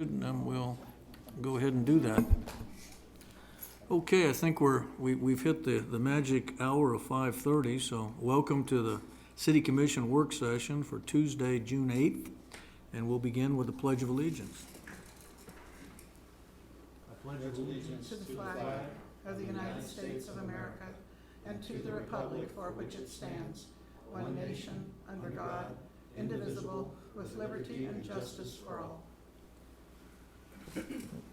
And we'll go ahead and do that. Okay, I think we've hit the magic hour of 5:30, so welcome to the City Commission work session for Tuesday, June 8th, and we'll begin with the Pledge of Allegiance. I pledge allegiance to the flag of the United States of America and to the republic for which it stands, one nation, under God, indivisible, with liberty and justice for all.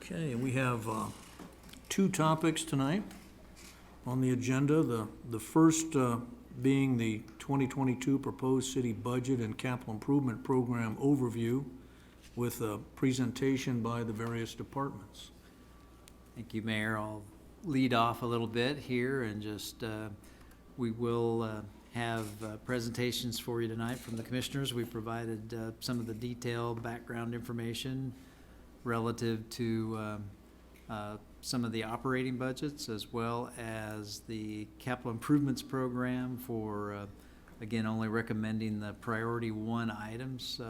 Okay, and we have two topics tonight on the agenda. The first being the 2022 proposed city budget and capital improvement program overview with a presentation by the various departments. Thank you, Mayor. I'll lead off a little bit here and just, we will have presentations for you tonight from the commissioners. We provided some of the detailed background information relative to some of the operating budgets, as well as the capital improvements program for, again, only recommending the priority one items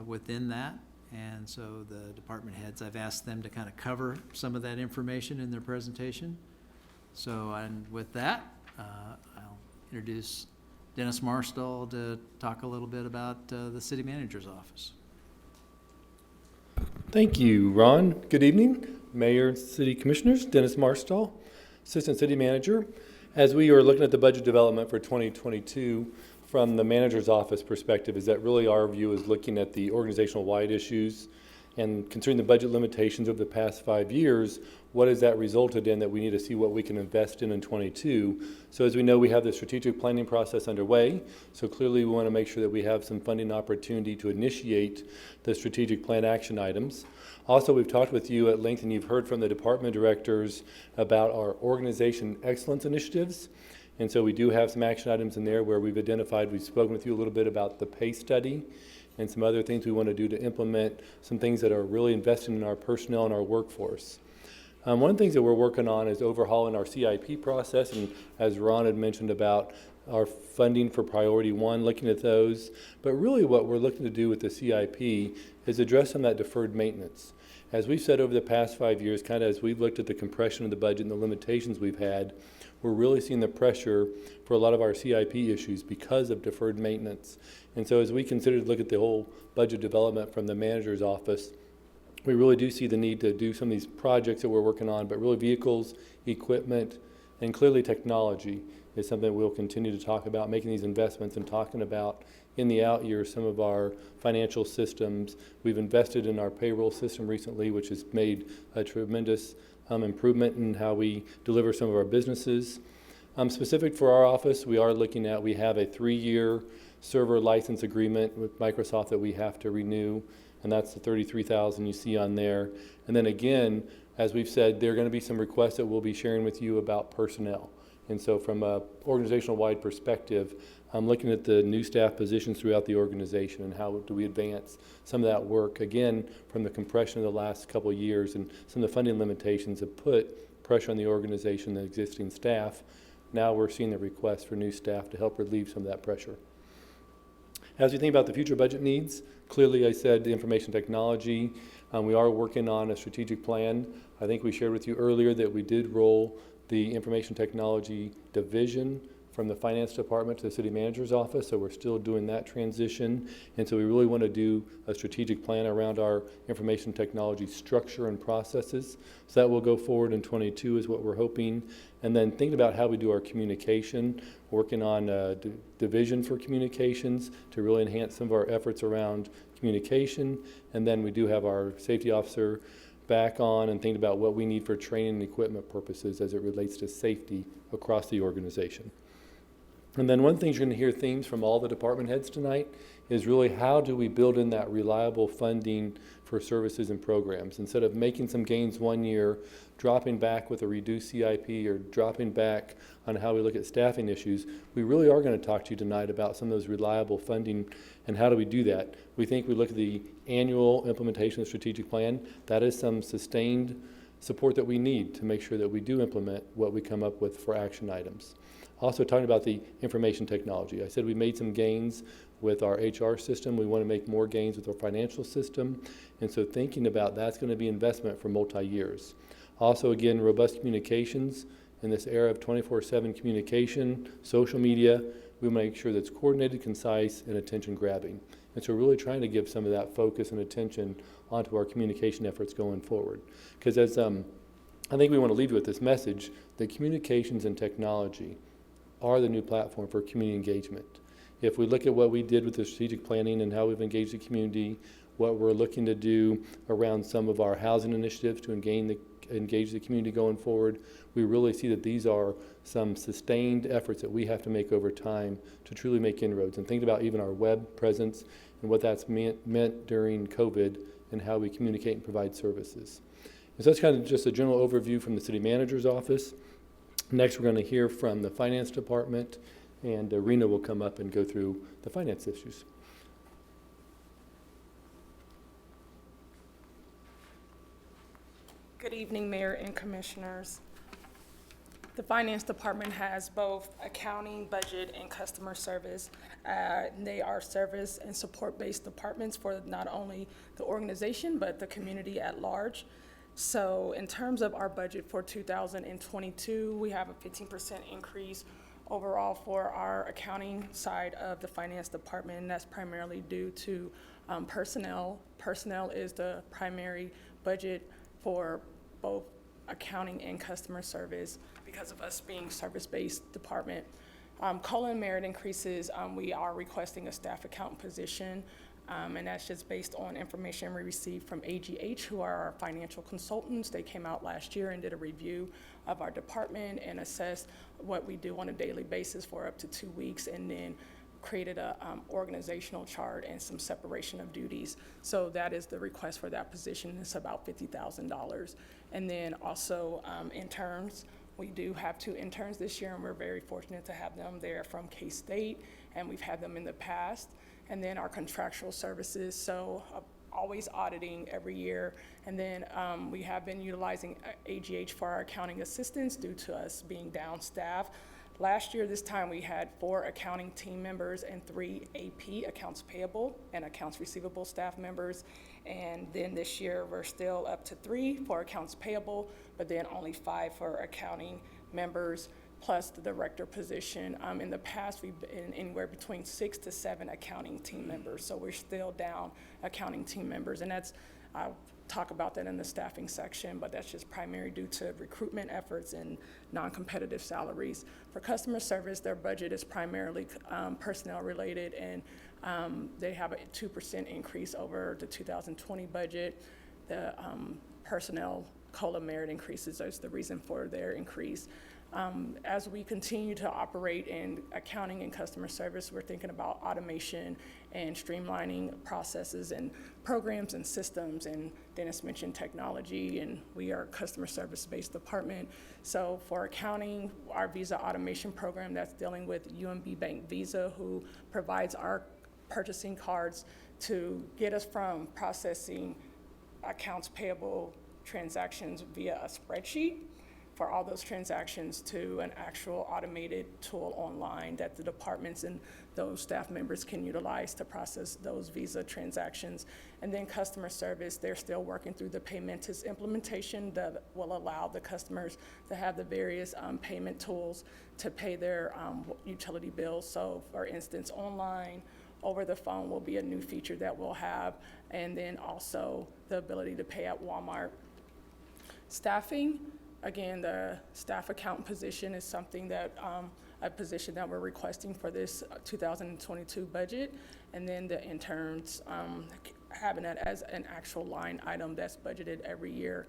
within that. And so the department heads, I've asked them to kind of cover some of that information in their presentation. So, and with that, I'll introduce Dennis Marstall to talk a little bit about the city manager's office. Thank you, Ron. Good evening, Mayor and City Commissioners. Dennis Marstall, Assistant City Manager. As we are looking at the budget development for 2022, from the manager's office perspective, is that really our view is looking at the organizational-wide issues and considering the budget limitations over the past 5 years, what has that resulted in that we need to see what we can invest in 22. So as we know, we have the strategic planning process underway. So clearly we want to make sure that we have some funding opportunity to initiate the strategic plan action items. Also, we've talked with you at length and you've heard from the department directors about our organization excellence initiatives. And so we do have some action items in there where we've identified, we've spoken with you a little bit about the PACE study and some other things we want to do to implement some things that are really investing in our personnel and our workforce. One of the things that we're working on is overhauling our CIP process, and as Ron had mentioned about our funding for priority one, looking at those. But really what we're looking to do with the CIP is address some of that deferred maintenance. As we've said over the past 5 years, kind of as we've looked at the compression of the budget and the limitations we've had, we're really seeing the pressure for a lot of our CIP issues because of deferred maintenance. And so as we consider to look at the whole budget development from the manager's office, we really do see the need to do some of these projects that we're working on, but really vehicles, equipment, and clearly technology is something we'll continue to talk about, making these investments and talking about in the out years some of our financial systems. We've invested in our payroll system recently, which has made a tremendous improvement in how we deliver some of our businesses. Specific for our office, we are looking at, we have a 3-year server license agreement with Microsoft that we have to renew, and that's the $33,000 you see on there. And then again, as we've said, there are going to be some requests that we'll be sharing with you about personnel. And so from a organizational-wide perspective, I'm looking at the new staff positions throughout the organization and how do we advance some of that work, again, from the compression of the last couple of years and some of the funding limitations have put pressure on the organization, the existing staff. Now we're seeing the request for new staff to help relieve some of that pressure. As we think about the future budget needs, clearly I said the information technology, we are working on a strategic plan. I think we shared with you earlier that we did roll the information technology division from the finance department to the city manager's office, so we're still doing that transition. And so we really want to do a strategic plan around our information technology structure and processes. So that will go forward in 22 is what we're hoping. And then thinking about how we do our communication, working on a division for communications to really enhance some of our efforts around communication. And then we do have our safety officer back on and thinking about what we need for training and equipment purposes as it relates to safety across the organization. And then one thing you're going to hear themes from all the department heads tonight is really how do we build in that reliable funding for services and programs. Instead of making some gains 1 year, dropping back with a reduced CIP or dropping back on how we look at staffing issues, we really are going to talk to you tonight about some of those reliable funding and how do we do that. We think we look at the annual implementation of the strategic plan. That is some sustained support that we need to make sure that we do implement what we come up with for action items. Also talking about the information technology. I said we made some gains with our HR system. We want to make more gains with our financial system. And so thinking about that's going to be investment for multi-years. Also, again, robust communications in this era of 24/7 communication, social media. We make sure that's coordinated, concise, and attention-grabbing. And so we're really trying to give some of that focus and attention onto our communication efforts going forward. Because as I think we want to leave you with this message that communications and technology are the new platform for community engagement. If we look at what we did with the strategic planning and how we've engaged the community, what we're looking to do around some of our housing initiatives to engage the community going forward, we really see that these are some sustained efforts that we have to make over time to truly make inroads. And think about even our web presence and what that's meant during COVID and how we communicate and provide services. And so that's kind of just a general overview from the city manager's office. Next, we're going to hear from the finance department, and Rena will come up and go through the finance issues. Good evening, Mayor and Commissioners. The Finance Department has both accounting, budget, and customer service. They are service and support-based departments for not only the organization, but the community at large. So in terms of our budget for 2022, we have a 15% increase overall for our accounting side of the Finance Department, and that's primarily due to personnel. Personnel is the primary budget for both accounting and customer service because of us being service-based department. COLA and merit increases, we are requesting a staff accountant position, and that's just based on information we received from AGH, who are our financial consultants. They came out last year and did a review of our department and assessed what we do on a daily basis for up to 2 weeks, and then created a organizational chart and some separation of duties. So that is the request for that position. It's about $50,000. And then also interns. We do have 2 interns this year, and we're very fortunate to have them. They're from K-State, and we've had them in the past. And then our contractual services, so always auditing every year. And then we have been utilizing AGH for our accounting assistants due to us being down staff. Last year, this time, we had 4 accounting team members and 3 AP, accounts payable, and accounts receivable staff members. And then this year, we're still up to 3 for accounts payable, but then only 5 for accounting members, plus the director position. In the past, we've been anywhere between 6 to 7 accounting team members, so we're still down accounting team members. And that's, I'll talk about that in the staffing section, but that's just primary due to recruitment efforts and non-competitive salaries. For customer service, their budget is primarily personnel related, and they have a 2% increase over the 2020 budget. The personnel COLA merit increases is the reason for their increase. As we continue to operate in accounting and customer service, we're thinking about automation and streamlining processes and programs and systems. And Dennis mentioned technology, and we are a customer service-based department. So for accounting, our Visa automation program that's dealing with UMB Bank Visa, who provides our purchasing cards to get us from processing accounts payable transactions via a spreadsheet for all those transactions to an actual automated tool online that the departments and those staff members can utilize to process those Visa transactions. And then customer service, they're still working through the Paymentus implementation that will allow the customers to have the various payment tools to pay their utility bills. So for instance, online, over the phone will be a new feature that we'll have, and then also the ability to pay at Walmart. Staffing, again, the staff accountant position is something that, a position that we're requesting for this 2022 budget. And then the interns, having that as an actual line item that's budgeted every year.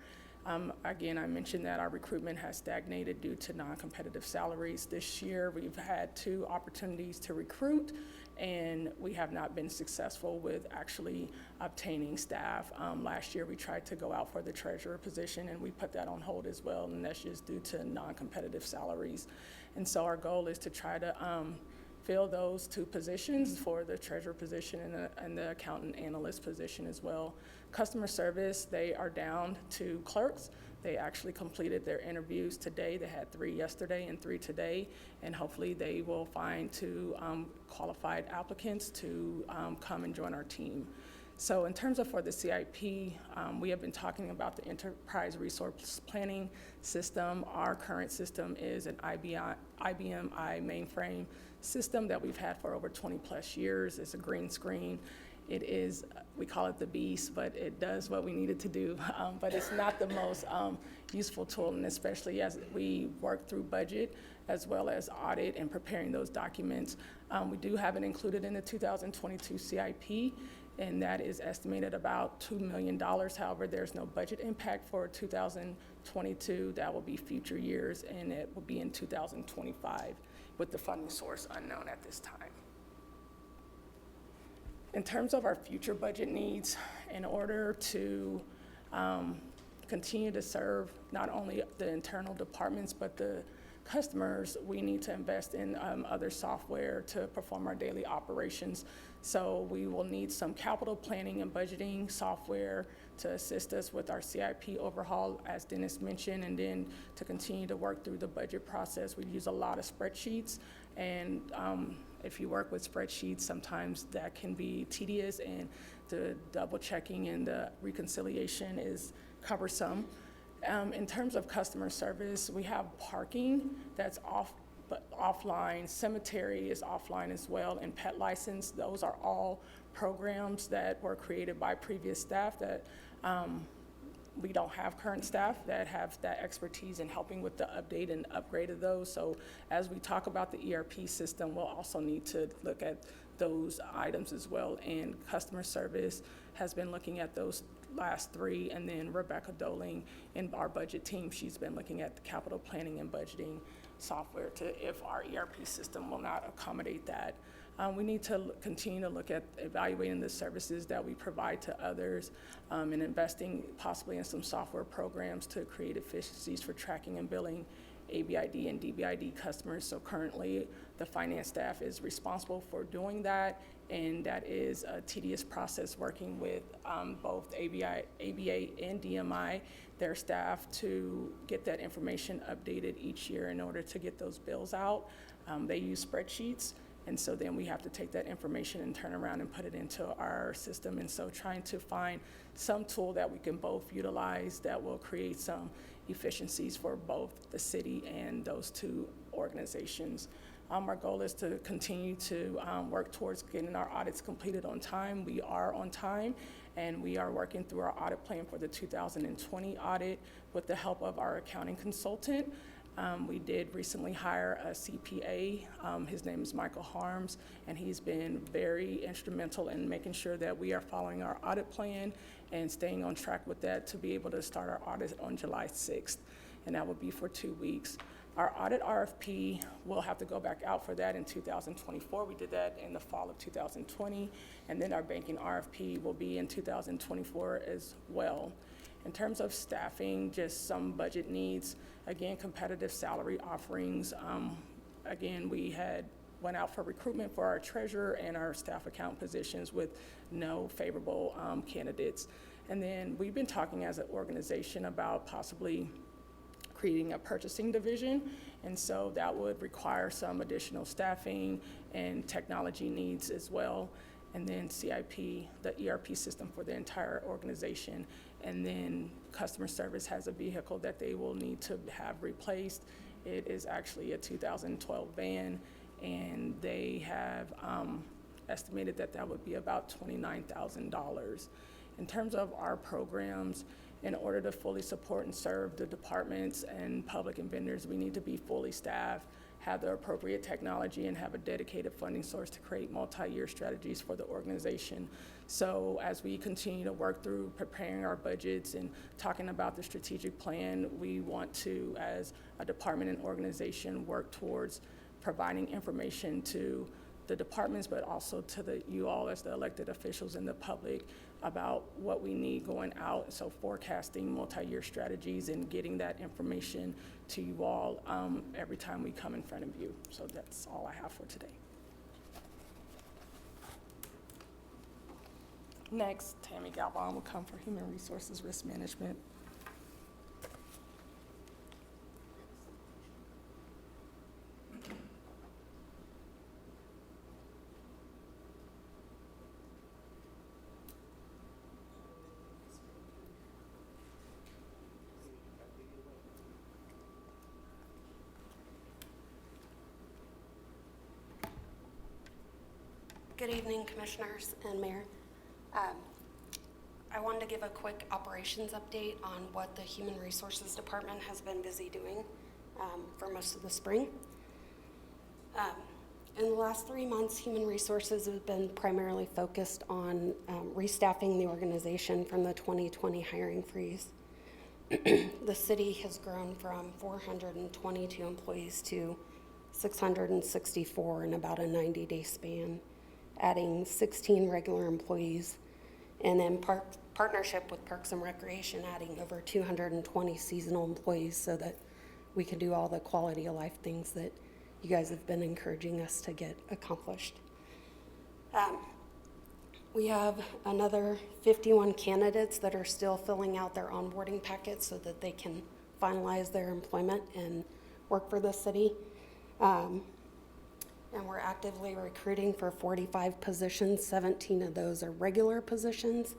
Again, I mentioned that our recruitment has stagnated due to non-competitive salaries. This year, we've had 2 opportunities to recruit, and we have not been successful with actually obtaining staff. Last year, we tried to go out for the treasurer position, and we put that on hold as well, and that's just due to non-competitive salaries. And so our goal is to try to fill those two positions for the treasurer position and the accountant analyst position as well. Customer service, they are down to clerks. They actually completed their interviews today. They had 3 yesterday and 3 today, and hopefully they will find 2 qualified applicants to come and join our team. So in terms of for the CIP, we have been talking about the enterprise resource planning system. Our current system is an IBM i mainframe system that we've had for over 20 plus years. It's a green screen. It is, we call it the beast, but it does what we need it to do. But it's not the most useful tool, and especially as we work through budget as well as audit and preparing those documents. We do have it included in the 2022 CIP, and that is estimated about $2 million. However, there's no budget impact for 2022. That will be future years, and it will be in 2025 with the funding source unknown at this time. In terms of our future budget needs, in order to continue to serve not only the internal departments, but the customers, we need to invest in other software to perform our daily operations. So we will need some capital planning and budgeting software to assist us with our CIP overhaul, as Dennis mentioned, and then to continue to work through the budget process. We use a lot of spreadsheets, and if you work with spreadsheets, sometimes that can be tedious, and the double checking and the reconciliation is cumbersome. In terms of customer service, we have parking that's offline, cemetery is offline as well, and pet license. Those are all programs that were created by previous staff that we don't have current staff that have that expertise in helping with the update and upgrade of those. So as we talk about the ERP system, we'll also need to look at those items as well. And customer service has been looking at those last 3, and then Rebecca Doling in our budget team, she's been looking at the capital planning and budgeting software to if our ERP system will not accommodate that. We need to continue to look at evaluating the services that we provide to others and investing possibly in some software programs to create efficiencies for tracking and billing ABID and DBID customers. So currently, the finance staff is responsible for doing that, and that is a tedious process working with both ABA and DMI, their staff, to get that information updated each year in order to get those bills out. They use spreadsheets, and so then we have to take that information and turn around and put it into our system. And so trying to find some tool that we can both utilize that will create some efficiencies for both the city and those 2 organizations. Our goal is to continue to work towards getting our audits completed on time. We are on time, and we are working through our audit plan for the 2020 audit with the help of our accounting consultant. We did recently hire a CPA. His name is Michael Harms, and he's been very instrumental in making sure that we are following our audit plan and staying on track with that to be able to start our audit on July 6th, and that will be for 2 weeks. Our audit RFP, we'll have to go back out for that in 2024. We did that in the fall of 2020, and then our banking RFP will be in 2024 as well. In terms of staffing, just some budget needs, again, competitive salary offerings. Again, we had went out for recruitment for our treasurer and our staff account positions with no favorable candidates. And then we've been talking as an organization about possibly creating a purchasing division, and so that would require some additional staffing and technology needs as well. And then CIP, the ERP system for the entire organization. And then customer service has a vehicle that they will need to have replaced. It is actually a 2012 van, and they have estimated that that would be about $29,000. In terms of our programs, in order to fully support and serve the departments and public and vendors, we need to be fully staffed, have the appropriate technology, and have a dedicated funding source to create multi-year strategies for the organization. So as we continue to work through preparing our budgets and talking about the strategic plan, we want to, as a department and organization, work towards providing information to the departments, but also to you all as the elected officials and the public about what we need going out. So forecasting multi-year strategies and getting that information to you all every time we come in front of you. So that's all I have for today. Next, Tammy Galvin will come for Human Resources Risk Management. Good evening, Commissioners and Mayor. I wanted to give a quick operations update on what the Human Resources Department has been busy doing for most of the spring. In the last 3 months, Human Resources has been primarily focused on restaffing the organization from the 2020 hiring freeze. The city has grown from 422 employees to 664 in about a 90-day span, adding 16 regular employees, and in partnership with Parks and Recreation, adding over 220 seasonal employees so that we can do all the quality of life things that you guys have been encouraging us to get accomplished. We have another 51 candidates that are still filling out their onboarding packets so that they can finalize their employment and work for the city. And we're actively recruiting for 45 positions. 17 of those are regular positions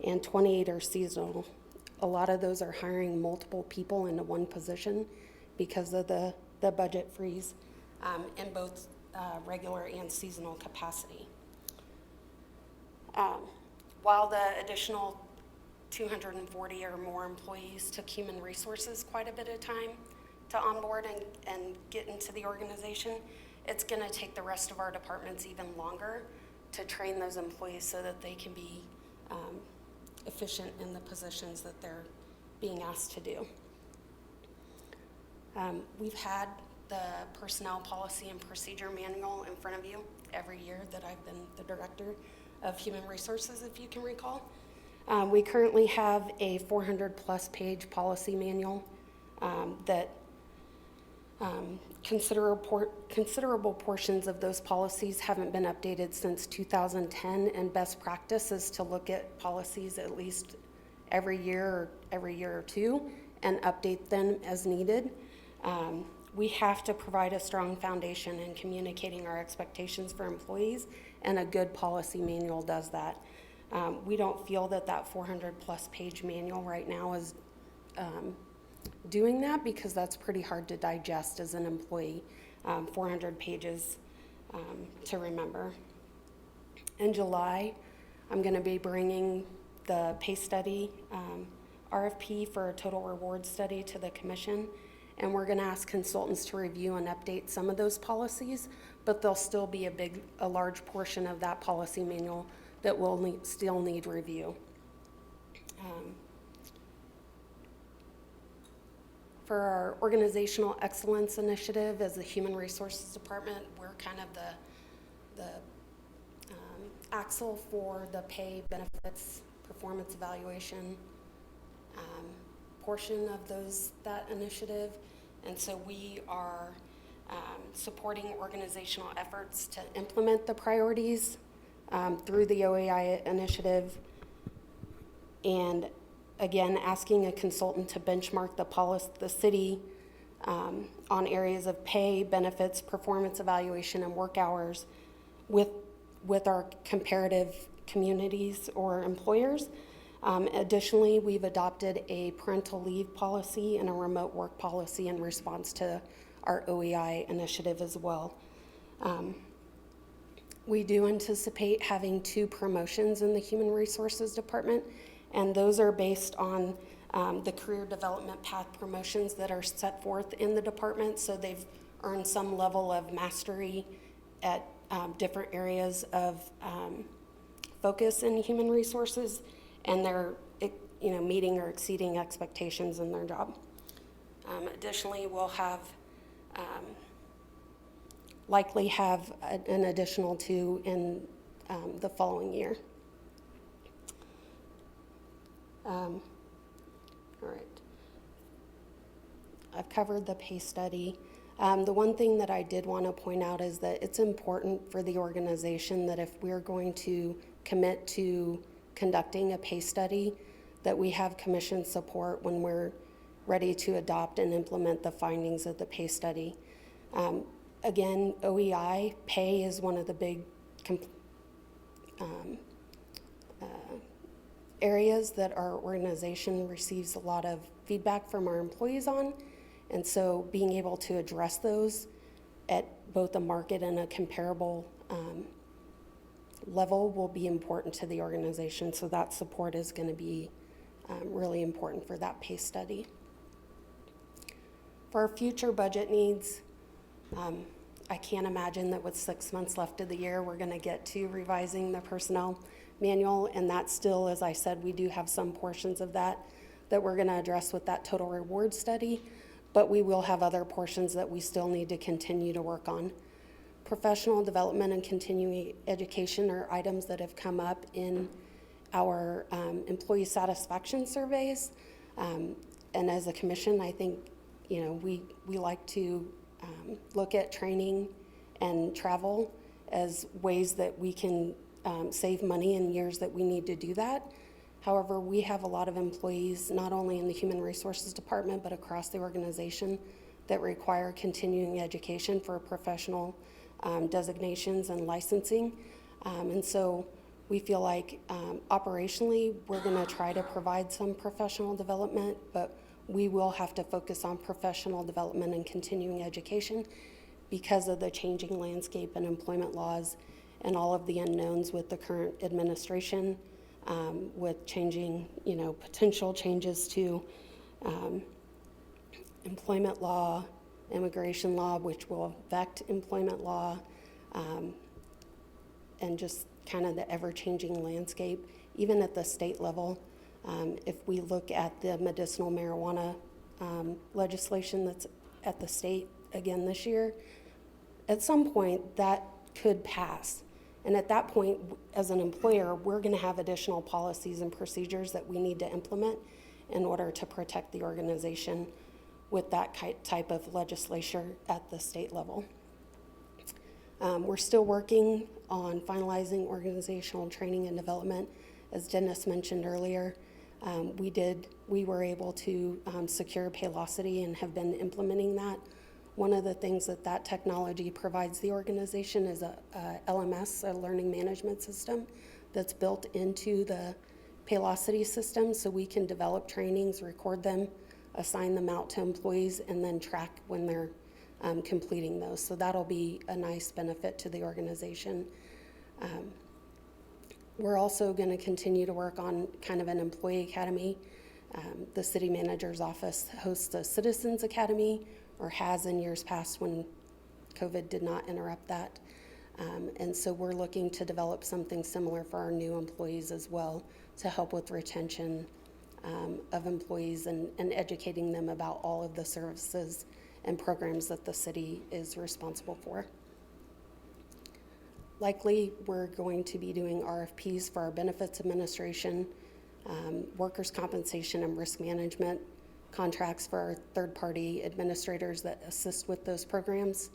and 28 are seasonal. A lot of those are hiring multiple people into one position because of the budget freeze in both regular and seasonal capacity. While the additional 240 or more employees took Human Resources quite a bit of time to onboard and get into the organization, it's going to take the rest of our departments even longer to train those employees so that they can be efficient in the positions that they're being asked to do. We've had the Personnel Policy and Procedure Manual in front of you every year that I've been the director of Human Resources, if you can recall. We currently have a 400+ page policy manual that considerable portions of those policies haven't been updated since 2010, and best practice is to look at policies at least every year or two and update them as needed. We have to provide a strong foundation in communicating our expectations for employees, and a good policy manual does that. We don't feel that 400+ page manual right now is doing that, because that's pretty hard to digest as an employee, 400 pages to remember. In July, I'm going to be bringing the pay study RFP for a total reward study to the commission, and we're going to ask consultants to review and update some of those policies, but there'll still be a large portion of that policy manual that will still need review. For our Organizational Excellence Initiative as the Human Resources Department, we're kind of the axle for the pay, benefits, performance evaluation portion of that initiative. And so we are supporting organizational efforts to implement the priorities through the OEI initiative, and again, asking a consultant to benchmark the city on areas of pay, benefits, performance evaluation, and work hours with our comparative communities or employers. Additionally, we've adopted a parental leave policy and a remote work policy in response to our OEI initiative as well. We do anticipate having 2 promotions in the Human Resources Department, and those are based on the career development path promotions that are set forth in the department. So they've earned some level of mastery at different areas of focus in human resources, and they're meeting or exceeding expectations in their job. Additionally, we'll have likely have an additional 2 in the following year. All right. I've covered the pay study. The one thing that I did want to point out is that it's important for the organization that if we're going to commit to conducting a pay study that we have commission support when we're ready to adopt and implement the findings of the pay study. Again, OEI pay is one of the big areas that our organization receives a lot of feedback from our employees on. And so being able to address those at both a market and a comparable level will be important to the organization. So that support is going to be really important for that pay study. For our future budget needs, I can't imagine that with 6 months left of the year, we're going to get to revising the personnel manual. And that still, as I said, we do have some portions of that we're going to address with that total reward study. But we will have other portions that we still need to continue to work on. Professional development and continuing education are items that have come up in our employee satisfaction surveys. And as a commission, I think, we like to look at training and travel as ways that we can save money in years that we need to do that. However, we have a lot of employees, not only in the Human Resources Department, but across the organization that require continuing education for professional designations and licensing. And so we feel like operationally, we're going to try to provide some professional development, but we will have to focus on professional development and continuing education because of the changing landscape and employment laws and all of the unknowns with the current administration. With changing, potential changes to employment law, immigration law, which will affect employment law, and just kind of the ever-changing landscape, even at the state level. If we look at the medicinal marijuana legislation that's at the state again this year, at some point that could pass. And at that point, as an employer, we're going to have additional policies and procedures that we need to implement in order to protect the organization with that type of legislature at the state level. We're still working on finalizing organizational training and development. As Dennis mentioned earlier, we were able to secure Paylocity and have been implementing that. One of the things that technology provides the organization is a LMS, a learning management system, that's built into the Paylocity system, so we can develop trainings, record them, assign them out to employees, and then track when they're completing those. So that'll be a nice benefit to the organization. We're also going to continue to work on kind of an employee academy. The city manager's office hosts a citizens academy, or has in years past when COVID did not interrupt that. And so we're looking to develop something similar for our new employees as well to help with retention of employees and educating them about all of the services and programs that the city is responsible for. Likely, we're going to be doing RFPs for our benefits administration, workers' compensation and risk management, contracts for our third-party administrators that assist with those programs.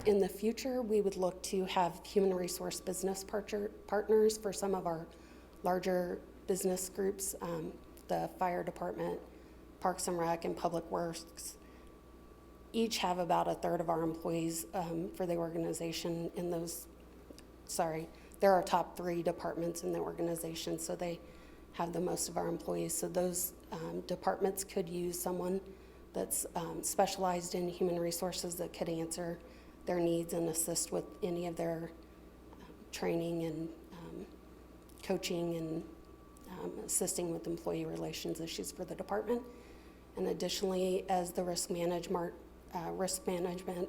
In the future, we would look to have human resource business partners for some of our larger business groups, the fire department, Parks and Rec, and Public Works. Each have about a third of our employees for the organization in those, they're our top 3 departments in the organization, so they have the most of our employees. So those departments could use someone that's specialized in human resources that could answer their needs and assist with any of their training and coaching and assisting with employee relations issues for the department. And additionally, as the risk management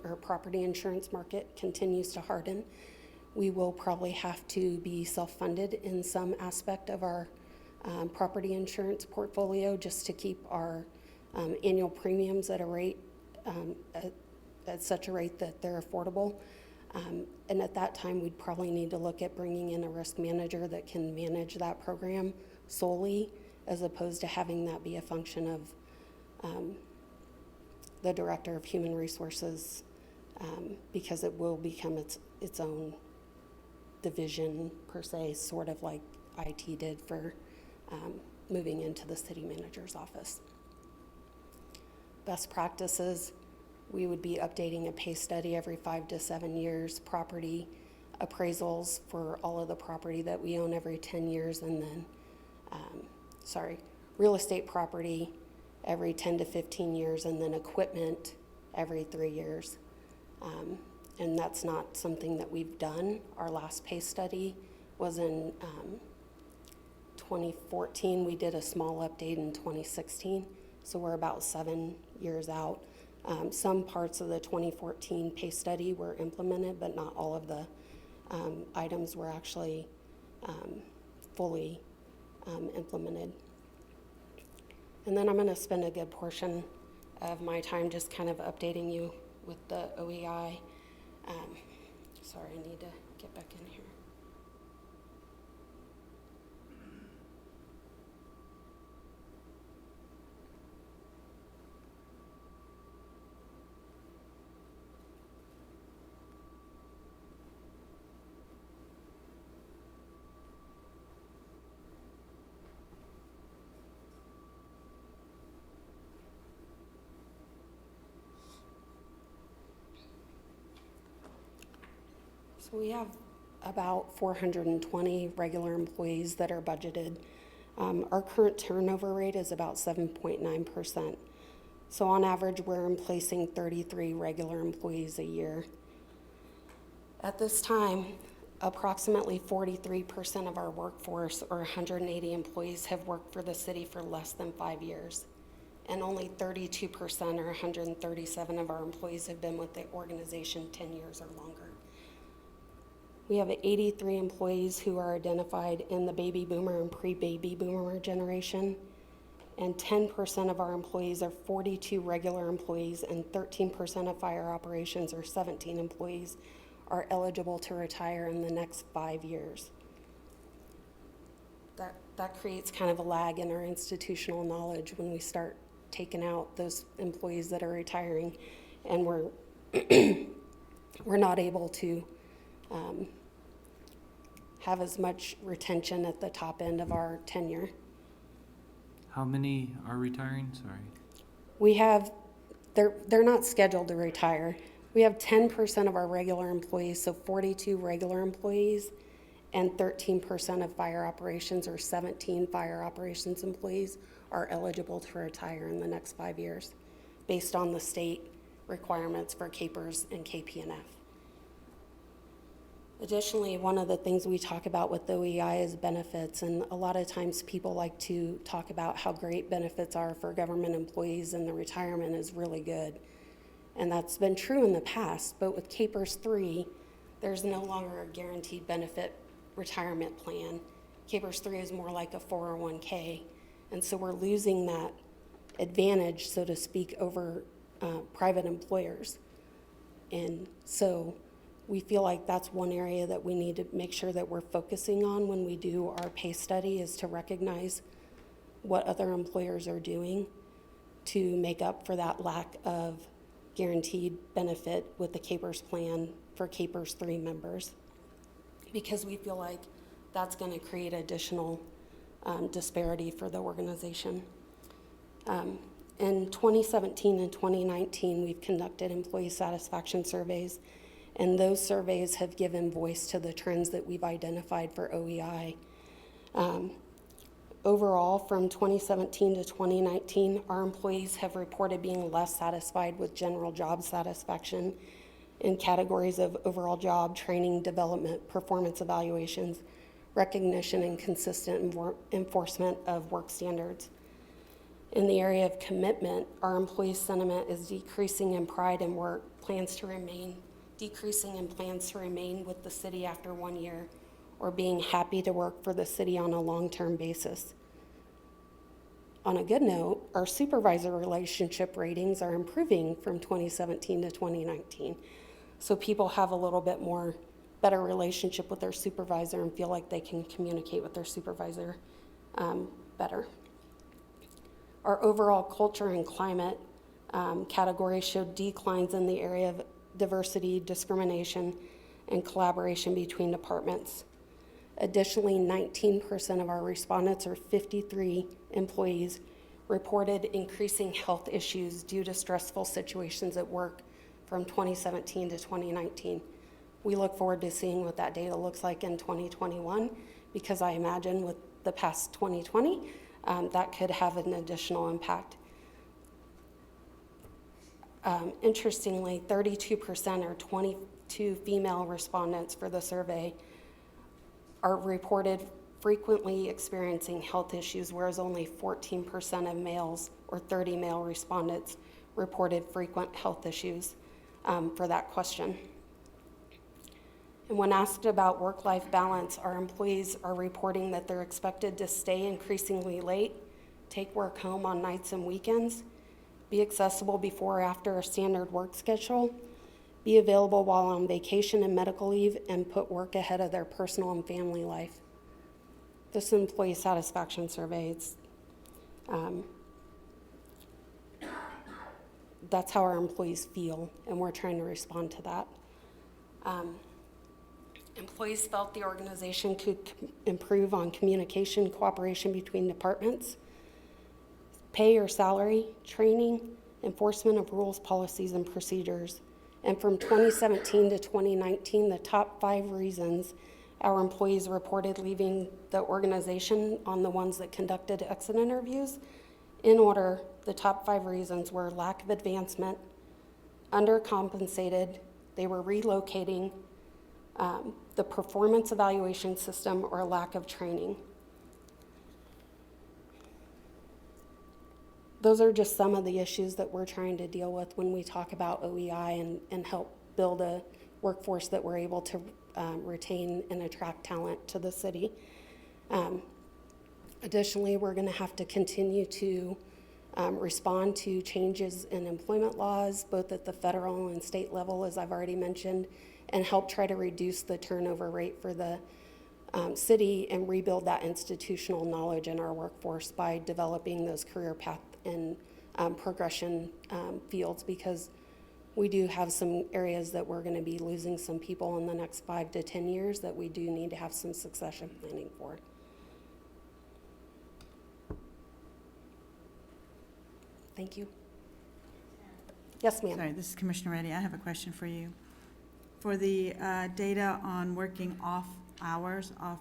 or property insurance market continues to harden, we will probably have to be self-funded in some aspect of our property insurance portfolio just to keep our annual premiums at a rate, at such a rate that they're affordable. And at that time, we'd probably need to look at bringing in a risk manager that can manage that program solely, as opposed to having that be a function of the Director of Human Resources, because it will become its own division per se, sort of like IT did for moving into the city manager's office. Best practices, we would be updating a pay study every 5 to 7 years, property appraisals for all of the property that we own every 10 years, and then, real estate property every 10 to 15 years, and then equipment every 3 years. And that's not something that we've done. Our last pay study was in 2014. We did a small update in 2016, so we're about 7 years out. Some parts of the 2014 pay study were implemented, but not all of the items were actually fully implemented. And then I'm going to spend a good portion of my time just kind of updating you with the OEI. Sorry, I need to get back in here. So we have about 420 regular employees that are budgeted. Our current turnover rate is about 7.9%. So on average, we're replacing 33 regular employees a year. At this time, approximately 43% of our workforce, or 180 employees, have worked for the city for less than 5 years. And only 32%, or 137 of our employees, have been with the organization 10 years or longer. We have 83 employees who are identified in the baby boomer and pre-baby boomer generation, and 10% of our employees are 42 regular employees, and 13% of fire operations, or 17 employees, are eligible to retire in the next 5 years. That creates kind of a lag in our institutional knowledge when we start taking out those employees that are retiring, and we're not able to have as much retention at the top end of our tenure. How many are retiring? Sorry. We have, they're not scheduled to retire. We have 10% of our regular employees, so 42 regular employees, and 13% of fire operations, or 17 fire operations employees, are eligible to retire in the next 5 years, based on the state requirements for CAPERS and KPNF. Additionally, one of the things we talk about with OEI is benefits, and a lot of times people like to talk about how great benefits are for government employees, and the retirement is really good. And that's been true in the past, but with CAPERS 3, there's no longer a guaranteed benefit retirement plan. CAPERS 3 is more like a 401k, and so we're losing that advantage, so to speak, over private employers. And so we feel like that's one area that we need to make sure that we're focusing on when we do our pay study, is to recognize what other employers are doing to make up for that lack of guaranteed benefit with the CAPERS plan for CAPERS 3 members, because we feel like that's going to create additional disparity for the organization. In 2017 and 2019, we've conducted employee satisfaction surveys, and those surveys have given voice to the trends that we've identified for OEI. Overall, from 2017 to 2019, our employees have reported being less satisfied with general job satisfaction in categories of overall job, training, development, performance evaluations, recognition, and consistent enforcement of work standards. In the area of commitment, our employees' sentiment is decreasing in pride in work, decreasing in plans to remain with the city after 1 year, or being happy to work for the city on a long-term basis. On a good note, our supervisor relationship ratings are improving from 2017 to 2019. So people have a little bit more better relationship with their supervisor and feel like they can communicate with their supervisor better. Our overall culture and climate category showed declines in the area of diversity, discrimination, and collaboration between departments. Additionally, 19% of our respondents, or 53 employees, reported increasing health issues due to stressful situations at work from 2017 to 2019. We look forward to seeing what that data looks like in 2021, because I imagine with the past 2020, that could have an additional impact. Interestingly, 32%, or 22 female respondents for the survey, are reported frequently experiencing health issues, whereas only 14% of males, or 30 male respondents, reported frequent health issues for that question. And when asked about work-life balance, our employees are reporting that they're expected to stay increasingly late, take work home on nights and weekends, be accessible before or after a standard work schedule, be available while on vacation and medical leave, and put work ahead of their personal and family life. This employee satisfaction survey, that's how our employees feel, and we're trying to respond to that. Employees felt the organization could improve on communication, cooperation between departments, pay or salary, training, enforcement of rules, policies, and procedures. And from 2017 to 2019, the top 5 reasons our employees reported leaving the organization on the ones that conducted exit interviews, in order, the top 5 reasons were lack of advancement, undercompensated, they were relocating, the performance evaluation system, or lack of training. Those are just some of the issues that we're trying to deal with when we talk about OEI and help build a workforce that we're able to retain and attract talent to the city. Additionally, we're going to have to continue to respond to changes in employment laws, both at the federal and state level, as I've already mentioned, and help try to reduce the turnover rate for the city and rebuild that institutional knowledge in our workforce by developing those career path and progression fields, because we do have some areas that we're going to be losing some people in the next 5 to 10 years that we do need to have some succession planning for. Thank you. Yes, ma'am. Sorry, this is Commissioner Reddy. I have a question for you. For the data on working off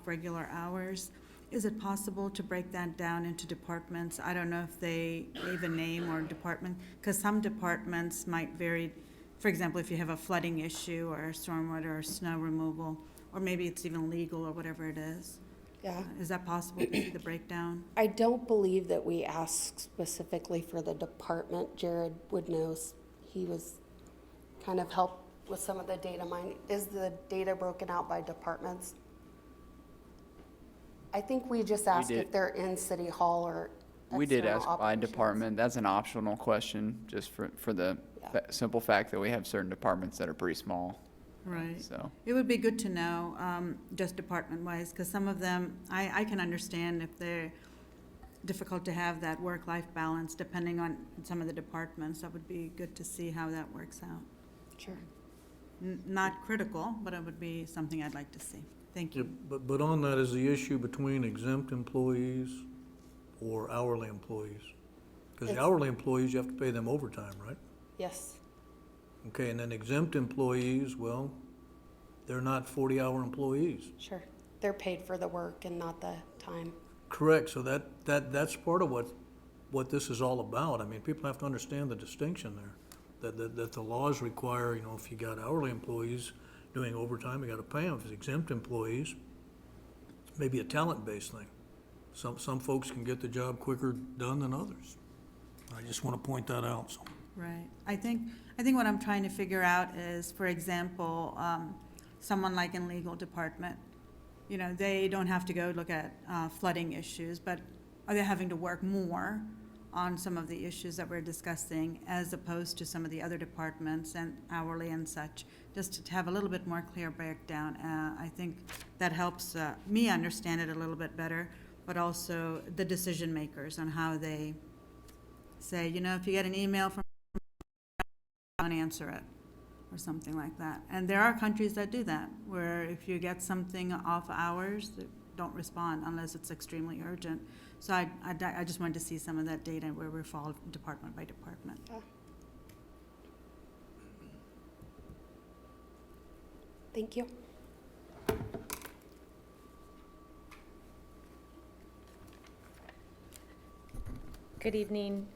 regular hours, is it possible to break that down into departments? I don't know if they gave a name or department, because some departments might vary. For example, if you have a flooding issue or stormwater or snow removal, or maybe it's even legal or whatever it is. Yeah. Is that possible to see the breakdown? I don't believe that we asked specifically for the department. Jared would know. He was kind of helped with some of the data mining. Is the data broken out by departments? I think we just asked if they're in City Hall or We did external ask by operations. department. That's an optional question, just for the simple fact that we have certain departments that are pretty small, Right. so. It would be good to know, just department-wise, because some of them, I can understand if they're difficult to have that work-life balance, depending on some of the departments. That would be good to see how that works out. Sure. Not critical, but it would be something I'd like to see. Thank Yeah, you. but on that is the issue between exempt employees or hourly employees? Because the It's- hourly employees, you have to pay them overtime, right? Yes. Okay, and then exempt employees, well, they're not 40-hour employees. Sure. They're paid for the work and not the time. Correct, so that's part of what this is all about. I mean, people have to understand the distinction there, that the laws require, if you got hourly employees doing overtime, you gotta pay them. If it's exempt employees, it's maybe a talent-based thing. Some folks can get the job quicker done than others. I just wanna point that out, so. Right. I think what I'm trying to figure out is, for example, someone like in legal department, they don't have to go look at flooding issues, but are they having to work more on some of the issues that we're discussing as opposed to some of the other departments and hourly and such, just to have a little bit more clear breakdown. I think that helps me understand it a little bit better, but also the decision makers on how they say, if you get an email from, don't answer it. or something like that. And there are countries that do that, where if you get something off hours, they don't respond unless it's extremely urgent. So I just wanted to see some of that data where we fall department by department. Thank you. Good evening.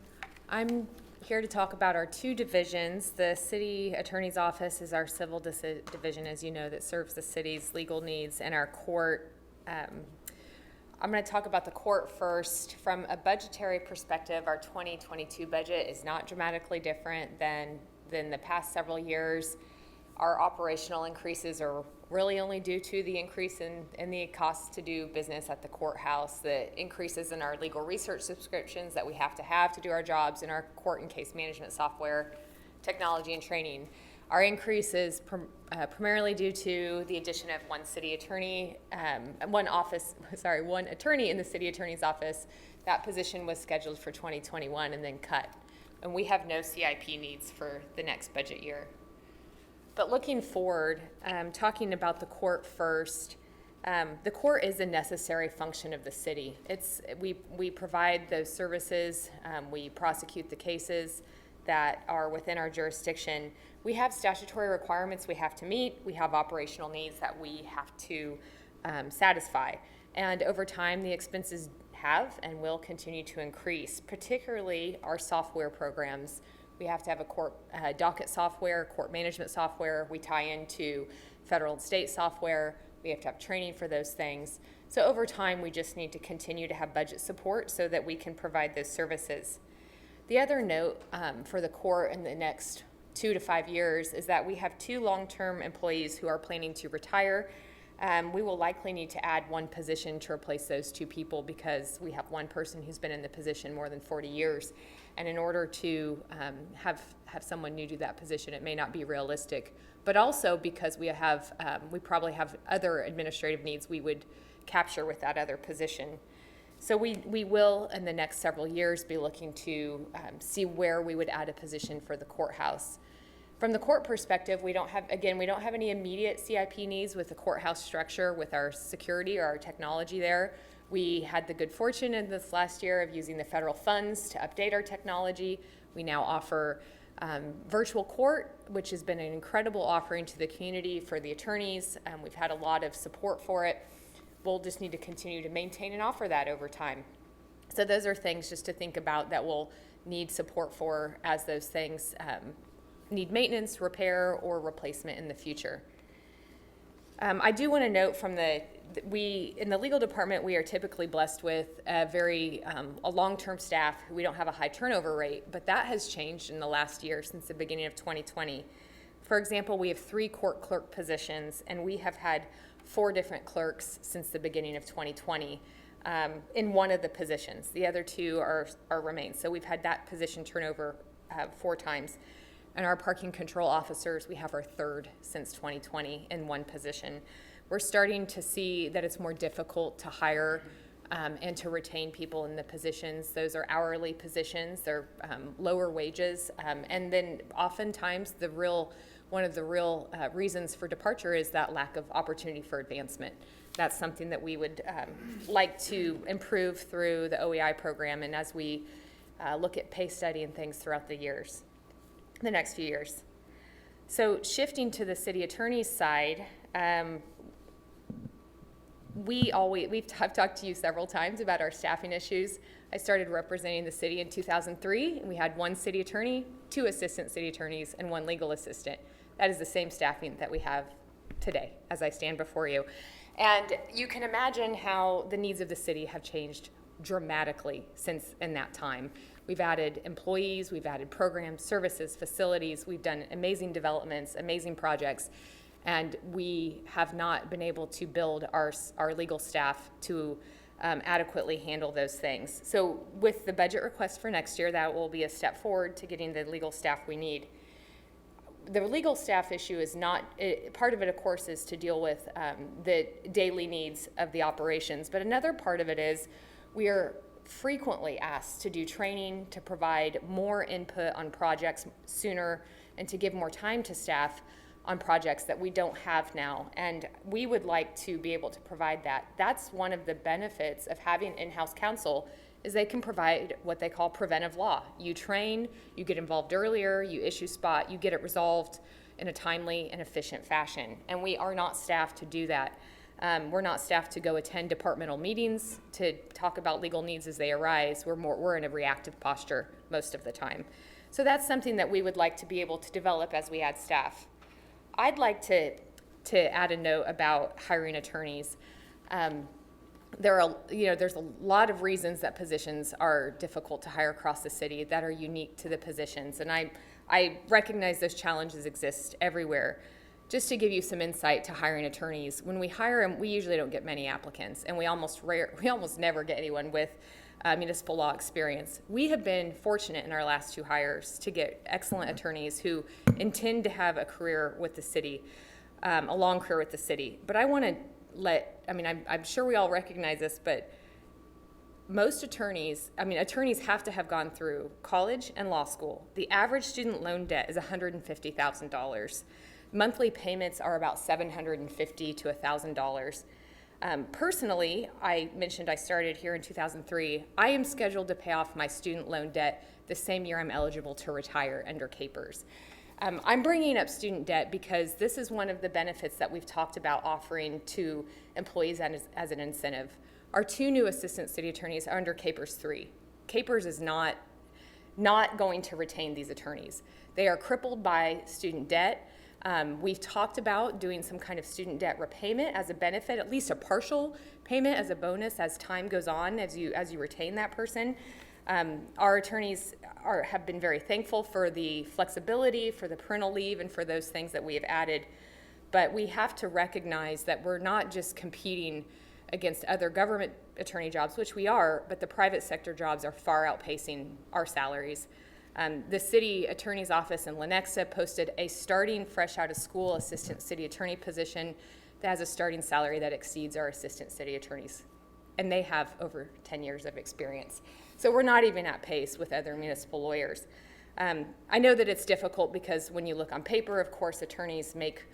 I'm here to talk about our two divisions. The city attorney's office is our civil division, as you know, that serves the city's legal needs, and our court. I'm going to talk about the court first. From a budgetary perspective, our 2022 budget is not dramatically different than the past several years. Our operational increases are really only due to the increase in the costs to do business at the courthouse, the increases in our legal research subscriptions that we have to do our jobs, in our court and case management software, technology and training. Our increase is primarily due to the addition of one attorney in the city attorney's office. That position was scheduled for 2021 and then cut. And we have no CIP needs for the next budget year. But looking forward, talking about the court first, the court is a necessary function of the city. We provide those services, we prosecute the cases that are within our jurisdiction. We have statutory requirements we have to meet. We have operational needs that we have to satisfy. And over time, the expenses have and will continue to increase, particularly our software programs. We have to have a court docket software, court management software. We tie into federal and state software. We have to have training for those things. So over time, we just need to continue to have budget support so that we can provide those services. The other note for the court in the next 2 to 5 years is that we have 2 long-term employees who are planning to retire. We will likely need to add 1 position to replace those 2 people because we have 1 person who's been in the position more than 40 years. And in order to have someone new do that position, it may not be realistic. But also because we probably have other administrative needs we would capture with that other position. So we will, in the next several years, be looking to see where we would add a position for the courthouse. From the court perspective, we don't have any immediate CIP needs with the courthouse structure, with our security or our technology there. We had the good fortune in this last year of using the federal funds to update our technology. We now offer virtual court, which has been an incredible offering to the community for the attorneys. We've had a lot of support for it. We'll just need to continue to maintain and offer that over time. So those are things just to think about that we'll need support for as those things need maintenance, repair, or replacement in the future. I do want to note in the legal department, we are typically blessed with a long-term staff. We don't have a high turnover rate, but that has changed in the last year since the beginning of 2020. For example, we have 3 court clerk positions, and we have had 4 different clerks since the beginning of 2020 in one of the positions. The other 2 are remain. So we've had that position turnover 4 times. And our parking control officers, we have our 3rd since 2020 in one position. We're starting to see that it's more difficult to hire and to retain people in the positions. Those are hourly positions, they're lower wages. And then oftentimes one of the real reasons for departure is that lack of opportunity for advancement. That's something that we would like to improve through the OEI program and as we look at pay study and things throughout the next few years. So shifting to the city attorney's side, I've talked to you several times about our staffing issues. I started representing the city in 2003, and we had 1 city attorney, 2 assistant city attorneys, and 1 legal assistant. That is the same staffing that we have today as I stand before you. And you can imagine how the needs of the city have changed dramatically since in that time. We've added employees, we've added programs, services, facilities, we've done amazing developments, amazing projects, and we have not been able to build our legal staff to adequately handle those things. So with the budget request for next year, that will be a step forward to getting the legal staff we need. The legal staff issue is not, part of it, of course, is to deal with the daily needs of the operations, but another part of it is we are frequently asked to do training, to provide more input on projects sooner and to give more time to staff on projects that we don't have now. And we would like to be able to provide that. That's one of the benefits of having in-house counsel, is they can provide what they call preventive law. You train, you get involved earlier, you issue spot, you get it resolved in a timely and efficient fashion. And we are not staffed to do that. We're not staffed to go attend departmental meetings to talk about legal needs as they arise. We're in a reactive posture most of the time. So that's something that we would like to be able to develop as we add staff. I'd like to add a note about hiring attorneys. There's a lot of reasons that positions are difficult to hire across the city that are unique to the positions, and I recognize those challenges exist everywhere. Just to give you some insight to hiring attorneys, when we hire them, we usually don't get many applicants, and we almost never get anyone with municipal law experience. We have been fortunate in our last 2 hires to get excellent attorneys who intend to have a career with the city, a long career with the city. But I want to I'm sure we all recognize this, but most attorneys have to have gone through college and law school. The average student loan debt is $150,000. Monthly payments are about $750 to $1,000. Personally, I mentioned I started here in 2003. I am scheduled to pay off my student loan debt the same year I'm eligible to retire under CAPERS. I'm bringing up student debt because this is one of the benefits that we've talked about offering to employees as an incentive. Our 2 new assistant city attorneys are under CAPERS 3. CAPERS is not going to retain these attorneys. They are crippled by student debt. We've talked about doing some kind of student debt repayment as a benefit, at least a partial payment as a bonus as time goes on, as you retain that person. Our attorneys have been very thankful for the flexibility, for the parental leave, and for those things that we have added. But we have to recognize that we're not just competing against other government attorney jobs, which we are, but the private sector jobs are far outpacing our salaries. The city attorney's office in Lenexa posted a starting fresh out of school assistant city attorney position that has a starting salary that exceeds our assistant city attorneys. And they have over 10 years of experience. So we're not even at pace with other municipal lawyers. I know that it's difficult because when you look on paper, of course, attorneys make,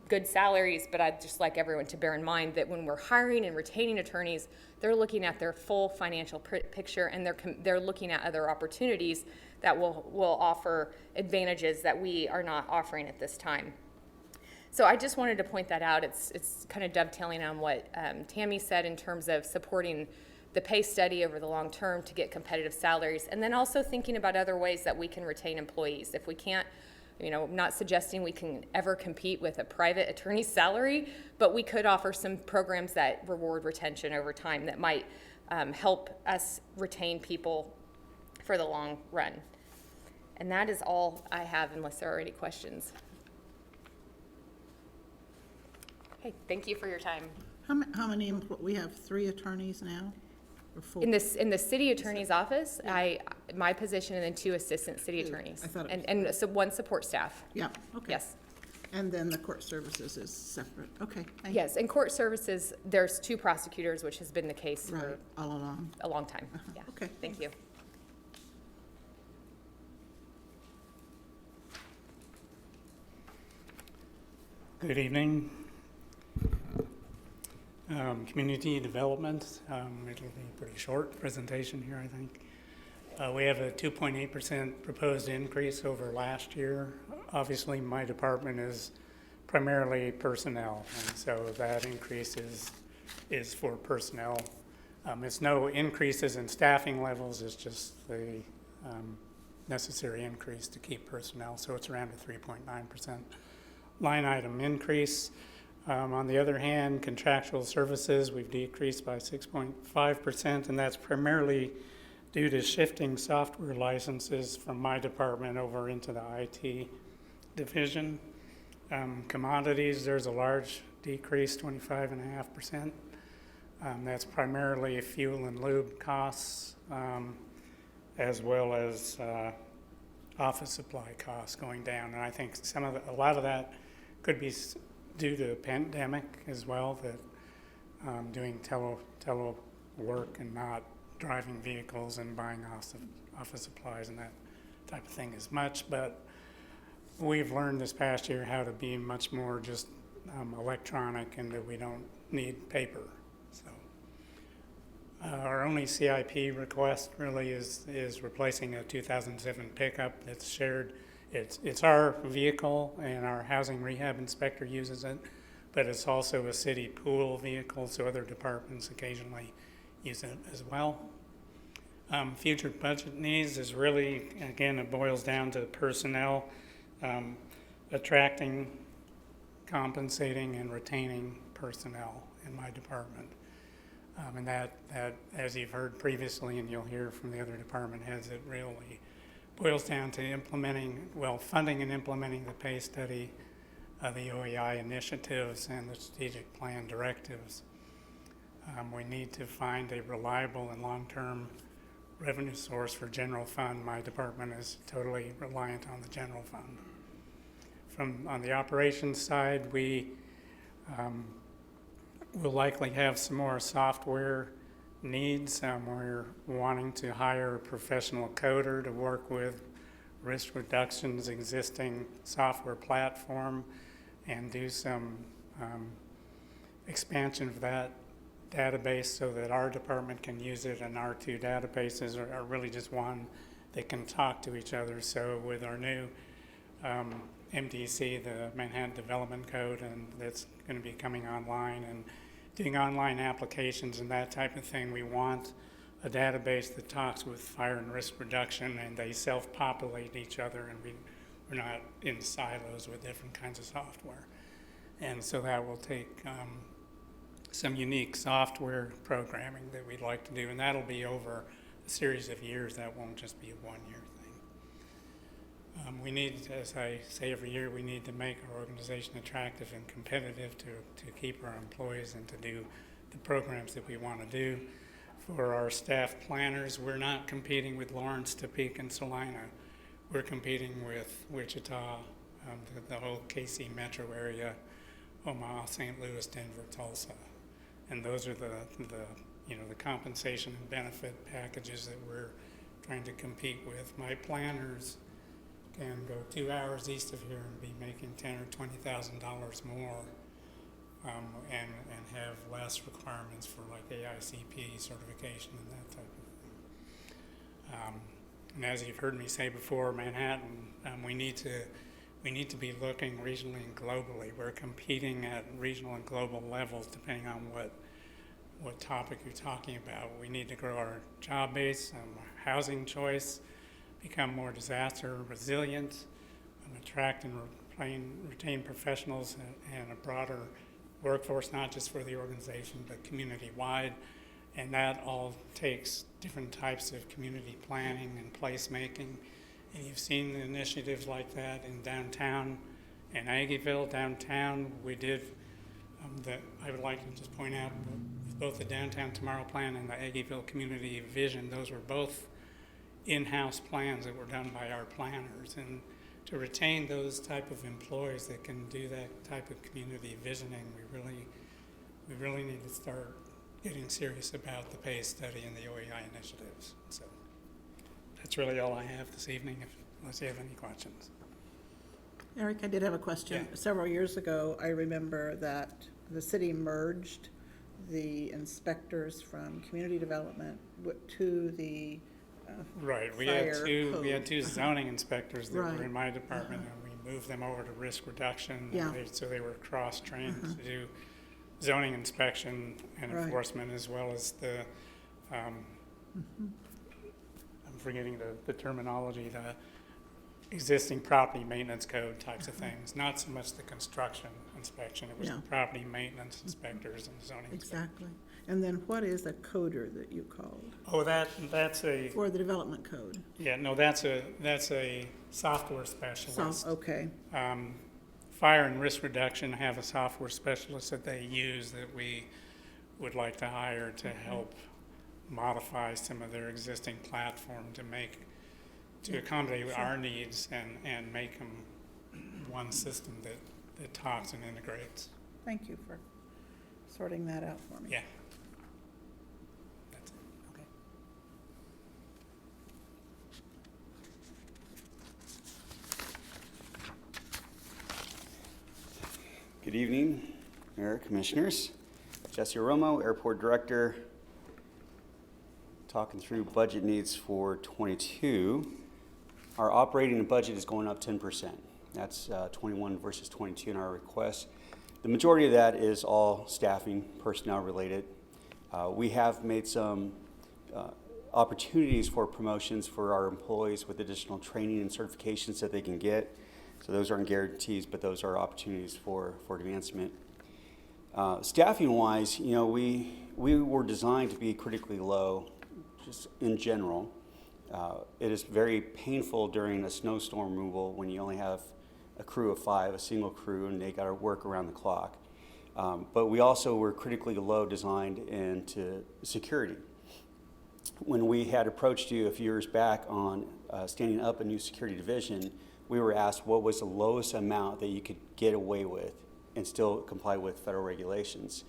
good salaries, but I'd just like everyone to bear in mind that when we're hiring and retaining attorneys, they're looking at their full financial picture, and they're looking at other opportunities that will offer advantages that we are not offering at this time. So I just wanted to point that out. It's kind of dovetailing on what Tammy said in terms of supporting the pay study over the long term to get competitive salaries, and then also thinking about other ways that we can retain employees. If we can't, I'm not suggesting we can ever compete with a private attorney's salary, but we could offer some programs that reward retention over time that might help us retain people for the long run. And that is all I have, unless there are any questions. Okay, thank you for your time. How many, we have 3 attorneys now, or 4? In the city attorney's office, my position, and then 2 assistant city attorneys. I thought it was and so 1 support staff. Yeah, okay. Yes. And then the court services is separate. Okay, thank you. Yes, in court services, there's 2 prosecutors, which has been the case Right, for all along. a long time. Yeah. Okay. Thank you. Good evening. Community development, it'll be a pretty short presentation here, I think. We have a 2.8% proposed increase over last year. Obviously, my department is primarily personnel, and so that increase is for personnel. It's no increases in staffing levels, it's just the necessary increase to keep personnel, so it's around a 3.9% line item increase. On the other hand, contractual services, we've decreased by 6.5%, and that's primarily due to shifting software licenses from my department over into the IT division. Commodities, there's a large decrease, 25.5%. That's primarily fuel and lube costs, as well as office supply costs going down. And I think a lot of that could be due to the pandemic as well, that doing tele work and not driving vehicles and buying office supplies and that type of thing as much. But we've learned this past year how to be much more just electronic, and that we don't need paper. So our only CIP request really is replacing a 2007 pickup that's shared. It's our vehicle, and our housing rehab inspector uses it, but it's also a city pool vehicle, so other departments occasionally use it as well. Future budget needs is really, again, it boils down to personnel, attracting, compensating, and retaining personnel in my department. And that, as you've heard previously, and you'll hear from the other department heads, it really boils down to funding and implementing the pay study, the OEI initiatives, and the strategic plan directives. We need to find a reliable and long-term revenue source for general fund. My department is totally reliant on the general fund. On the operations side, we will likely have some more software needs. We're wanting to hire a professional coder to work with Risk Reduction's existing software platform and do some expansion of that database so that our department can use it, and our two databases are really just one that can talk to each other. So with our new MDC, the Manhattan Development Code, and that's going to be coming online and doing online applications and that type of thing, we want a database that talks with fire and risk reduction, and they self-populate each other, and we're not in silos with different kinds of software. And so that will take some unique software programming that we'd like to do, and that'll be over a series of years. That won't just be a one-year thing. We need, as I say every year, we need to make our organization attractive and competitive to keep our employees and to do the programs that we want to do. For our staff planners, we're not competing with Lawrence, Topeka, and Salina. We're competing with Wichita, the whole KC metro area, Omaha, St. Louis, Denver, Tulsa. And those are the compensation and benefit packages that we're trying to compete with. My planners can go 2 hours east of here and be making $10,000 or $20,000 more, and have less requirements for like AICP certification and that type of thing. And as you've heard me say before, Manhattan, we need to be looking regionally and globally. We're competing at regional and global levels depending on what topic you're talking about. We need to grow our job base, housing choice, become more disaster resilient, attract and retain professionals and a broader workforce, not just for the organization, but community-wide. And that all takes different types of community planning and placemaking. And you've seen initiatives like that in downtown and Aggieville. Downtown, we did, I would like to just point out, both the Downtown Tomorrow Plan and the Aggieville Community Vision, those were both in-house plans that were done by our planners. And to retain those type of employees that can do that type of community visioning, we really need to start getting serious about the pay study and the OEI initiatives. So that's really all I have this evening, unless you have any questions. Eric, I did have a question. Yeah. Several years ago, I remember that the city merged the inspectors from community development to the Right, we fire had code. two zoning inspectors that Right. were in my department, and we moved them over to risk reduction. Yeah. So they were cross-trained to do zoning inspection and Right. enforcement, as well as the, I'm forgetting the terminology, the existing property maintenance code types of things, not so much the construction inspection. It was Yeah. the property maintenance inspectors and zoning inspectors. Exactly. And then what is a coder that you called Oh, that's a, for the development code? yeah, no, that's a software specialist. Okay, Fire and risk reduction have a software specialist that they use that we would like to hire to help modify some of their existing platform to accommodate our needs and make them one system that talks and integrates. thank you for sorting that out for me. Yeah. That's it. evening, Mayor, Commissioners. Jesse Romo, Airport Director, talking through budget needs for 22. Our operating budget is going up 10%. That's 21 versus 22 in our request. The majority of that is all staffing, personnel related. We have made some opportunities for promotions for our employees with additional training and certifications that they can get. So those aren't guarantees, but those are opportunities for advancement. Staffing wise, you know, we were designed to be critically low, just in general. It is very painful during a snowstorm removal when you only have a crew of 5, a single crew, and they got to work around the clock. But we also were critically low designed into security. When we had approached you a few years back on standing up a new security division, we were asked what was the lowest amount that you could get away with and still comply with federal regulations.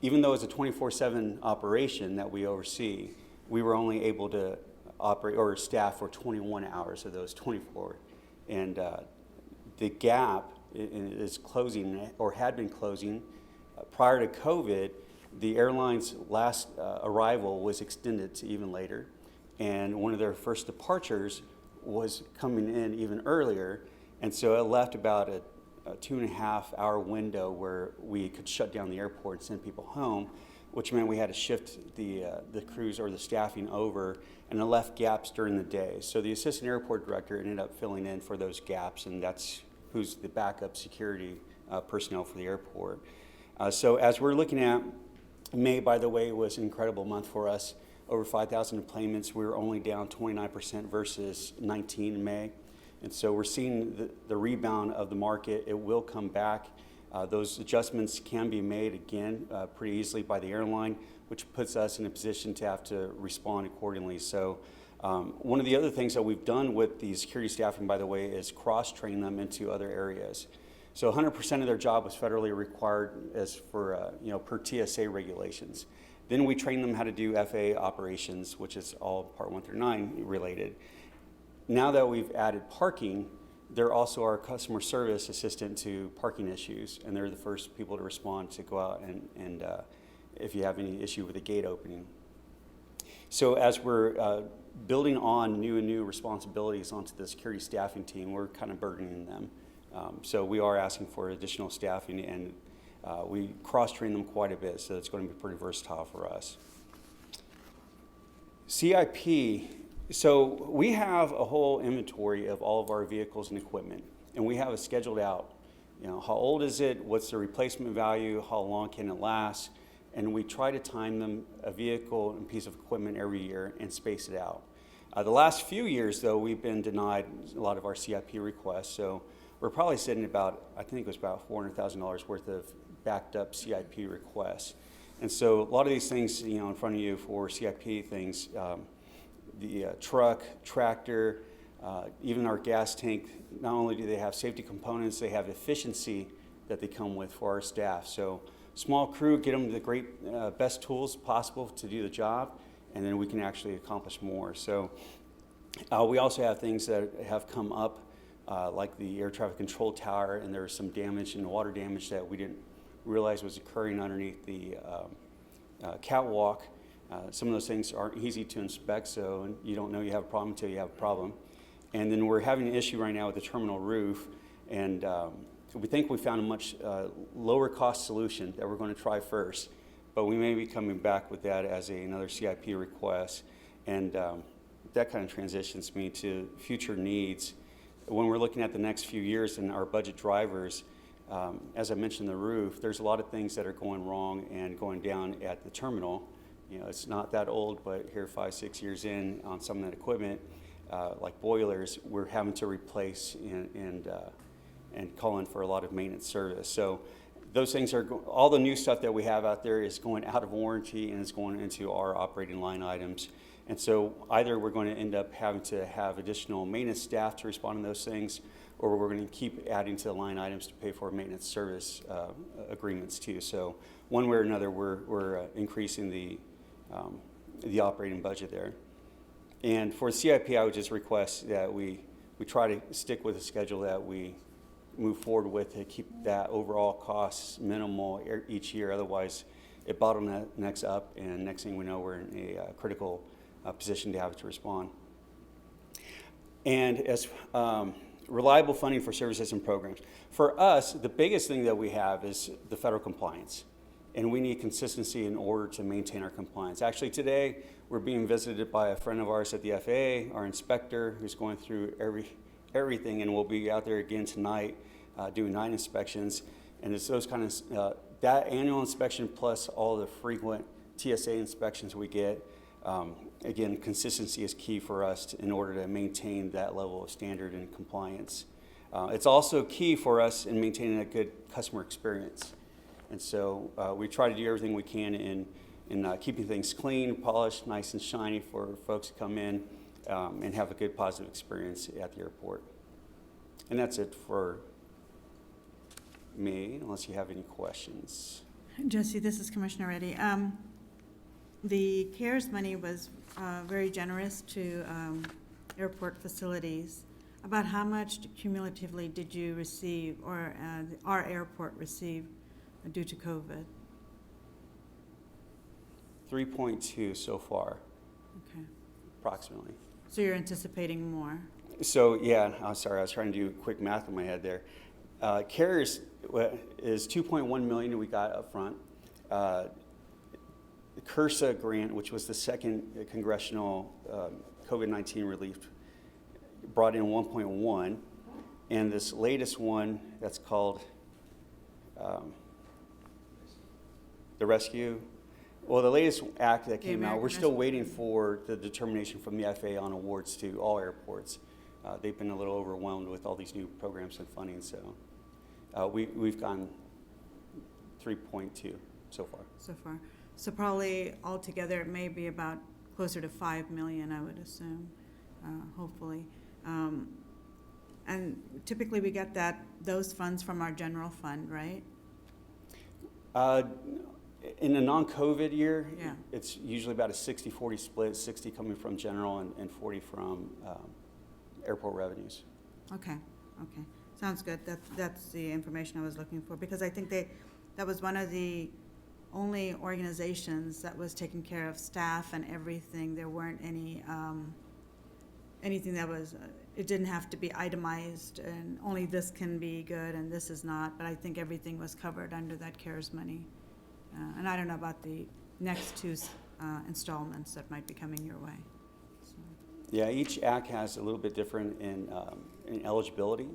Even though it's a 24/7 operation that we oversee, we were only able to operate or staff for 21 hours of those 24. And the gap is closing or had been closing. Prior to COVID, the airline's last arrival was extended to even later. And one of their first departures was coming in even earlier. And so it left about a 2.5 hour window where we could shut down the airport and send people home, which meant we had to shift the crews or the staffing over, and it left gaps during the day. So the assistant airport director ended up filling in for those gaps, and that's who's the backup security personnel for the airport. So as we're looking at May, by the way, was an incredible month for us. Over 5,000 enplanements. We were only down 29% versus 19 in May. And so we're seeing the rebound of the market. It will come back. Those adjustments can be made again pretty easily by the airline, which puts us in a position to have to respond accordingly. So one of the other things that we've done with the security staffing, by the way, is cross-train them into other areas. So 100% of their job was federally required as for, per TSA regulations. Then we train them how to do FAA operations, which is all Part 1 through 9 related. Now that we've added parking, they're also our customer service assistant to parking issues, and they're the first people to respond to go out and if you have any issue with the gate opening. So as we're building on new responsibilities onto the security staffing team, we're kind of burdening them. So we are asking for additional staffing, and we cross-train them quite a bit, so it's going to be pretty versatile for us. CIP, so we have a whole inventory of all of our vehicles and equipment, and we have it scheduled out. You know, how old is it? What's the replacement value? How long can it last? And we try to time them, a vehicle and piece of equipment every year, and space it out. The last few years, though, we've been denied a lot of our CIP requests, so we're probably sitting about, I think it was about $400,000 worth of backed up CIP requests. And so a lot of these things, in front of you for CIP things, the truck, tractor, even our gas tank, not only do they have safety components, they have efficiency that they come with for our staff. So small crew, get them the great, best tools possible to do the job, and then we can actually accomplish more. So we also have things that have come up, like the air traffic control tower, and there was some damage and water damage that we didn't realize was occurring underneath the catwalk. Some of those things aren't easy to inspect, so you don't know you have a problem until you have a problem. And then we're having an issue right now with the terminal roof, and we think we found a much lower cost solution that we're going to try first, but we may be coming back with that as another CIP request. And that kind of transitions me to future needs. When we're looking at the next few years and our budget drivers, as I mentioned, the roof, there's a lot of things that are going wrong and going down at the terminal. It's not that old, but here 5-6 years in on some of that equipment, like boilers, we're having to replace and call in for a lot of maintenance service. So those things are, all the new stuff that we have out there is going out of warranty and is going into our operating line items. And so either we're going to end up having to have additional maintenance staff to respond to those things, or we're going to keep adding to the line items to pay for maintenance service agreements too. So one way or another, we're increasing the operating budget there. And for CIP, I would just request that we try to stick with the schedule that we move forward with to keep that overall cost minimal each year. Otherwise, it bottlenecks up, and next thing we know, we're in a critical position to have to respond. And as reliable funding for services and programs. For us, the biggest thing that we have is the federal compliance, and we need consistency in order to maintain our compliance. Actually, today, we're being visited by a friend of ours at the FAA, our inspector, who's going through everything, and we'll be out there again tonight doing night inspections. And it's those kind of, that annual inspection plus all the frequent TSA inspections we get. Again, consistency is key for us in order to maintain that level of standard and compliance. It's also key for us in maintaining a good customer experience. And so we try to do everything we can in keeping things clean, polished, nice and shiny for folks to come in and have a good positive experience at the airport. And that's it for me, unless you have any questions. Jesse, this is Commissioner Reddy. The CARES money was very generous to airport facilities. About how much cumulatively did you receive, or our airport receive, due to COVID? 3.2 so far, Okay. approximately. So you're anticipating more? So yeah, I'm sorry, I was trying to do quick math in my head there. CARES is 2.1 million that we got up front. The CURSA grant, which was the second congressional COVID-19 relief, brought in 1.1, and this latest one that's called the rescue. Well, the latest act that came out, we're still waiting for the determination from the FAA on awards to all airports. They've been a little overwhelmed with all these new programs and funding, so we've gotten 3.2 so far. So far. So probably altogether, it may be about closer to 5 million, I would assume, hopefully. And typically we get those funds from our general fund, right? In a non-COVID year, Yeah. it's usually about a 60-40 split, 60 coming from general and 40 from airport revenues. Okay, okay. Sounds good. That's the information I was looking for, because I think that was one of the only organizations that was taking care of staff and everything. There weren't any, anything that was, it didn't have to be itemized and only this can be good and this is not, but I think everything was covered under that CARES money. And I don't know about the next two installments that might be coming your way. So. Yeah, each act has a little bit different in eligibility,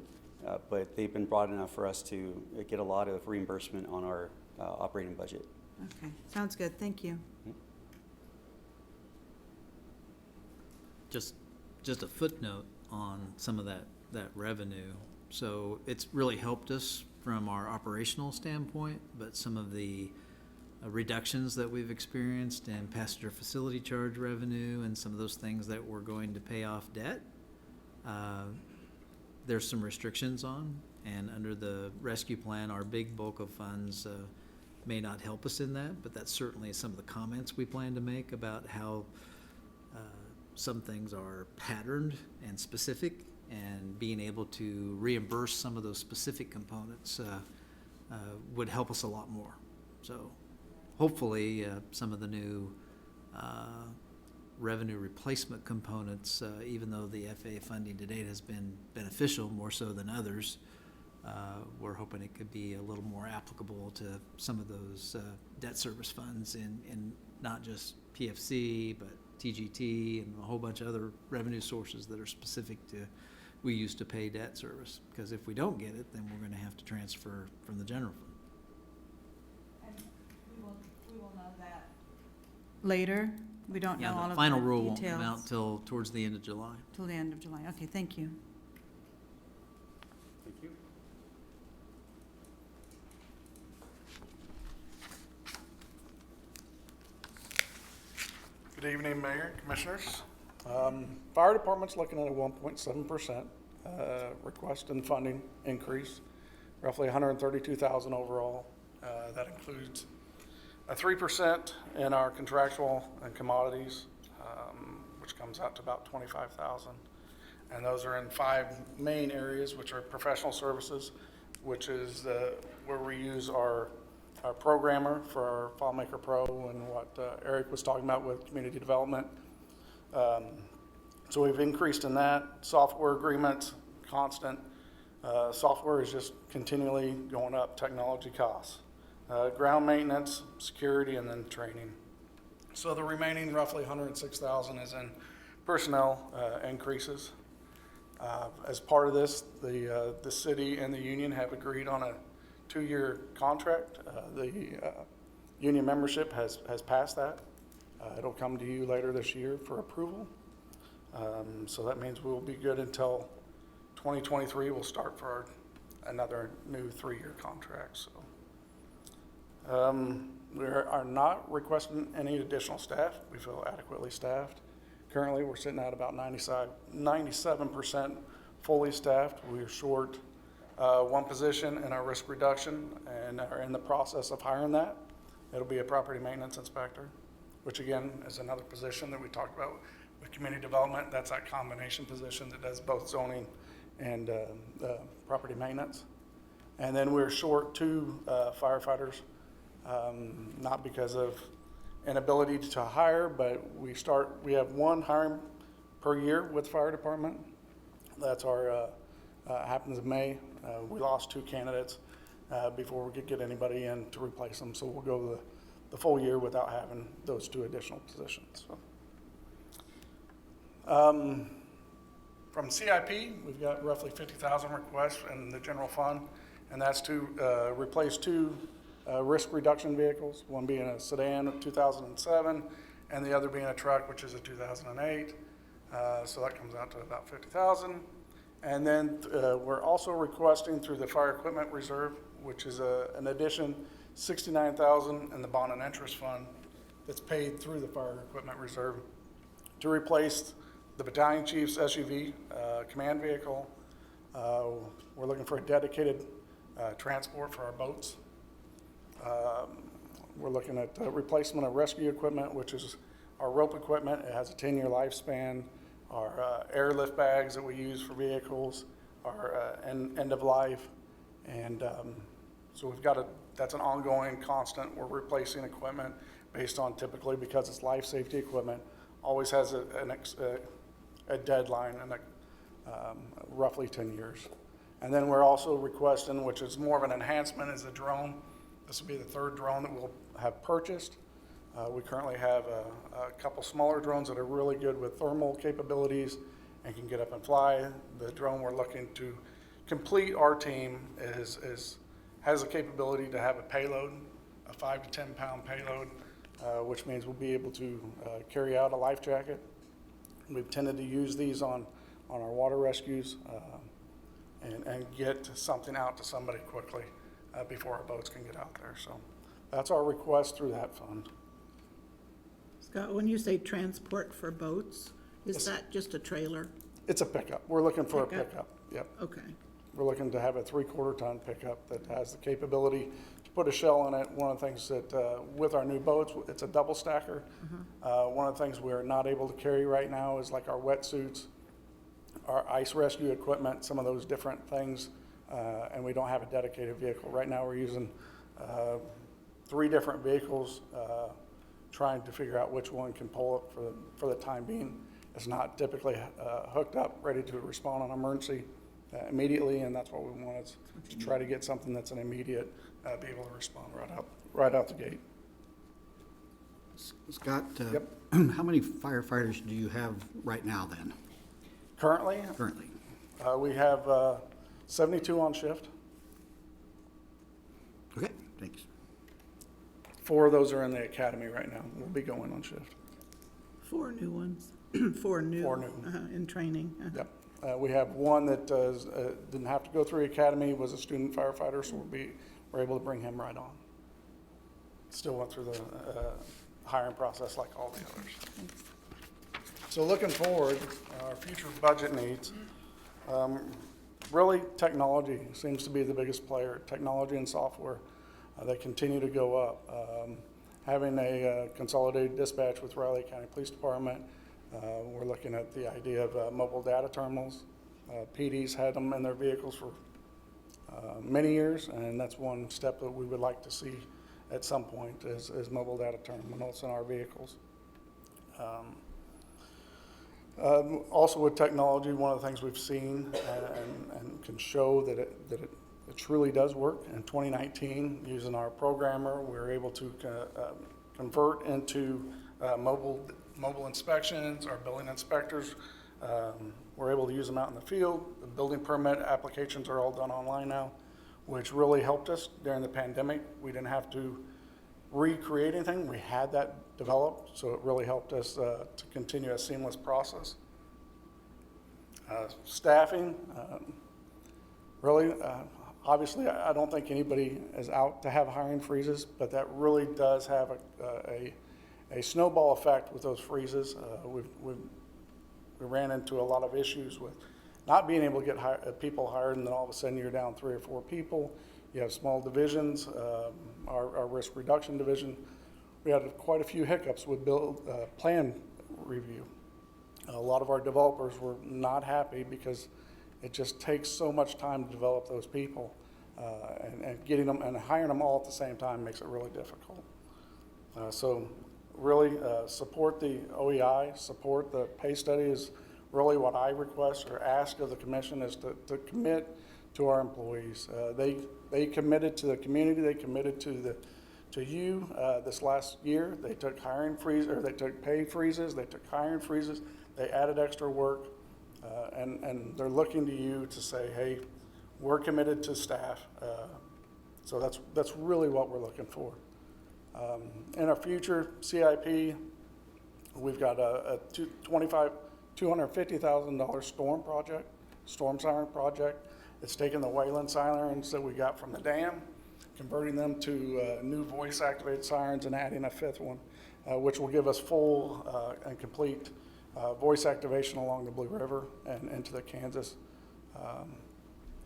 but they've been broad enough for us to get a lot of reimbursement on our operating budget. Okay, sounds good. Thank you. Just a footnote on some of that revenue. So it's really helped us from our operational standpoint, but some of the reductions that we've experienced in passenger facility charge revenue and some of those things that we're going to pay off debt, there's some restrictions on, and under the rescue plan, our big bulk of funds may not help us in that, but that's certainly some of the comments we plan to make about how some things are patterned and specific, and being able to reimburse some of those specific components would help us a lot more. So hopefully some of the new revenue replacement components, even though the FAA funding to date has been beneficial more so than others, we're hoping it could be a little more applicable to some of those debt service funds in not just PFC, but TGT and a whole bunch of other revenue sources that are specific to we use to pay debt service. Because if we don't get it, then we're going to have to transfer from the general fund. And we will know that later. We don't know all of The the final rule won't details come out till towards the end of July. till the end of July. Okay, thank you. Thank you. Good evening, Mayor, Commissioners. Fire Department's looking at a 1.7% request and funding increase, roughly $132,000 overall. That includes a 3% in our contractual and commodities, which comes out to about $25,000. And those are in 5 main areas, which are professional services, which is where we use our programmer for our FileMaker Pro and what Eric was talking about with community development. So we've increased in that. Software agreements, constant. Software is just continually going up, technology costs. Ground maintenance, security, and then training. So the remaining roughly 106,000 is in personnel increases. As part of this, the city and the union have agreed on a 2-year contract. The union membership has passed that. It'll come to you later this year for approval. So that means we'll be good until 2023. We'll start for another new 3-year contract. So we are not requesting any additional staff. We feel adequately staffed. Currently, we're sitting at about 97% fully staffed. We're short 1 position in our risk reduction and are in the process of hiring that. It'll be a property maintenance inspector, which again is another position that we talked about with community development. That's that combination position that does both zoning and property maintenance. And then we're short 2 firefighters, not because of inability to hire, but we have 1 hiring per year with fire department. That's our, happens in May. We lost 2 candidates before we could get anybody in to replace them. So we'll go the full year without having those 2 additional positions. So. From CIP, we've got roughly 50,000 requests in the general fund, and that's to replace 2 risk reduction vehicles, one being a sedan of 2007 and the other being a truck, which is a 2008. So that comes out to about 50,000. And then we're also requesting through the fire equipment reserve, which is an addition, 69,000 in the bond and interest fund that's paid through the fire equipment reserve to replace the battalion chief's SUV command vehicle. We're looking for a dedicated transport for our boats. We're looking at replacement of rescue equipment, which is our rope equipment. It has a 10-year lifespan. Our airlift bags that we use for vehicles are end of life. And so we've got that's an ongoing constant. We're replacing equipment based on typically, because it's life safety equipment, always has a deadline and roughly 10 years. And then we're also requesting, which is more of an enhancement, is a drone. This will be the 3rd drone that we'll have purchased. We currently have a couple smaller drones that are really good with thermal capabilities and can get up and fly. The drone we're looking to complete our team has the capability to have a payload, a 5 to 10 pound payload, which means we'll be able to carry out a life jacket. We've tended to use these on our water rescues and get something out to somebody quickly before our boats can get out there. So that's our request through that fund. Scott, when you say transport for boats, is that just a trailer? It's a pickup. We're looking for a pickup. Yep. Okay. We're looking to have a 3/4 ton pickup that has the capability to put a shell in it. One of the things that with our new boats, it's a double stacker. One of the things we're not able to carry right now is like our wetsuits, our ice rescue equipment, some of those different things, and we don't have a dedicated vehicle. Right now we're using 3 different vehicles, trying to figure out which one can pull it for the time being. It's not typically hooked up, ready to respond on emergency immediately, and that's what we want, is to try to get something that's an immediate, be able to respond right out the gate. Scott, Yep. how many firefighters do you have right now then? Currently, we have 72 on shift. Okay, thanks. 4 of those are in the academy right now. We'll be going on shift. 4 new ones. 4 new. 4 new. In training. Yep. We have one that didn't have to go through academy, was a student firefighter, so we're able to bring him right on. Still went through the hiring process like all the others. So looking forward, our future budget needs, really technology seems to be the biggest player. Technology and software, they continue to go up. Having a consolidated dispatch with Riley County Police Department We're looking at the idea of mobile data terminals. PD's had them in their vehicles for many years, and that's one step that we would like to see at some point is mobile data terminals in our vehicles. Also with technology, one of the things we've seen and can show that it truly does work. In 2019, using our programmer, we were able to convert into mobile inspections. Our building inspectors we're able to use them out in the field. The building permit applications are all done online now, which really helped us during the pandemic. We didn't have to recreate anything. We had that developed, so it really helped us to continue a seamless process. Staffing, really, obviously, I don't think anybody is out to have hiring freezes, but that really does have a snowball effect with those freezes. We ran into a lot of issues with not being able to get people hired, and then all of a sudden you're down 3 or 4 people. You have small divisions, our risk reduction division. We had quite a few hiccups with plan review. A lot of our developers were not happy because it just takes so much time to develop those people, and getting them and hiring them all at the same time makes it really difficult. So really support the OEI, support the pay study is really what I request or ask of the commission is to commit to our employees. They committed to the community, they committed to you this last year. They took hiring freeze, or they took pay freezes, they took hiring freezes, they added extra work, and they're looking to you to say, hey, we're committed to staff. So that's really what we're looking for. In our future CIP, we've got a $250,000 storm siren project. It's taking the Wayland sirens that we got from the dam, converting them to new voice-activated sirens and adding a 5th one, which will give us full and complete voice activation along the Blue River and into the Kansas.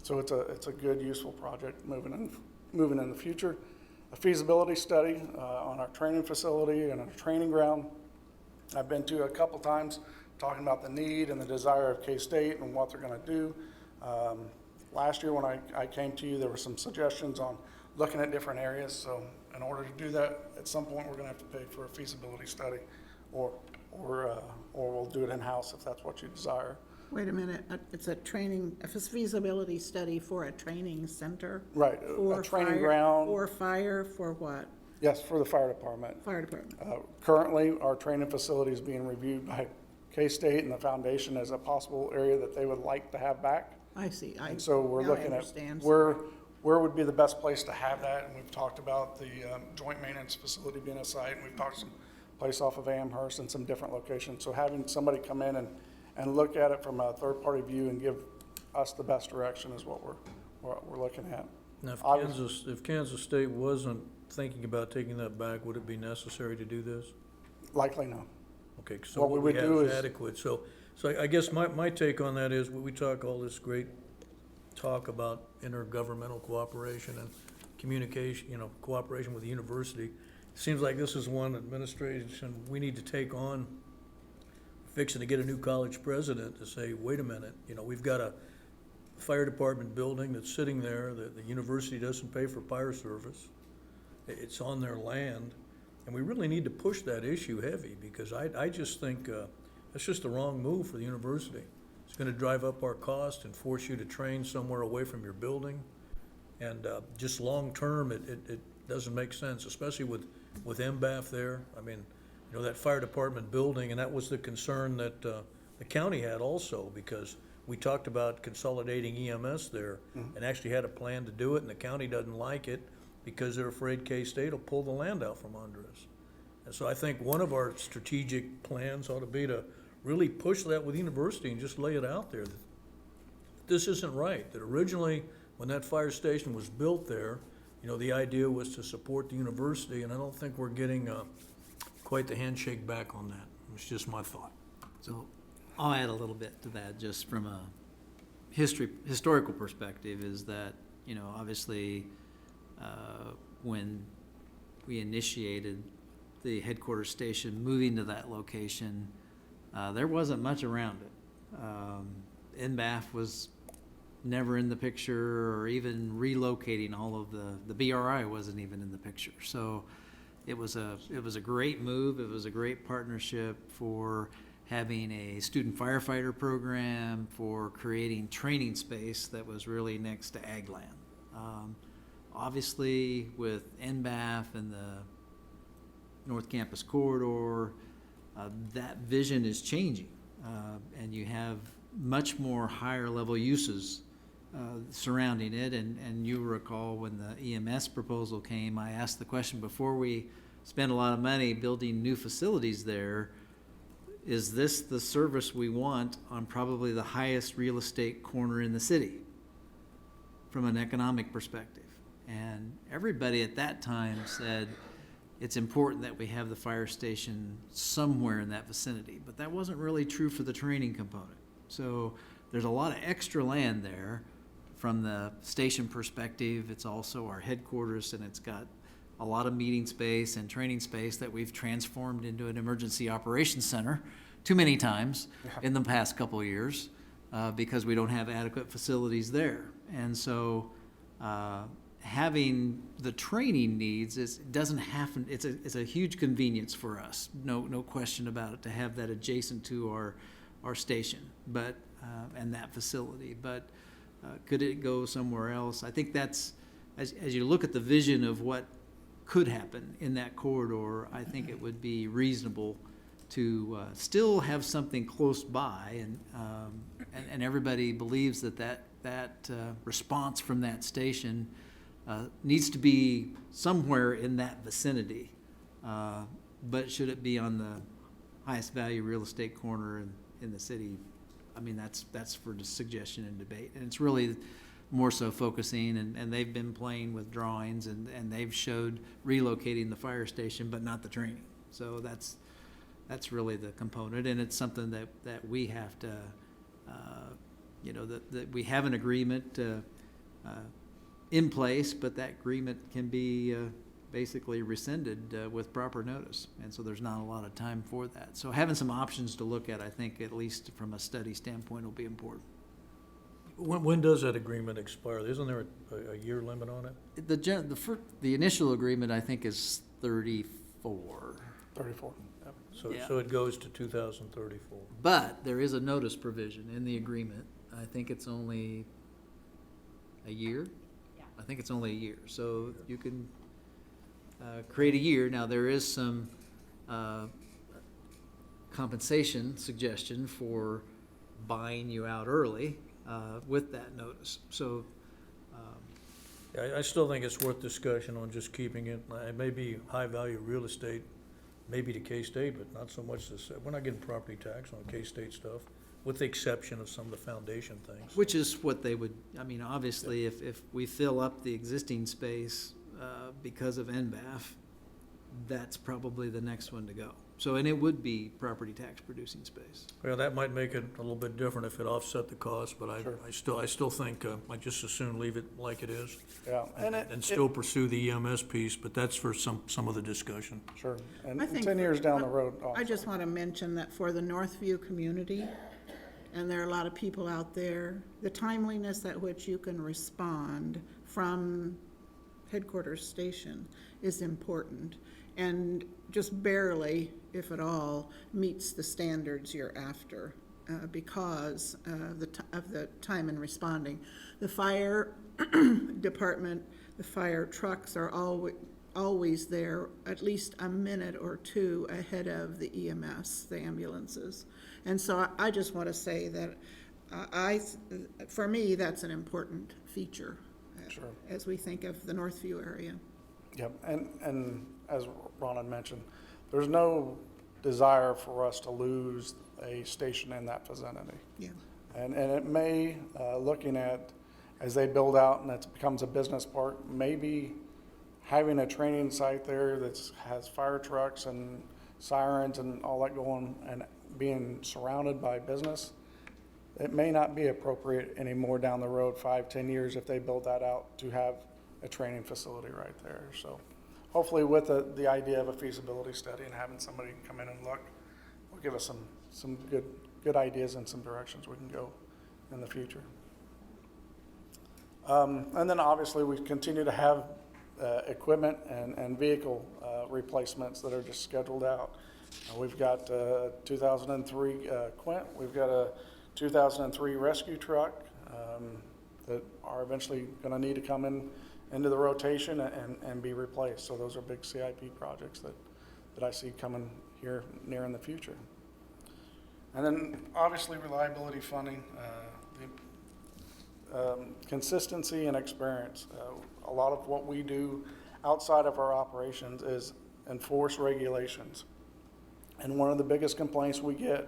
So it's a good, useful project moving in the future. A feasibility study on our training facility and our training ground. I've been to a couple times talking about the need and the desire of K-State and what they're going to do. Last year when I came to you, there were some suggestions on looking at different areas. So in order to do that, at some point we're going to have to pay for a feasibility study, or we'll do it in-house if that's what you desire. Wait a minute, it's a feasibility study for a training center? Right, a training ground. For fire, for what? Yes, for the fire department. Fire department. Currently, our training facility is being reviewed by K-State and the foundation as a possible area that they would like to have back. I see. And so we're looking at where would be the best place to have that, and we've talked about the joint maintenance facility being a site, and we've talked some place off of Amherst and some different locations. So having somebody come in and look at it from a third-party view and give us the best direction is what we're looking at. Now, if Kansas State wasn't thinking about taking that back, would it be necessary to do this? Likely no. Okay, so what we would do is adequate. So I guess my take on that is we talk all this great talk about intergovernmental cooperation and communication, cooperation with the university. Seems like this is one administration we need to take on, fixing to get a new college president to say, wait a minute, we've got a fire department building that's sitting there that the university doesn't pay for fire service. It's on their land, and we really need to push that issue heavy, because I just think that's just the wrong move for the university. It's gonna drive up our cost and force you to train somewhere away from your building. And just long-term, it doesn't make sense, especially with MBAF there. I mean, that fire department building, and that was the concern that the county had also, because we talked about consolidating EMS there and actually had a plan to do it, and the county doesn't like it because they're afraid K-State will pull the land out from under us. And so I think one of our strategic plans ought to be to really push that with the university and just lay it out there. This isn't right, that originally when that fire station was built there, the idea was to support the university, and I don't think we're getting quite the handshake back on that. It's just my thought. So I'll add a little bit to that, just from a historical perspective, is that, obviously, when we initiated the headquarters station moving to that location, there wasn't much around it. NBAF was never in the picture, or even relocating all of the BRI wasn't even in the picture. So it was a great move. It was a great partnership for having a student firefighter program, for creating training space that was really next to Ag Land. Obviously, with NBAF and the North Campus Corridor, that vision is changing, and you have much more higher level uses surrounding it. And you recall when the EMS proposal came, I asked the question, before we spend a lot of money building new facilities there, is this the service we want on probably the highest real estate corner in the city from an economic perspective? And everybody at that time said it's important that we have the fire station somewhere in that vicinity, but that wasn't really true for the training component. So there's a lot of extra land there from the station perspective. It's also our headquarters, and it's got a lot of meeting space and training space that we've transformed into an emergency operations center too many times in the past couple of years because we don't have adequate facilities there. And so having the training needs doesn't happen. It's a huge convenience for us, no question about it, to have that adjacent to our station, but and that facility. But could it go somewhere else? I think that's, as you look at the vision of what could happen in that corridor, I think it would be reasonable to still have something close by, and everybody believes that response from that station needs to be somewhere in that vicinity. But should it be on the highest value real estate corner in the city? I mean, that's for the suggestion and debate. And it's really more so focusing, and they've been playing with drawings, and they've showed relocating the fire station, but not the training. So that's really the component, and it's something that we have to, that we have an agreement in place, but that agreement can be basically rescinded with proper notice. And so there's not a lot of time for that. So having some options to look at, I think, at least from a study standpoint, will be important. When does that agreement expire? Isn't there a year limit on it? The initial agreement, I think, is 34. 34. Yep. So it goes to 2034. But there is a notice provision in the agreement. I think it's only a year. Yeah. I think it's only a year. So you can create a year. Now, there is some compensation suggestion for buying you out early with that notice. So I still think it's worth discussion on just keeping it. It may be high-value real estate, maybe to K-State, but not so much this. We're not getting property tax on K-State stuff, with the exception of some of the foundation things. which is what they would, I mean, obviously, if we fill up the existing space because of NBAF, that's probably the next one to go. So, and it would be property tax producing space. Well, that might make it a little bit different if it offset the cost, but I still think I'd just as soon leave it like it is. Yeah, And still pursue the EMS piece, but that's for some other discussion. Sure, and I think 10 years down the road. I just want to mention that for the Northview community, and there are a lot of people out there, the timeliness at which you can respond from headquarters station is important, and just barely, if at all, meets the standards you're after because of the time in responding. The fire department, the fire trucks are always there at least a minute or two ahead of the EMS, the ambulances. And so I just want to say that for me, that's an important feature Sure. as we think of the Northview area. Yep, and as Ron had mentioned, there's no desire for us to lose a station in that vicinity. Yeah. And it may, looking at, as they build out and it becomes a business park, maybe having a training site there that has fire trucks and sirens and all that going and being surrounded by business, it may not be appropriate anymore down the road, 5-10 years, if they build that out to have a training facility right there. So hopefully with the idea of a feasibility study and having somebody come in and look, give us some good ideas and some directions we can go in the future. And then obviously we continue to have equipment and vehicle replacements that are just scheduled out. We've got 2003 Quint, we've got a 2003 rescue truck that are eventually going to need to come into the rotation and be replaced. So those are big CIP projects that I see coming here near in the future. And then obviously reliability funding, consistency and experience. A lot of what we do outside of our operations is enforce regulations. And one of the biggest complaints we get,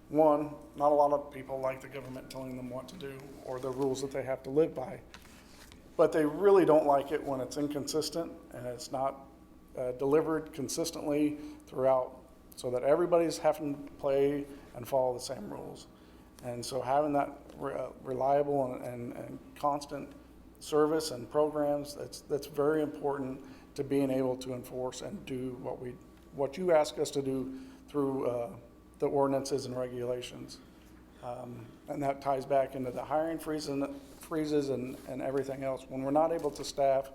one, not a lot of people like the government telling them what to do or the rules that they have to live by. But they really don't like it when it's inconsistent and it's not delivered consistently throughout, so that everybody's having to play and follow the same rules. And so having that reliable and constant service and programs, that's very important to being able to enforce and do what you ask us to do through the ordinances and regulations. And that ties back into the hiring freezes and everything else. When we're not able to staff,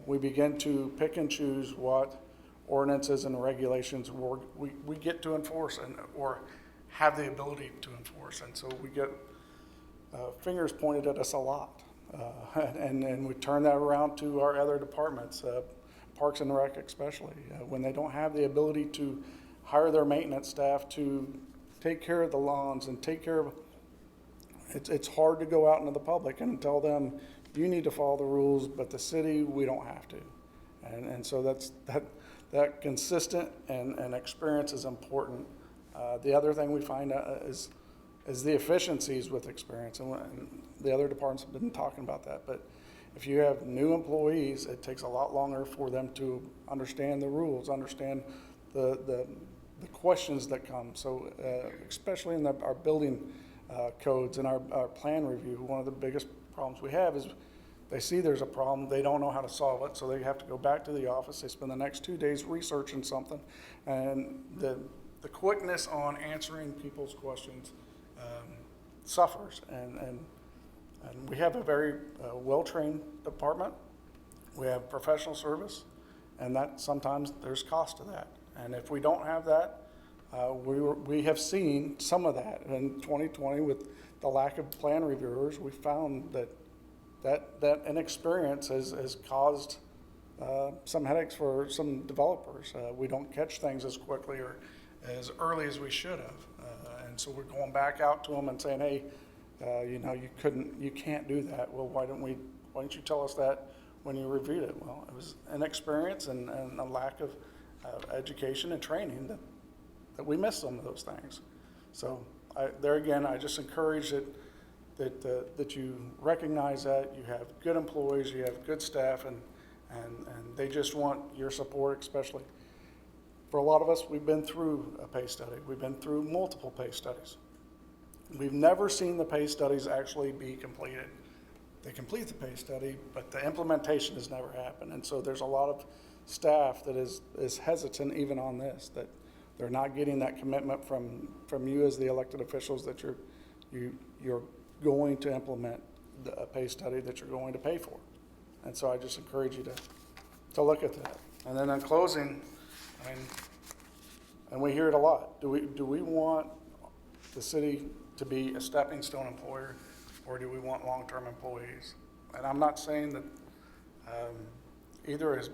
we begin to pick and choose what ordinances and regulations we get to enforce or have the ability to enforce. And so we get fingers pointed at us a lot. And we turn that around to our other departments, Parks and Rec especially, when they don't have the ability to hire their maintenance staff to take care of the lawns and take care of, it's hard to go out into the public and tell them, you need to follow the rules, but the city, we don't have to. And so that consistent and experience is important. The other thing we find is the efficiencies with experience, and the other departments have been talking about that. But if you have new employees, it takes a lot longer for them to understand the rules, understand the questions that come. So especially in our building codes and our plan review, one of the biggest problems we have is they see there's a problem, they don't know how to solve it, so they have to go back to the office. They spend the next 2 days researching something, and the quickness on answering people's questions suffers. And we have a very well-trained department. We have professional service, and that sometimes there's cost to that. And if we don't have that, we have seen some of that in 2020 with the lack of plan reviewers. We found that inexperience has caused some headaches for some developers. We don't catch things as quickly or as early as we should have. And so we're going back out to them and saying, hey, you can't do that. Well, why didn't you tell us that when you reviewed it? Well, it was inexperience and a lack of education and training that we missed some of those things. So there again, I just encourage that you recognize that you have good employees, you have good staff, and they just want your support, especially. For a lot of us, we've been through a pay study. We've been through multiple pay studies. We've never seen the pay studies actually be completed. They complete the pay study, but the implementation has never happened. And so there's a lot of staff that is hesitant even on this, that they're not getting that commitment from you as the elected officials that you're going to implement a pay study that you're going to pay for. And so I just encourage you to look at that. And then in closing, and we hear it a lot, do we want the city to be a stepping stone employer, or do we want long-term employees? And I'm not saying that either is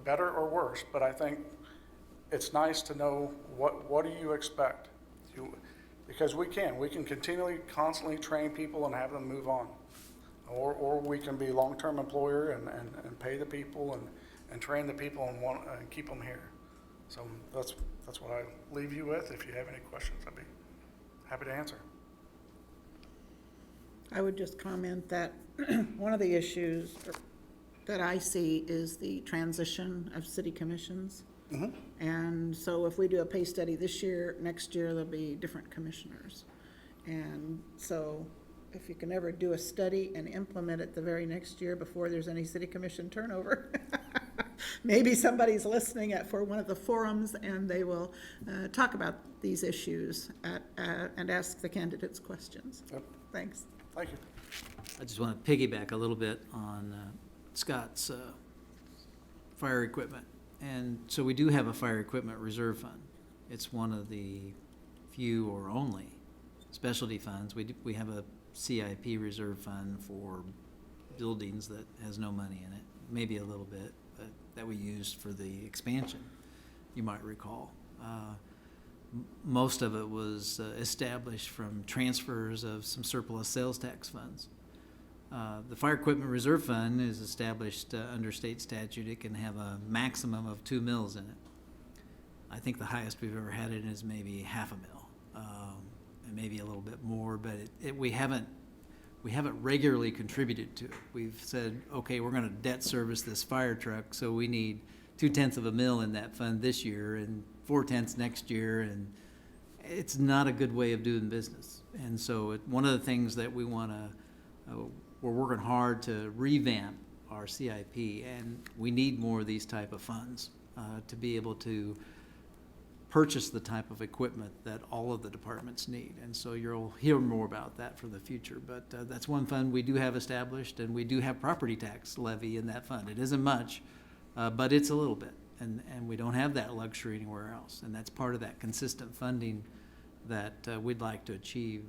better or worse, but I think it's nice to know what do you expect? Because we can continually, constantly train people and have them move on. Or we can be long-term employer and pay the people and train the people and keep them here. So that's what I leave you with. If you have any questions, I'd be happy to answer. I would just comment that one of the issues that I see is the transition of city commissions. Mm-hmm. And so if we do a pay study this year, next year there'll be different commissioners. And so if you can ever do a study and implement it the very next year before there's any city commission turnover, maybe somebody's listening for one of the forums and they will talk about these issues and ask the candidates questions. Yep. Thanks. Thank you. I just want to piggyback a little bit on Scott's fire equipment. And so we do have a fire equipment reserve fund. It's one of the few or only specialty funds. We have a CIP reserve fund for buildings that has no money in it, maybe a little bit, but that we used for the expansion, you might recall. Most of it was established from transfers of some surplus sales tax funds. The Fire Equipment Reserve Fund is established under state statute. It can have a maximum of 2 mils in it. I think the highest we've ever had it is maybe half a mil, and maybe a little bit more, but we haven't regularly contributed to it. We've said, okay, we're gonna debt service this fire truck, so we need 0.2 of a mil in that fund this year and 0.4 next year, and it's not a good way of doing business. And so one of the things that we wanna, we're working hard to revamp our CIP, and we need more of these type of funds to be able to purchase the type of equipment that all of the departments need. And so you'll hear more about that for the future. But that's one fund we do have established, and we do have property tax levy in that fund. It isn't much, but it's a little bit. And we don't have that luxury anywhere else. And that's part of that consistent funding that we'd like to achieve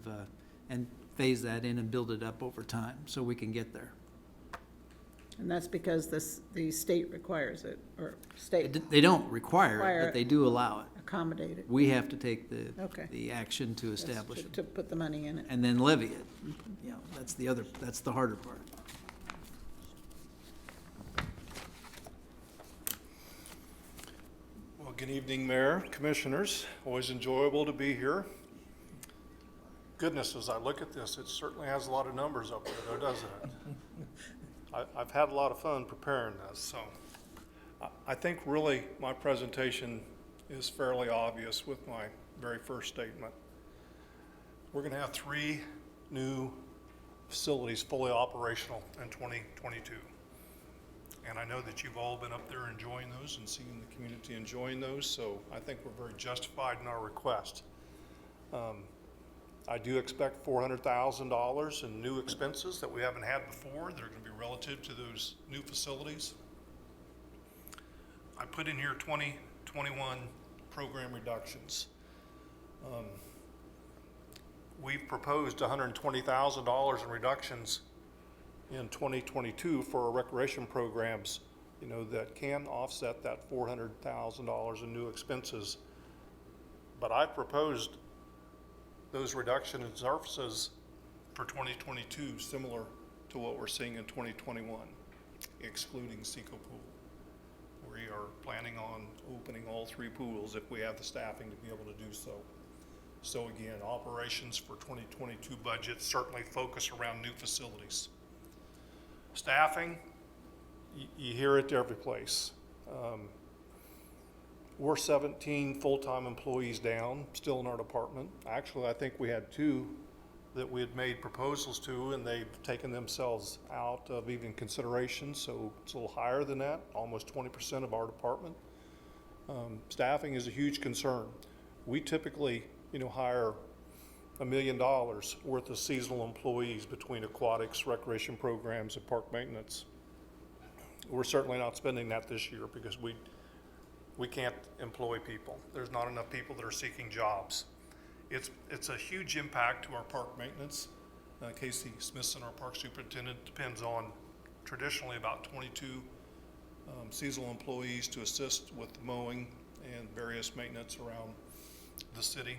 and phase that in and build it up over time so we can get there. And that's because the state requires it, or state They don't require it, but they do allow it. accommodate it. We have to take Okay. the action to Yes, establish to- it To put the money in it. and then levy it. You know, that's the harder part. Well, good evening, Mayor, Commissioners. Always enjoyable to be here. Goodness, as I look at this, it certainly has a lot of numbers up there, though, doesn't it? I've had a lot of fun preparing this, so I think really my presentation is fairly obvious with my very first statement. We're going to have 3 new facilities fully operational in 2022. And I know that you've all been up there enjoying those and seeing the community enjoying those, so I think we're very justified in our request. I do expect $400,000 in new expenses that we haven't had before that are going to be relative to those new facilities. I put in here 2021 program reductions. We've proposed $120,000 in reductions in 2022 for our recreation programs, you know, that can offset that $400,000 in new expenses. But I proposed those reduction in services for 2022 similar to what we're seeing in 2021, excluding Seco Pool. We are planning on opening all 3 pools if we have the staffing to be able to do so. So again, operations for 2022 budget certainly focus around new facilities. Staffing, you hear it every place. We're 17 full-time employees down still in our department. Actually, I think we had 2 that we had made proposals to, and they've taken themselves out of even consideration, so it's a little higher than that, almost 20% of our department. Staffing is a huge concern. We typically, you know, hire $1 million worth of seasonal employees between aquatics, recreation programs, and park maintenance. We're certainly not spending that this year because we can't employ people. There's not enough people that are seeking jobs. It's a huge impact to our park maintenance. Casey Smithson, our park superintendent, depends on traditionally about 22 seasonal employees to assist with the mowing and various maintenance around the city.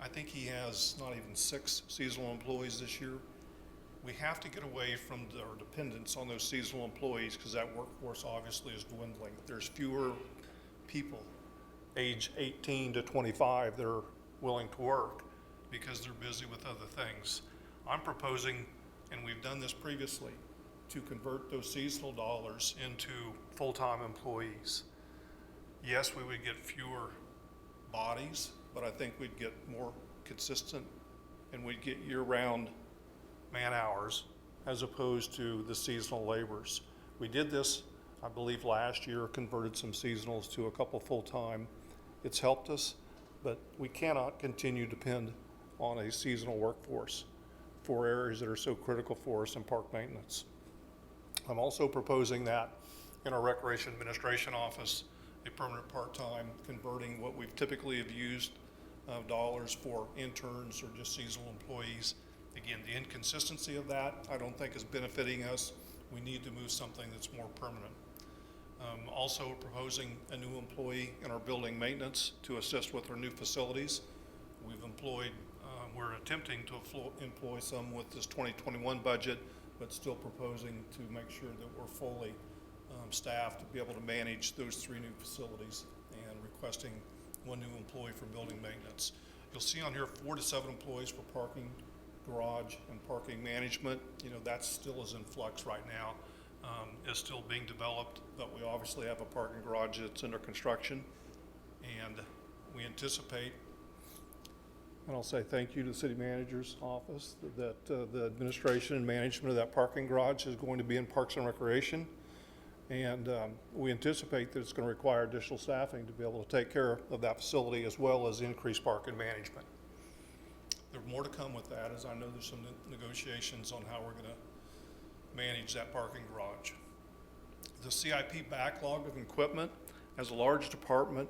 I think he has not even 6 seasonal employees this year. We have to get away from our dependence on those seasonal employees because that workforce obviously is dwindling. There's fewer people age 18 to 25 that are willing to work because they're busy with other things. I'm proposing, and we've done this previously, to convert those seasonal dollars into full-time employees. Yes, we would get fewer bodies, but I think we'd get more consistent and we'd get year-round man hours as opposed to the seasonal laborers. We did this, I believe, last year, converted some seasonals to a couple full-time. It's helped us. but we cannot continue to depend on a seasonal workforce for areas that are so critical for us in park maintenance. I'm also proposing that in our Recreation Administration Office, a permanent part-time, converting what we've typically have used dollars for interns or just seasonal employees. Again, the inconsistency of that, I don't think is benefiting us. We need to move something that's more permanent. Also proposing a new employee in our building maintenance to assist with our new facilities. We're attempting to employ some with this 2021 budget, but still proposing to make sure that we're fully staffed to be able to manage those 3 new facilities, and requesting 1 new employee for building maintenance. You'll see on here 4 to 7 employees for parking, garage, and parking management. You know, that still is in flux right now. Is still being developed, but we obviously have a parking garage that's under construction, and we anticipate, and I'll say thank you to the city manager's office, that the administration and management of that parking garage is going to be in Parks and Recreation, and we anticipate that it's going to require additional staffing to be able to take care of that facility, as well as increased parking management. There's more to come with that, as I know there's some negotiations on how we're going to manage that parking garage. The CIP backlog of equipment, as a large department,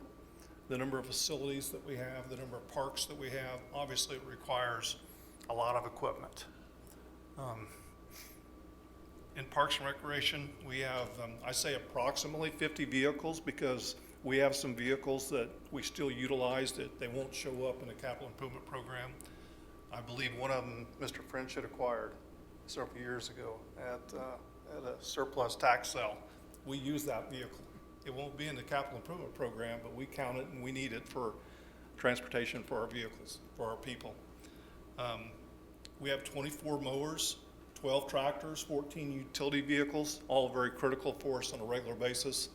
the number of facilities that we have, the number of parks that we have, obviously it requires a lot of equipment. In Parks and Recreation, we have, I say approximately 50 vehicles, because we have some vehicles that we still utilize that they won't show up in the capital improvement program. I believe one of them, Mr. French had acquired several years ago at a surplus tax sale. We use that vehicle. It won't be in the capital improvement program, but we count it and we need it for transportation for our vehicles, for our people. We have 24 mowers, 12 tractors, 14 utility vehicles, all very critical for us on a regular basis.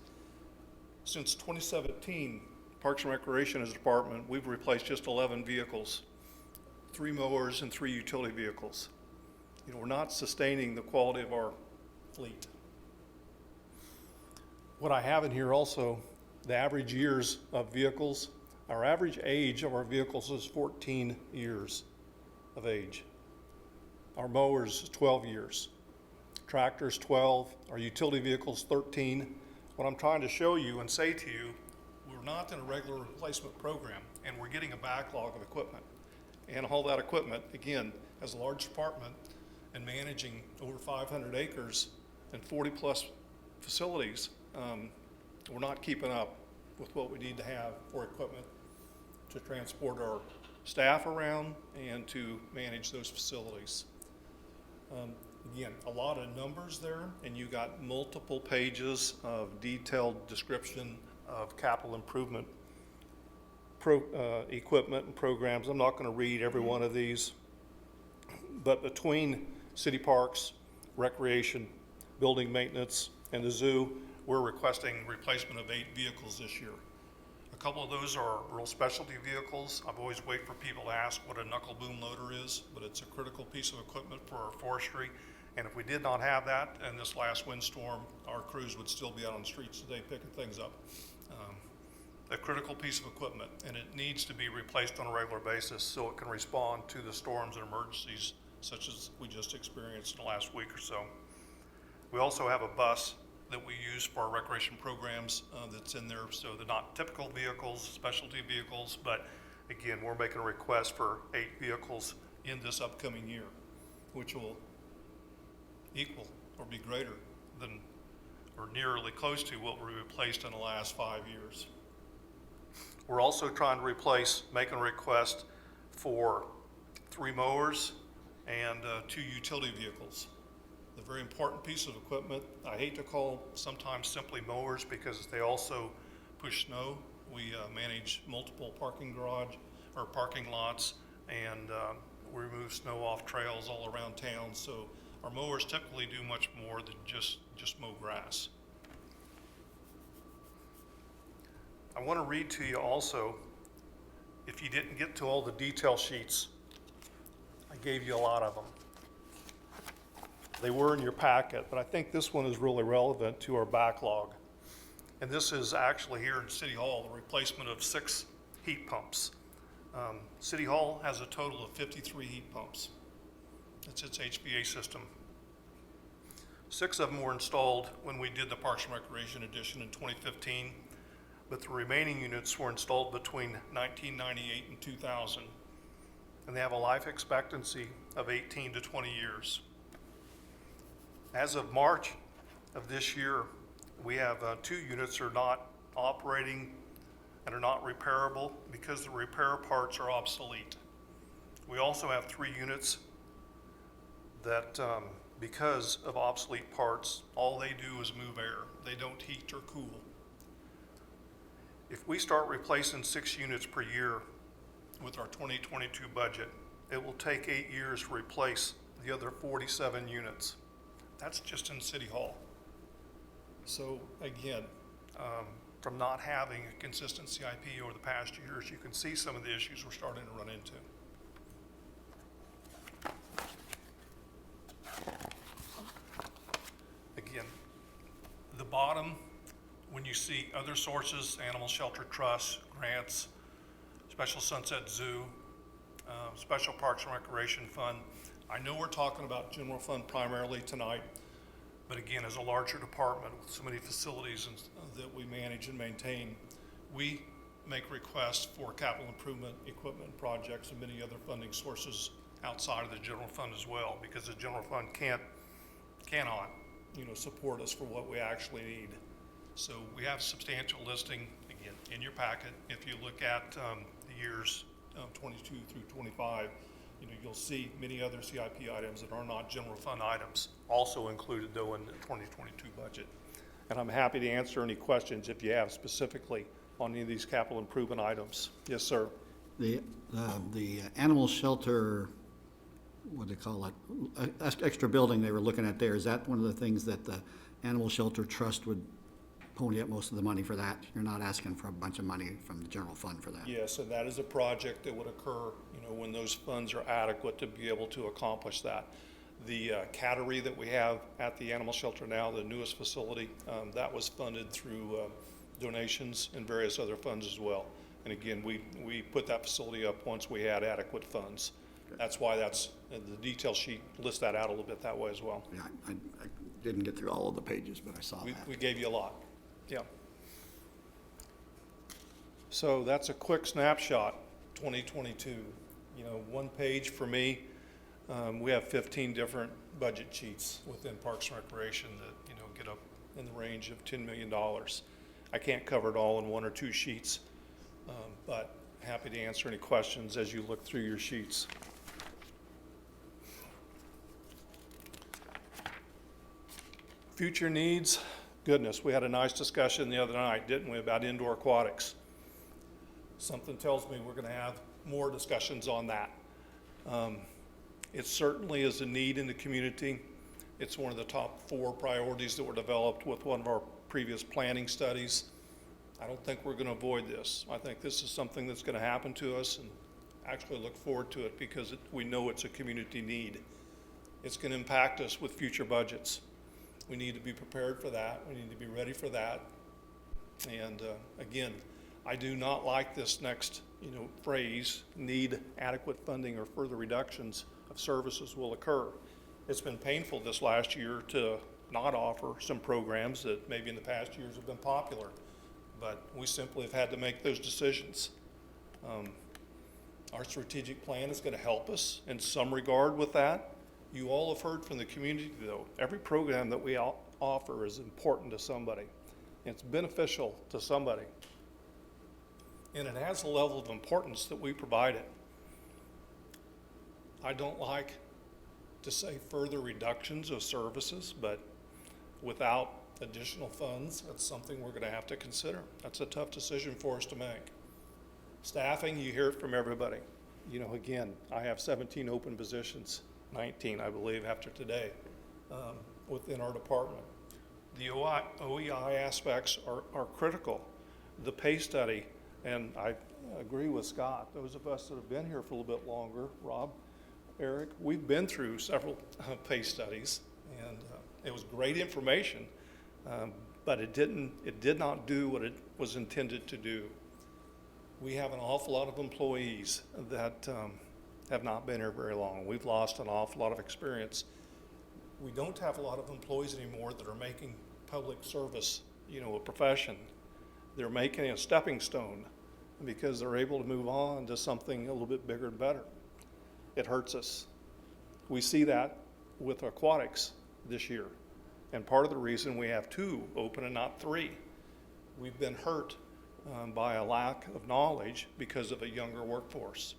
Since 2017, Parks and Recreation as a department, we've replaced just 11 vehicles, 3 mowers and 3 utility vehicles. You know, we're not sustaining the quality of our fleet. What I have in here also, the average years of vehicles. Our average age of our vehicles is 14 years of age. Our mowers is 12 years. Tractors 12, our utility vehicles 13. What I'm trying to show you and say to you, we're not in a regular replacement program, and we're getting a backlog of equipment. And all that equipment, again, as a large department and managing over 500 acres and 40 plus facilities, we're not keeping up with what we need to have for equipment to transport our staff around and to manage those facilities. Again, a lot of numbers there, and you got multiple pages of detailed description of capital improvement equipment and programs. I'm not going to read every one of these, but between city parks, recreation, building maintenance, and the zoo, we're requesting replacement of 8 vehicles this year. A couple of those are real specialty vehicles. I've always waited for people to ask what a knuckle boom loader is, but it's a critical piece of equipment for our forestry. And if we did not have that in this last windstorm, our crews would still be out on the streets today picking things up. A critical piece of equipment, and it needs to be replaced on a regular basis so it can respond to the storms and emergencies such as we just experienced in the last week or so. We also have a bus that we use for our recreation programs that's in there, so they're not typical vehicles, specialty vehicles, but again, we're making a request for 8 vehicles in this upcoming year, which will equal or be greater than or nearly close to what we replaced in the last 5 years. We're also trying to replace, making a request for 3 mowers and 2 utility vehicles. The very important piece of equipment, I hate to call sometimes simply mowers because they also push snow. We manage multiple parking garage or parking lots, and we remove snow off trails all around town. So our mowers typically do much more than just mow grass. I want to read to you also, if you didn't get to all the detail sheets, I gave you a lot of them. They were in your packet, but I think this one is really relevant to our backlog. And this is actually here in City Hall, the replacement of 6 heat pumps. City Hall has a total of 53 heat pumps. That's its HVA system. 6 of them were installed when we did the Parks and Recreation addition in 2015, but the remaining units were installed between 1998 and 2000, and they have a life expectancy of 18 to 20 years. As of March of this year, we have 2 units are not operating and are not repairable because the repair parts are obsolete. We also have 3 units that, because of obsolete parts, all they do is move air. They don't heat or cool. If we start replacing 6 units per year with our 2022 budget, it will take 8 years to replace the other 47 units. That's just in City Hall. So again, from not having a consistent CIP over the past years, you can see some of the issues we're starting to run into. Again, the bottom, when you see other sources, Animal Shelter Trust, grants, Special Sunset Zoo, Special Parks and Recreation Fund. I know we're talking about general fund primarily tonight, but again, as a larger department with so many facilities that we manage and maintain, we make requests for capital improvement, equipment projects, and many other funding sources outside of the general fund as well, because the general fund cannot, support us for what we actually need. So we have substantial listing, again, in your packet. If you look at the years 22 through 25, you'll see many other CIP items that are not general fund items, also included though in the 2022 budget. And I'm happy to answer any questions if you have specifically on any of these capital improvement items. Yes, sir. The animal shelter, what do they call it, extra building they were looking at there, is that one of the things that the Animal Shelter Trust would pony up most of the money for that? You're not asking for a bunch of money from the general fund for that? Yes, and that is a project that would occur, when those funds are adequate to be able to accomplish that. The cattery that we have at the animal shelter now, the newest facility, that was funded through donations and various other funds as well. And again, we put that facility up once we had adequate funds. That's why the detail sheet lists that out a little bit that way as well. Yeah, I didn't get through all of the pages, but I saw that. We gave you a lot, yeah. So that's a quick snapshot, 2022. One page for me. We have 15 different budget sheets within Parks and Recreation that, get up in the range of $10 million. I can't cover it all in 1 or 2 sheets, but happy to answer any questions as you look through your sheets. Future needs, goodness, we had a nice discussion the other night, didn't we, about indoor aquatics. Something tells me we're going to have more discussions on that. It certainly is a need in the community. It's one of the top 4 priorities that were developed with one of our previous planning studies. I don't think we're going to avoid this. I think this is something that's going to happen to us, and actually look forward to it because we know it's a community need. It's going to impact us with future budgets. We need to be prepared for that. We need to be ready for that. And again, I do not like this next phrase, need adequate funding or further reductions of services will occur. It's been painful this last year to not offer some programs that maybe in the past years have been popular, but we simply have had to make those decisions. Our strategic plan is going to help us in some regard with that. You all have heard from the community though, every program that we offer is important to somebody. It's beneficial to somebody. And it has a level of importance that we provide it. I don't like to say further reductions of services, but without additional funds, that's something we're going to have to consider. That's a tough decision for us to make. Staffing, you hear it from everybody. Again, I have 17 open positions, 19, I believe, after today, within our department. The OEI aspects are critical. The pay study, and I agree with Scott, those of us that have been here for a little bit longer, Rob, Eric, we've been through several pay studies, and it was great information, but it did not do what it was intended to do. We have an awful lot of employees that have not been here very long. We've lost an awful lot of experience. We don't have a lot of employees anymore that are making public service, a profession. They're making a stepping stone because they're able to move on to something a little bit bigger and better. It hurts us. We see that with aquatics this year. And part of the reason we have 2 open and not 3. We've been hurt by a lack of knowledge because of a younger workforce.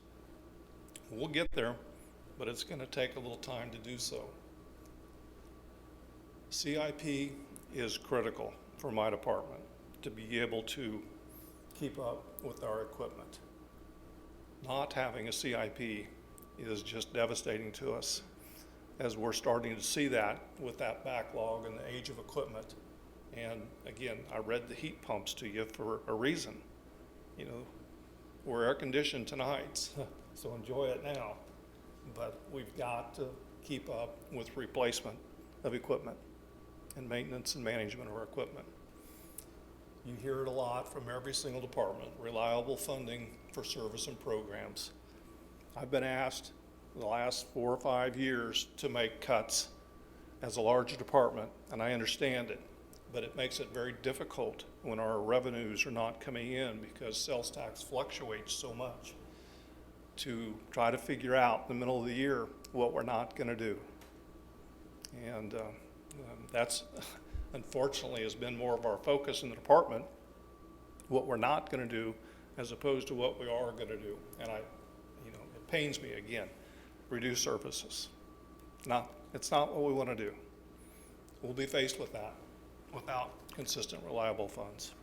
We'll get there, but it's going to take a little time to do so. CIP is critical for my department to be able to keep up with our equipment. Not having a CIP is just devastating to us, as we're starting to see that with that backlog and the age of equipment. And again, I read the heat pumps to you for a reason. We're air conditioned tonight, so enjoy it now. But we've got to keep up with replacement of equipment and maintenance and management of our equipment. You hear it a lot from every single department, reliable funding for service and programs. I've been asked the last 4 or 5 years to make cuts as a larger department, and I understand it, but it makes it very difficult when our revenues are not coming in because sales tax fluctuates so much, to try to figure out in the middle of the year what we're not going to do. And that's unfortunately has been more of our focus in the department, what we're not going to do as opposed to what we are going to do. And it pains me again, reduce services. It's not what we want to do. We'll be faced with that without consistent, reliable funds.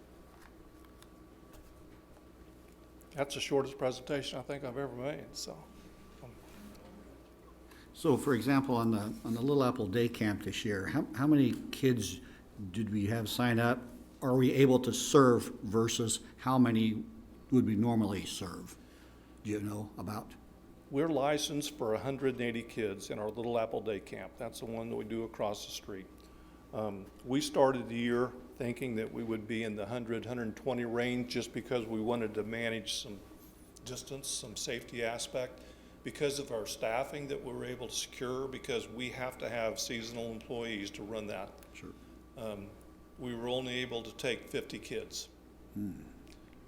That's the shortest presentation I think I've ever made, so. So for example, on the Little Apple Day Camp this year, how many kids did we have sign up? Are we able to serve versus how many would we normally serve? Do you know about? We're licensed for 180 kids in our Little Apple Day Camp. That's the one that we do across the street. We started the year thinking that we would be in the 100, 120 range just because we wanted to manage some distance, some safety aspect, because of our staffing that we were able to secure, because we have to have seasonal employees to run that. Sure. We were only able to take 50 kids.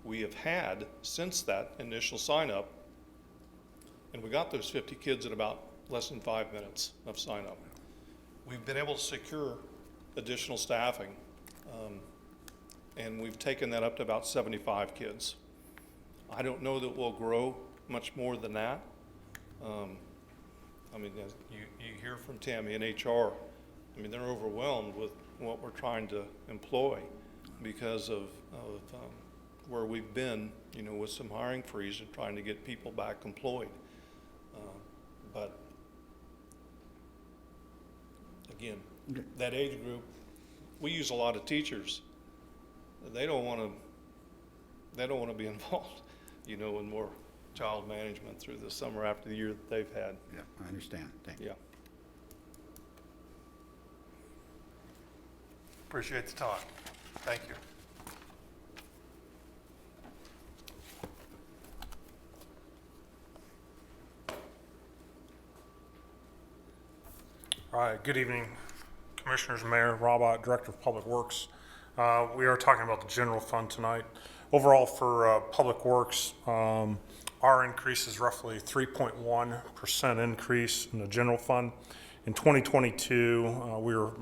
We have had, since that initial sign up, and we got those 50 kids in about less than 5 minutes of sign up. We've been able to secure additional staffing, and we've taken that up to about 75 kids. I don't know that we'll grow much more than that. As you hear from Tammy and HR, they're overwhelmed with what we're trying to employ because of where we've been, with some hiring freeze and trying to get people back employed. But again, that age group, we use a lot of teachers. They don't want to be involved, in more child management through the summer after the year that they've had. Yeah, I understand. Thank you. Yeah. Appreciate the talk. Thank you. All right, good evening, Commissioners, Mayor, Rob Ott, Director of Public Works. We are talking about the general fund tonight. Overall for Public Works, our increase is roughly 3.1% increase in the general fund. In 2022, we're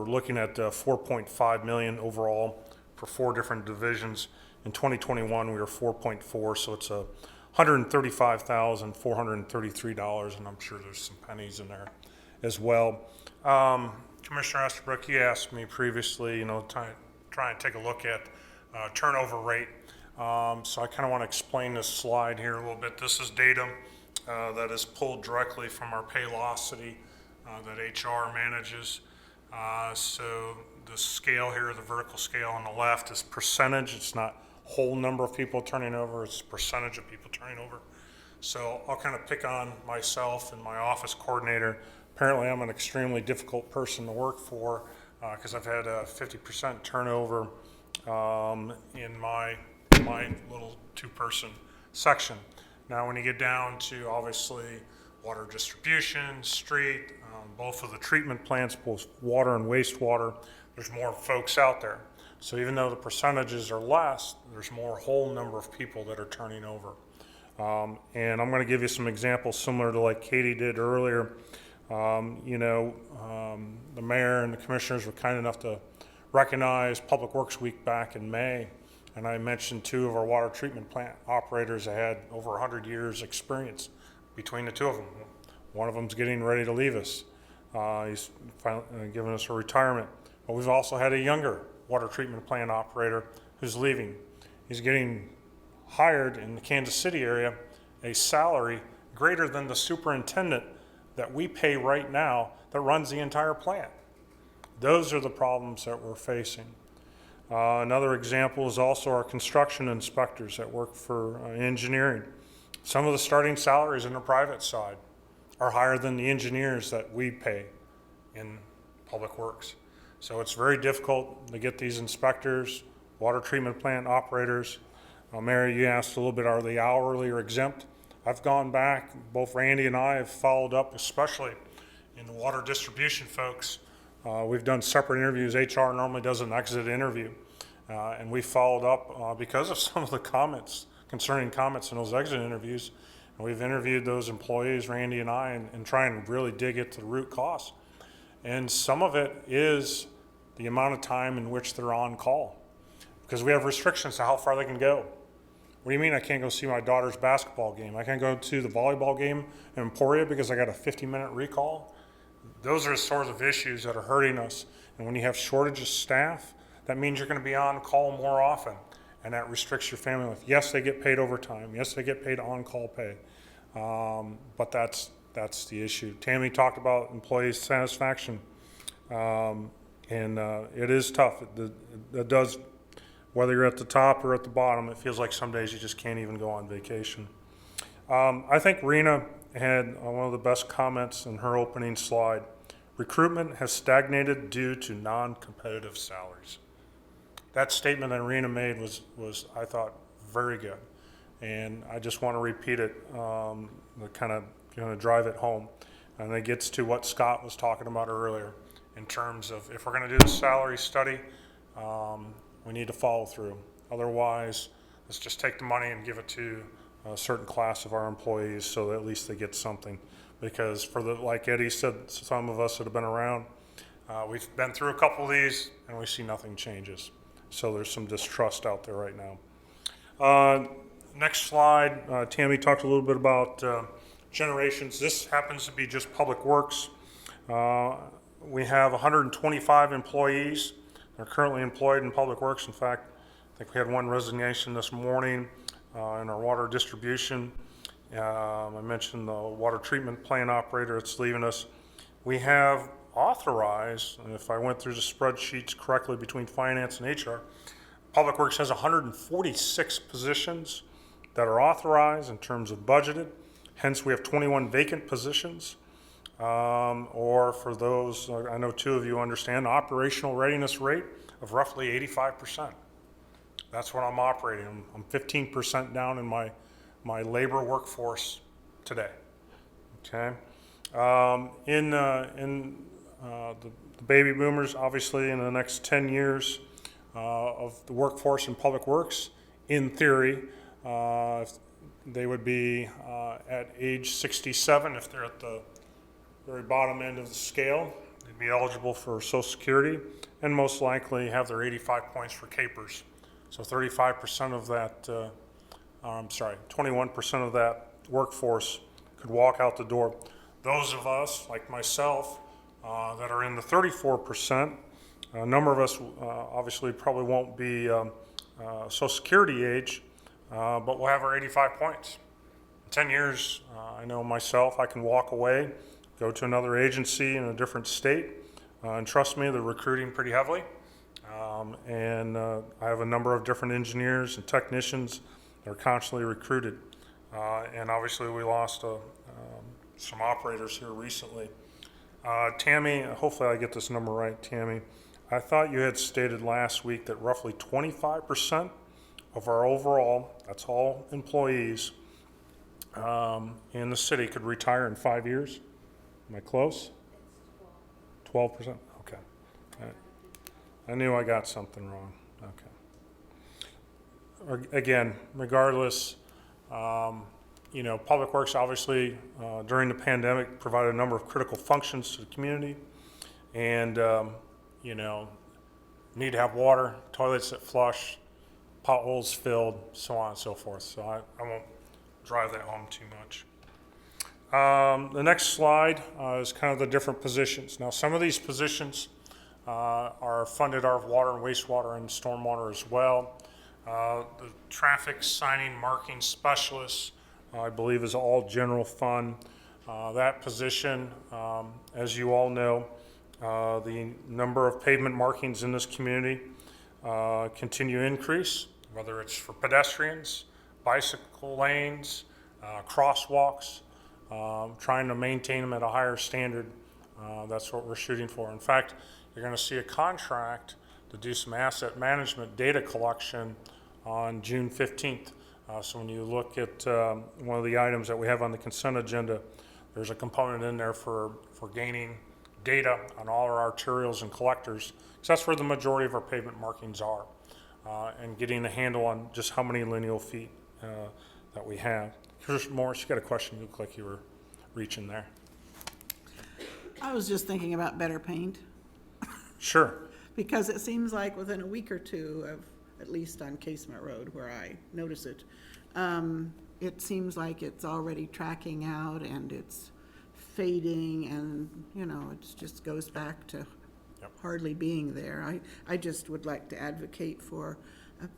looking at 4.5 million overall for 4 different divisions. In 2021, we were 4.4, so it's a $135,433, and I'm sure there's some pennies in there as well. Commissioner Estabrook, you asked me previously, try and take a look at turnover rate. So I kind of want to explain this slide here a little bit. This is data that is pulled directly from our Paylocity that HR manages. So the scale here, the vertical scale on the left is percentage. It's not whole number of people turning over, it's percentage of people turning over. So I'll kind of pick on myself and my office coordinator. Apparently I'm an extremely difficult person to work for because I've had a 50% turnover in my in my little two-person section. Now, when you get down to obviously water distribution, street, both of the treatment plants, both water and wastewater, there's more folks out there. So even though the percentages are less, there's more whole number of people that are turning over. And I'm going to give you some examples similar to like Katie did earlier. The mayor and the commissioners were kind enough to recognize Public Works Week back in May. And I mentioned 2 of our water treatment plant operators that had over 100 years experience between the 2 of them. One of them's getting ready to leave us. He's finally given us a retirement. But we've also had a younger water treatment plant operator who's leaving. He's getting hired in the Kansas City area a salary greater than the superintendent that we pay right now that runs the entire plant. Those are the problems that we're facing. Another example is also our construction inspectors that work for engineering. Some of the starting salaries in the private side are higher than the engineers that we pay in Public Works. So it's very difficult to get these inspectors, water treatment plant operators. Mary, you asked a little bit, are they hourly or exempt? I've gone back, both Randy and I have followed up, especially in the water distribution folks. We've done separate interviews. HR normally does an exit interview. And we followed up because of some of the comments, concerning comments in those exit interviews. And we've interviewed those employees, Randy and I, and try and really dig into the root cause. And some of it is the amount of time in which they're on call, because we have restrictions to how far they can go. What do you mean I can't go see my daughter's basketball game? I can't go to the volleyball game in Emporia because I got a 50-minute recall? Those are the sorts of issues that are hurting us. And when you have shortage of staff, that means you're going to be on call more often, and that restricts your family life. Yes, they get paid overtime. Yes, they get paid on-call pay, but that's the issue. Tammy talked about employee satisfaction, and it is tough. It does, whether you're at the top or at the bottom, it feels like some days you just can't even go on vacation. I think Rena had one of the best comments in her opening slide. Recruitment has stagnated due to non-competitive salaries. That statement that Rena made was I thought, very good. And I just want to repeat it, to kind of drive it home. And it gets to what Scott was talking about earlier in terms of if we're going to do the salary study, we need to follow through. Otherwise, let's just take the money and give it to a certain class of our employees so that at least they get something. Because like Eddie said, some of us that have been around, we've been through a couple of these and we see nothing changes. So there's some distrust out there right now. Next slide, Tammy talked a little bit about generations. This happens to be just Public Works. We have 125 employees that are currently employed in Public Works. In fact, I think we had one resignation this morning in our water distribution. I mentioned the water treatment plant operator that's leaving us. We have authorized, and if I went through the spreadsheets correctly between finance and HR, Public Works has 146 positions that are authorized in terms of budgeted. Hence, we have 21 vacant positions. Or for those, I know 2 of you understand, operational readiness rate of roughly 85%. That's what I'm operating. I'm 15% down in my labor workforce today. Okay. In the baby boomers, obviously, in the next 10 years of the workforce in Public Works, in theory, they would be at age 67 if they're at the very bottom end of the scale. They'd be eligible for Social Security and most likely have their 85 points for capers. So 35% of that, 21% of that workforce could walk out the door. Those of us, like myself, that are in the 34%, a number of us obviously probably won't be Social Security age, but we'll have our 85 points. In 10 years, I know myself, I can walk away, go to another agency in a different state, and trust me, they're recruiting pretty heavily. And I have a number of different engineers and technicians that are constantly recruited. And obviously we lost some operators here recently. Tammy, hopefully I get this number right, Tammy. I thought you had stated last week that roughly 25% of our overall, that's all employees, in the city could retire in 5 years. Am I close? 12%? Okay. I knew I got something wrong. Okay. Again, regardless, Public Works obviously during the pandemic provided a number of critical functions to the community, and need to have water, toilets that flush, potholes filled, so on and so forth. So I won't drive that home too much. The next slide is kind of the different positions. Now, some of these positions are funded out of water and wastewater and stormwater as well. The traffic signing marking specialist, I believe, is all general fund. That position, as you all know, the number of pavement markings in this community continue to increase, whether it's for pedestrians, bicycle lanes, crosswalks, trying to maintain them at a higher standard. That's what we're shooting for. In fact, you're going to see a contract to do some asset management data collection on June 15th. So when you look at one of the items that we have on the consent agenda, there's a component in there for gaining data on all our arterials and collectors, because that's where the majority of our pavement markings are, and getting a handle on just how many lineal feet that we have. Here's Morris, you got a question? You look like you were reaching there. I was just thinking about better paint, Sure. because it seems like within a week or two of, at least on Casement Road where I notice it, it seems like it's already tracking out and it's fading, and it just goes back to hardly being there. I just would like to advocate for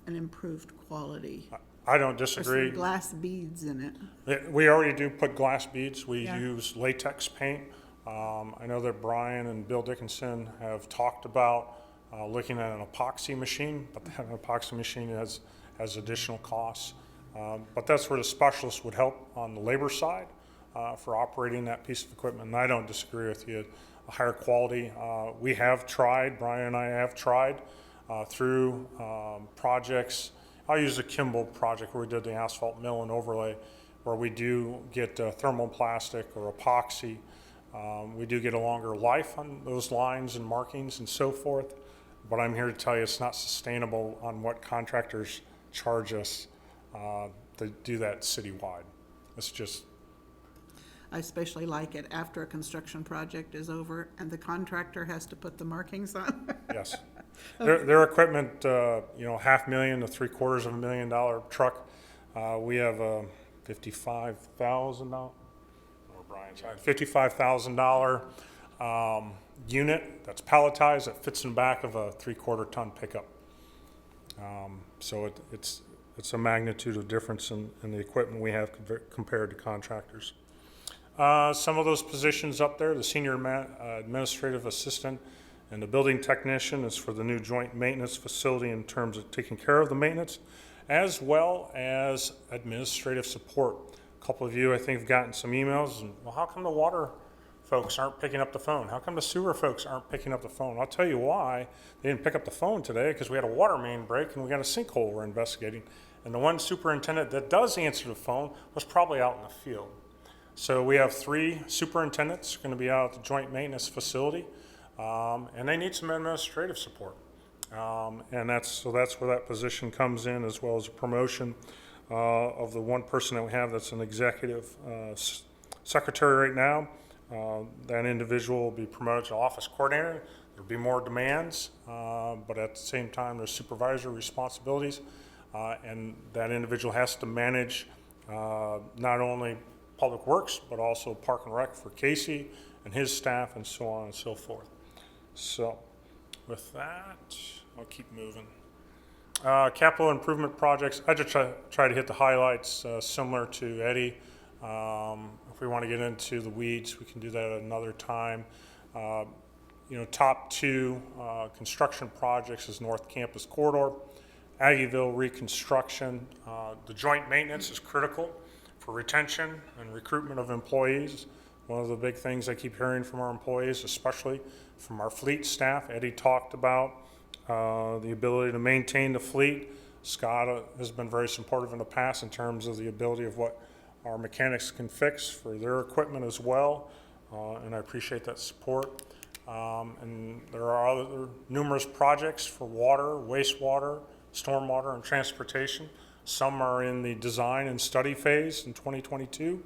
an improved quality. I don't Or disagree. some glass beads in it. We already do put glass beads. We Yeah. use latex paint. I know that Brian and Bill Dickinson have talked about looking at an epoxy machine, but that epoxy machine has additional costs. But that's where the specialist would help on the labor side for operating that piece of equipment. And I don't disagree with you. A higher quality. We have tried, Brian and I have tried through projects. I'll use the Kimball project where we did the asphalt mill and overlay, where we do get thermoplastic or epoxy. We do get a longer life on those lines and markings and so forth. But I'm here to tell you it's not sustainable on what contractors charge us to do that citywide. It's just. I especially like it after a construction project is over and the contractor has to put the markings on. Yes. Their equipment, $500,000 to $750,000 truck. We have a $55,000, or Brian's side, $55,000 unit that's palletized that fits in the back of a 3/4 ton pickup. So it's a magnitude of difference in the equipment we have compared to contractors. Some of those positions up there, the senior administrative assistant and the building technician is for the new joint maintenance facility in terms of taking care of the maintenance, as well as administrative support. A couple of you, I think, have gotten some emails, and, well, how come the water folks aren't picking up the phone? How come the sewer folks aren't picking up the phone? I'll tell you why they didn't pick up the phone today, because we had a water main break and we got a sinkhole we're investigating. And the one superintendent that does answer the phone was probably out in the field. So we have 3 superintendents going to be out at the joint maintenance facility, and they need some administrative support. And that's where that position comes in, as well as a promotion of the one person that we have that's an executive secretary right now. That individual will be promoted to office coordinator. There'll be more demands, but at the same time, there's supervisory responsibilities, and that individual has to manage not only Public Works, but also Park and Rec for Casey and his staff, and so on and so forth. So with that, I'll keep moving. Capital improvement projects, I just try to hit the highlights similar to Eddie. If we want to get into the weeds, we can do that at another time. Top 2 construction projects is North Campus Corridor, Aggieville reconstruction. The joint maintenance is critical for retention and recruitment of employees. One of the big things I keep hearing from our employees, especially from our fleet staff, Eddie talked about the ability to maintain the fleet Scott has been very supportive in the past in terms of the ability of what our mechanics can fix for their equipment as well, and I appreciate that support. And there are other numerous projects for water, wastewater, stormwater, and transportation. Some are in the design and study phase in 2022,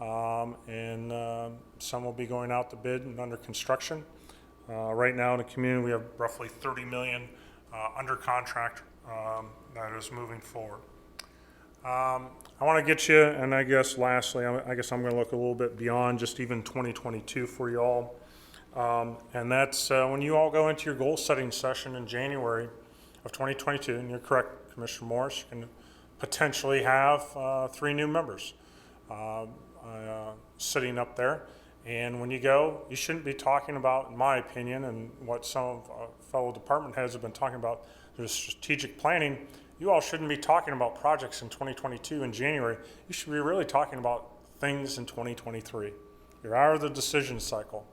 and some will be going out to bid and under construction. Right now in the community, we have roughly 30 million under contract that is moving forward. I want to get you, and I guess lastly, I guess I'm going to look a little bit beyond just even 2022 for you all. And that's when you all go into your goal setting session in January of 2022, and you're correct, Commissioner Morris, you can potentially have 3 new members sitting up there. And when you go, you shouldn't be talking about, in my opinion, and what some of our fellow department heads have been talking about, there's strategic planning. You all shouldn't be talking about projects in 2022 in January. You should be really talking about things in 2023. You're out of the decision cycle.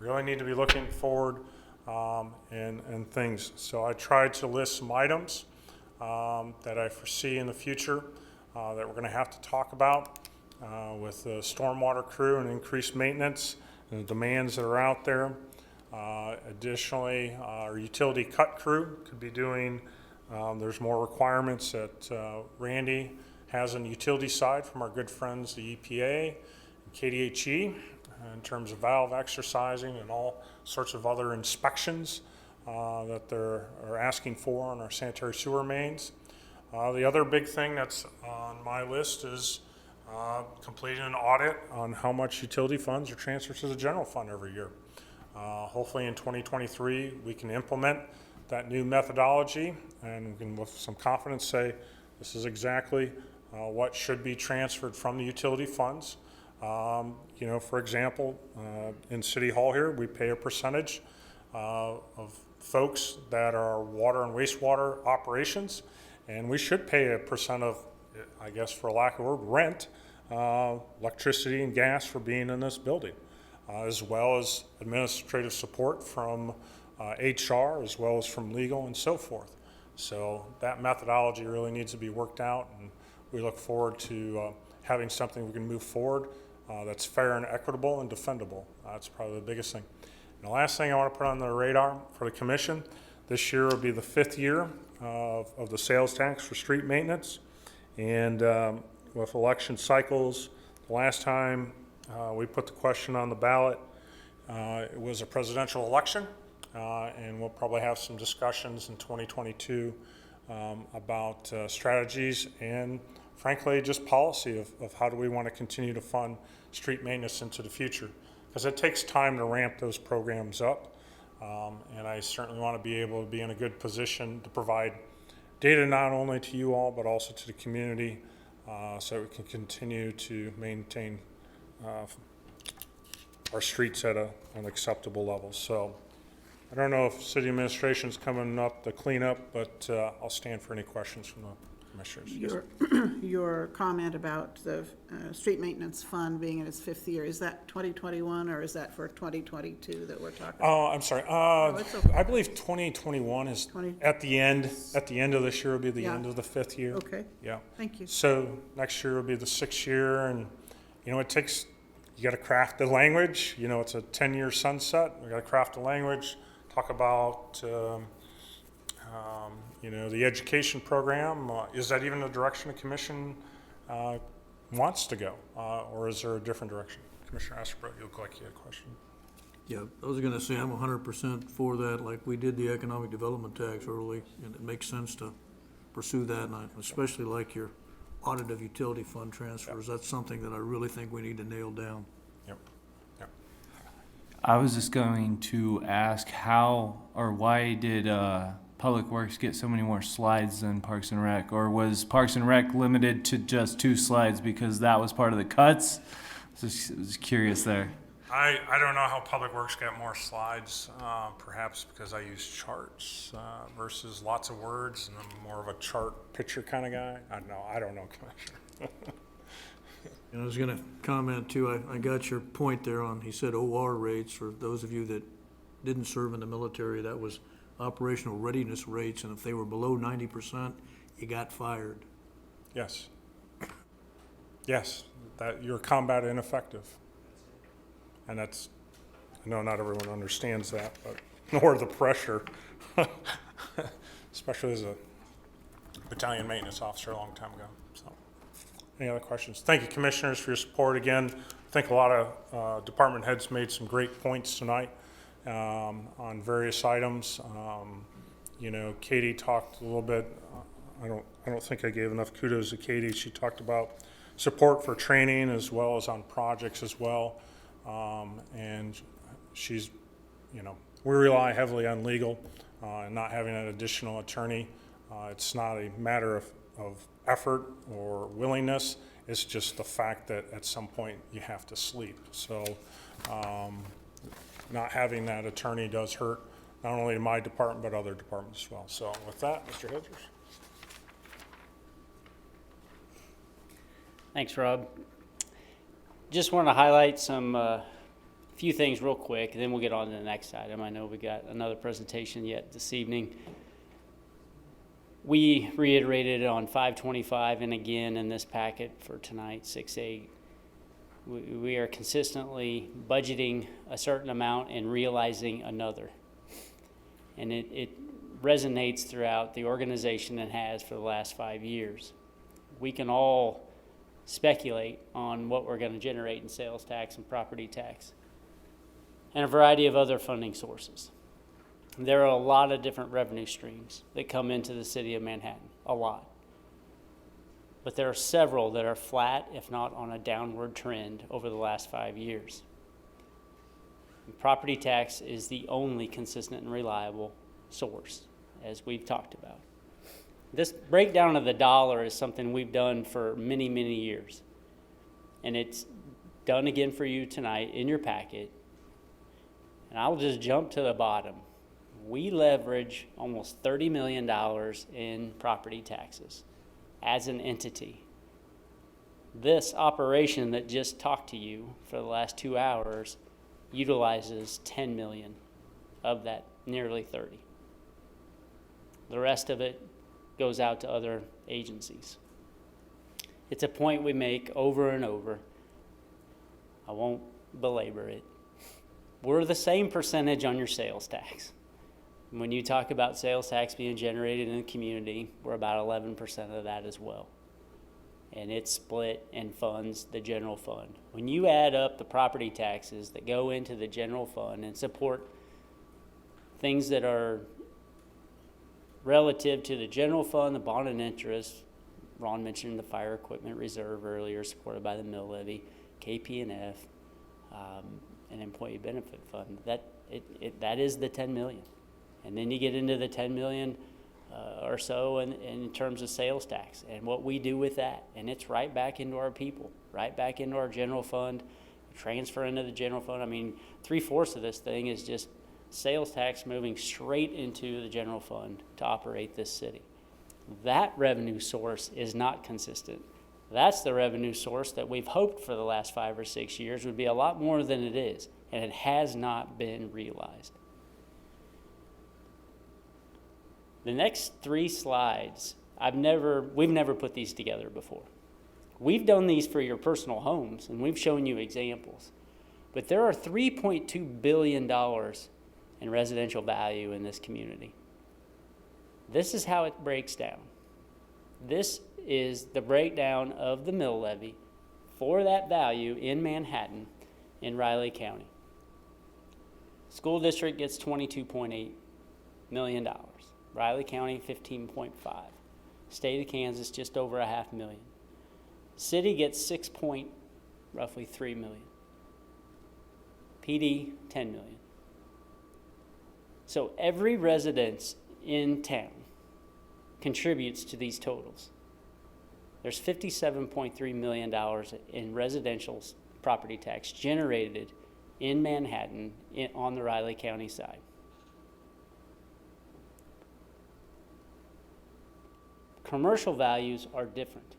You really need to be looking forward and things. So I tried to list some items that I foresee in the future that we're going to have to talk about with the stormwater crew and increased maintenance and the demands that are out there. Additionally, our utility cut crew could be doing, there's more requirements that Randy has on the utility side from our good friends, the EPA and KDHE, in terms of valve exercising and all sorts of other inspections that they're asking for on our sanitary sewer mains. The other big thing that's on my list is completing an audit on how much utility funds are transferred to the general fund every year. Hopefully in 2023 we can implement that new methodology and we can with some confidence say this is exactly what should be transferred from the utility funds. You know, for example, in City Hall here, we pay a percentage of folks that are water and wastewater operations, and we should pay a percent of, I guess for lack of a word, rent, electricity and gas for being in this building, as well as administrative support from HR, as well as from legal and so forth. So that methodology really needs to be worked out, and we look forward to having something we can move forward that's fair and equitable and defendable. That's probably the biggest thing. And the last thing I want to put on the radar for the commission, this year will be the 5th year of the sales tax for street maintenance. And with election cycles, the last time we put the question on the ballot, it was a presidential election. And we'll probably have some discussions in 2022 about strategies and frankly just policy of how do we want to continue to fund street maintenance into the future, because it takes time to ramp those programs up, and I certainly want to be able to be in a good position to provide data not only to you all but also to the community so we can continue to maintain our streets at an acceptable level. So I don't know if city administration's coming up to clean up, but I'll stand for any questions from the commissioners. Your comment about the street maintenance fund being in its 5th year, is that 2021 or is that for 2022 that we're talking about? Oh, I'm sorry. It's okay. I believe 2021 is at the end of this year will be the end of the 5th year. Okay. Yeah. Thank you. So next year will be the 6th year, and you know, it takes, you got to craft the language. You know, it's a 10-year sunset. We got to craft the language, talk about you know, the education program. Is that even the direction the commission wants to go, or is there a different direction? Commissioner Asperbrook, you look like you had a question. Yeah, I was gonna say I'm 100% for that, like we did the economic development tax early, and it makes sense to pursue that, and I especially like your audit of utility fund transfers. That's something that I really think we need to nail down. Yep. Yep. I was just going to ask how or why did Public Works get so many more slides than Parks and Rec? Or was Parks and Rec limited to just 2 slides because that was part of the cuts? Just curious there. I don't know how Public Works got more slides, perhaps because I use charts versus lots of words, and I'm more of a chart picture kind of guy. I don't know, Commissioner. And I was gonna comment too, I got your point there on, he said OR rates. For those of you that didn't serve in the military, that was operational readiness rates, and if they were below 90%, you got fired. Yes. Yes, that you're combat ineffective. And that's, I know not everyone understands that, but nor the pressure, especially as a battalion maintenance officer a long time ago. So, any other questions? Thank you, commissioners, for your support again. I think a lot of department heads made some great points tonight on various items. You know, Katie talked a little bit. I don't think I gave enough kudos to Katie. She talked about support for training as well as on projects as well. And she's, you know, we rely heavily on legal and not having an additional attorney. It's not a matter of effort or willingness. It's just the fact that at some point you have to sleep. So not having that attorney does hurt, not only in my department, but other departments as well. So with that, Mr. Hedges. Thanks, Rob. Just want to highlight some few things real quick, and then we'll get on to the next item. I know we got another presentation yet this evening. We reiterated on 525 and again in this packet for tonight, 6A. We are consistently budgeting a certain amount and realizing another. And it resonates throughout the organization and has for the last 5 years. We can all speculate on what we're going to generate in sales tax and property tax and a variety of other funding sources. There are a lot of different revenue streams that come into the city of Manhattan, a lot. But there are several that are flat, if not on a downward trend over the last 5 years. And property tax is the only consistent and reliable source, as we've talked about. This breakdown of the dollar is something we've done for many, many years. And it's done again for you tonight in your packet. And I'll just jump to the bottom. We leverage almost $30 million in property taxes as an entity. This operation that just talked to you for the last 2 hours utilizes 10 million of that nearly 30. The rest of it goes out to other agencies. It's a point we make over and over. I won't belabor it. We're the same percentage on your sales tax. When you talk about sales tax being generated in the community, we're about 11% of that as well. And it's split and funds the general fund. When you add up the property taxes that go into the general fund and support things that are relative to the general fund, the bond and interest, Ron mentioned the fire equipment reserve earlier, supported by the mill levy, KP&F, and employee benefit fund. That is the 10 million. And then you get into the 10 million or so in terms of sales tax and what we do with that. And it's right back into our people, right back into our general fund, transfer into the general fund. I mean, 3/4 of this thing is just sales tax moving straight into the general fund to operate this city. That revenue source is not consistent. That's the revenue source that we've hoped for the last 5 or 6 years would be a lot more than it is, and it has not been realized. The next 3 slides, we've never put these together before. We've done these for your personal homes, and we've shown you examples. But there are $3.2 billion in residential value in this community. This is how it breaks down. This is the breakdown of the mill levy for that value in Manhattan in Riley County. School district gets $22.8 million. Riley County, 15.5. State of Kansas, just over $500,000. City gets roughly 3 million. PD, 10 million. So every residence in town contributes to these totals. There's $57.3 million in residential property tax generated in Manhattan on the Riley County side. Commercial values are different.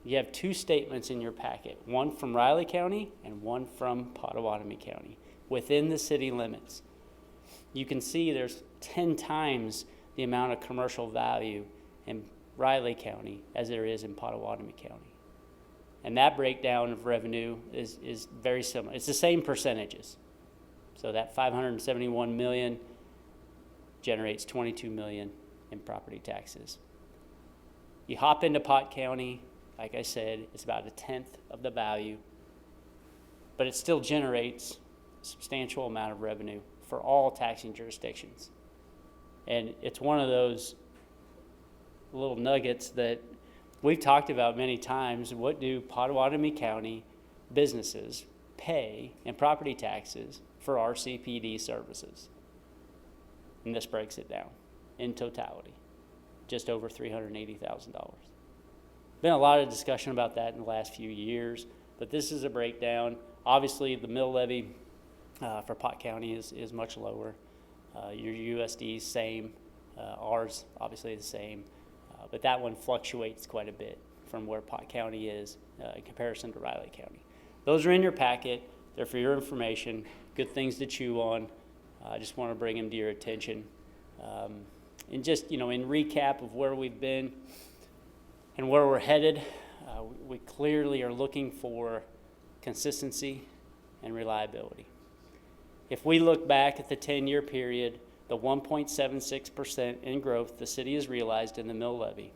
You have 2 statements in your packet, one from Riley County and one from Pottawatomie County, within the city limits. You can see there's 10 times the amount of commercial value in Riley County as there is in Potawatomi County. And that breakdown of revenue is very similar. It's the same percentages. So that 571 million generates 22 million in property taxes. You hop into Pot County, like I said, it's about 1/10 of the value, but it still generates a substantial amount of revenue for all taxing jurisdictions. And it's one of those little nuggets that we've talked about many times. What do Potawatomi County businesses pay in property taxes for RCPD services? And this breaks it down in totality, just over $380,000. Been a lot of discussion about that in the last few years, but this is a breakdown. Obviously, the mill levy for Pot County is much lower. Your USD is same, ours obviously the same, but that one fluctuates quite a bit from where Pot County is in comparison to Riley County. Those are in your packet. They're for your information. Good things to chew on. I just want to bring them to your attention. And just, in recap of where we've been and where we're headed, we clearly are looking for consistency and reliability. If we look back at the 10-year period, the 1.76% in growth the city has realized in the mill levy,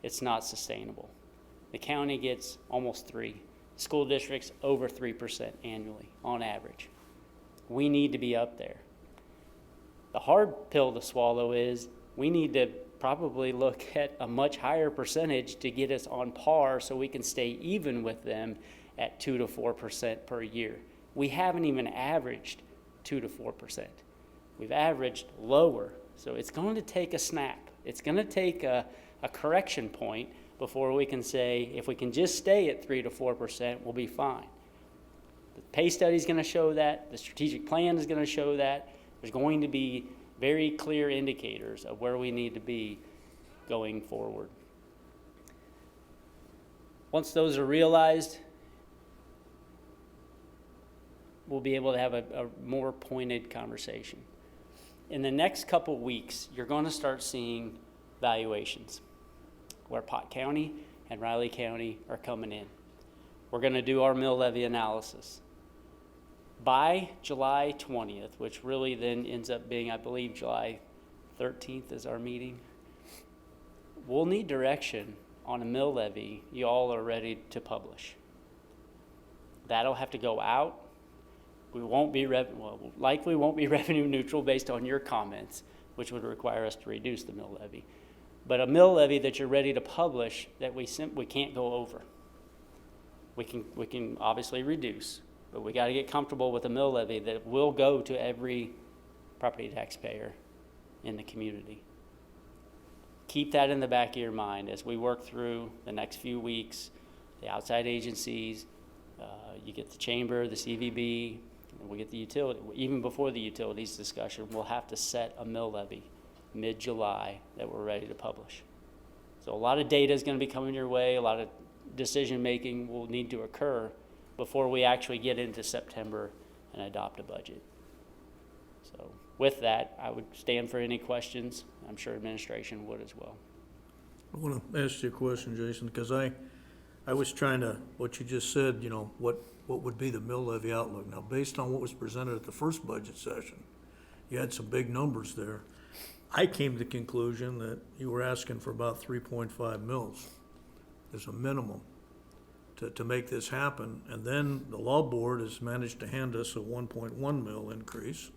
it's not sustainable. The county gets almost 3%. School districts over 3% annually on average. We need to be up there. The hard pill to swallow is we need to probably look at a much higher percentage to get us on par so we can stay even with them at 2 to 4% per year. We haven't even averaged 2 to 4%. We've averaged lower. So it's going to take a snap. It's going to take a correction point before we can say, if we can just stay at 3 to 4%, we'll be fine. The pay study is going to show that. The strategic plan is going to show that. There's going to be very clear indicators of where we need to be going forward. Once those are realized, we'll be able to have a more pointed conversation. In the next couple weeks, you're going to start seeing valuations where Pot County and Riley County are coming in. We're going to do our mill levy analysis. By July 20th, which really then ends up being, I believe, July 13th is our meeting, we'll need direction on a mill levy you all are ready to publish. That'll have to go out. We won't be likely won't be revenue neutral based on your comments, which would require us to reduce the mill levy. But a mill levy that you're ready to publish that we can't go over. We can obviously reduce, but we got to get comfortable with a mill levy that will go to every property taxpayer in the community. Keep that in the back of your mind as we work through the next few weeks, the outside agencies, you get the chamber, the CVB, and we get the utility. Even before the utilities discussion, we'll have to set a mill levy mid-July that we're ready to publish. So a lot of data is going to be coming your way. A lot of decision making will need to occur before we actually get into September and adopt a budget. So with that, I would stand for any questions. I'm sure administration would as well. I want to ask you a question, Jason, because I was trying to, what you just said, what would be the mill levy outlook? Now, based on what was presented at the first budget session, you had some big numbers there. I came to the conclusion that you were asking for about 3.5 mils as a minimum to make this happen. And then the law board has managed to hand us a 1.1 mil increase.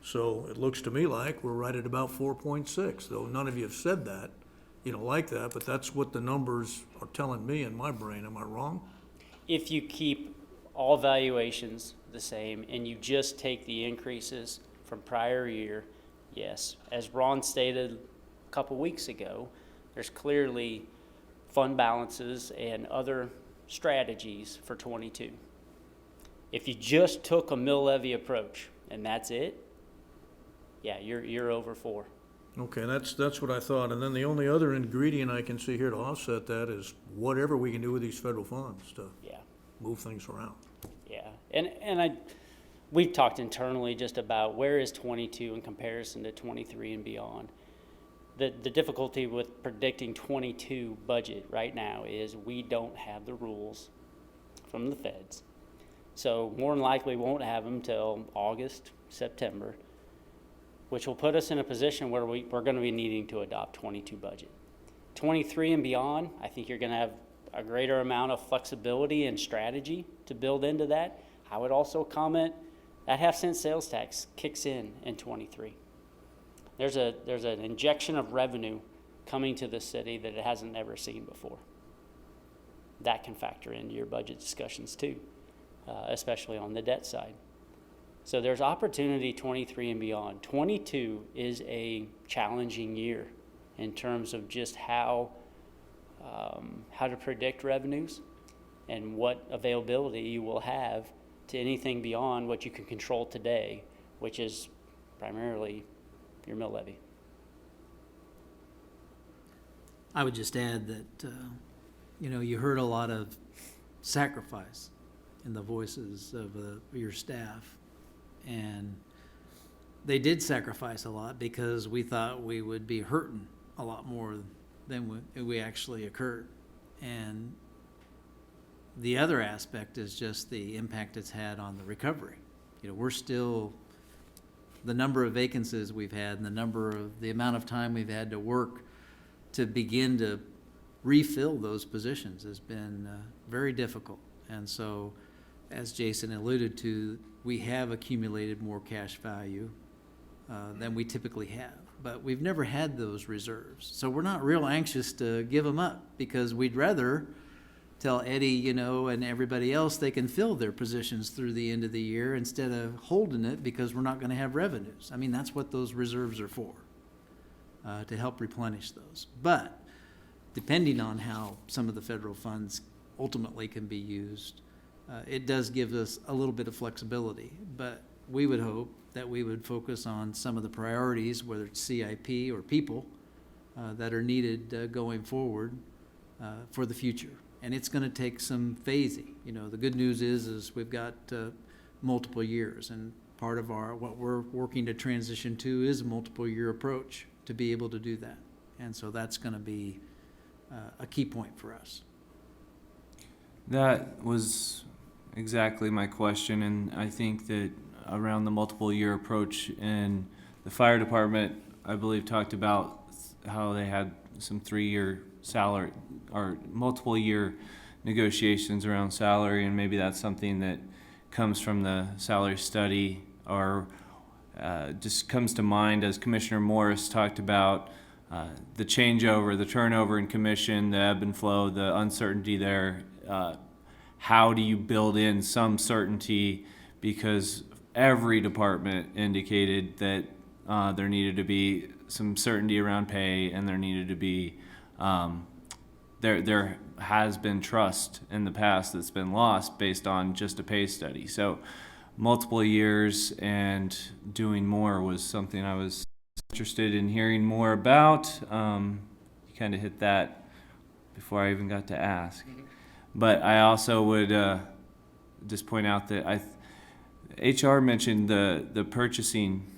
So it looks to me like we're right at about 4.6, though none of you have said that. You don't like that, but that's what the numbers are telling me in my brain. Am I wrong? If you keep all valuations the same and you just take the increases from prior year, yes. As Ron stated a couple weeks ago, there's clearly fund balances and other strategies for 22. If you just took a mill levy approach and that's it, yeah, you're over 4. Okay, that's what I thought. And then the only other ingredient I can see here to offset that is whatever we can do with these federal funds to move things around. Yeah, and we've talked internally just about where is 22 in comparison to 23 and beyond. the difficulty with predicting 22 budget right now is we don't have the rules from the feds. So more than likely won't have them till August, September, which will put us in a position where we're going to be needing to adopt 22 budget. 23 and beyond, I think you're going to have a greater amount of flexibility and strategy to build into that. I would also comment that half-cent sales tax kicks in 23. There's an injection of revenue coming to the city that it hasn't ever seen before. That can factor into your budget discussions too, especially on the debt side. So there's opportunity 23 and beyond. 22 is a challenging year in terms of just how to predict revenues and what availability you will have to anything beyond what you can control today, which is primarily your mill levy. I would just add that, you heard a lot of sacrifice in the voices of your staff. And they did sacrifice a lot because we thought we would be hurting a lot more than we actually occurred. And the other aspect is just the impact it's had on the recovery. We're still, the number of vacancies we've had and the amount of time we've had to work to begin to refill those positions has been very difficult. And so, as Jason alluded to, we have accumulated more cash value than we typically have. But we've never had those reserves. So we're not real anxious to give them up because we'd rather tell Eddie, and everybody else they can fill their positions through the end of the year instead of holding it because we're not going to have revenues. I mean, that's what those reserves are for, to help replenish those. But depending on how some of the federal funds ultimately can be used, it does give us a little bit of flexibility. But we would hope that we would focus on some of the priorities, whether it's CIP or people, that are needed going forward for the future. And it's going to take some phasing. The good news is we've got multiple years, and part of what we're working to transition to is a multiple year approach to be able to do that. And so that's going to be a key point for us. That was exactly my question, and I think that around the multiple year approach, and the fire department, I believe, talked about how they had some 3-year salary or multiple year negotiations around salary, and maybe that's something that comes from the salary study or just comes to mind as Commissioner Morris talked about the changeover, the turnover in commission, the ebb and flow, the uncertainty there. How do you build in some certainty? Because every department indicated that there needed to be some certainty around pay, and there needed to be there has been trust in the past that's been lost based on just a pay study. So multiple years and doing more was something I was interested in hearing more about. You kind of hit that before I even got to ask. But I also would just point out that HR mentioned the purchasing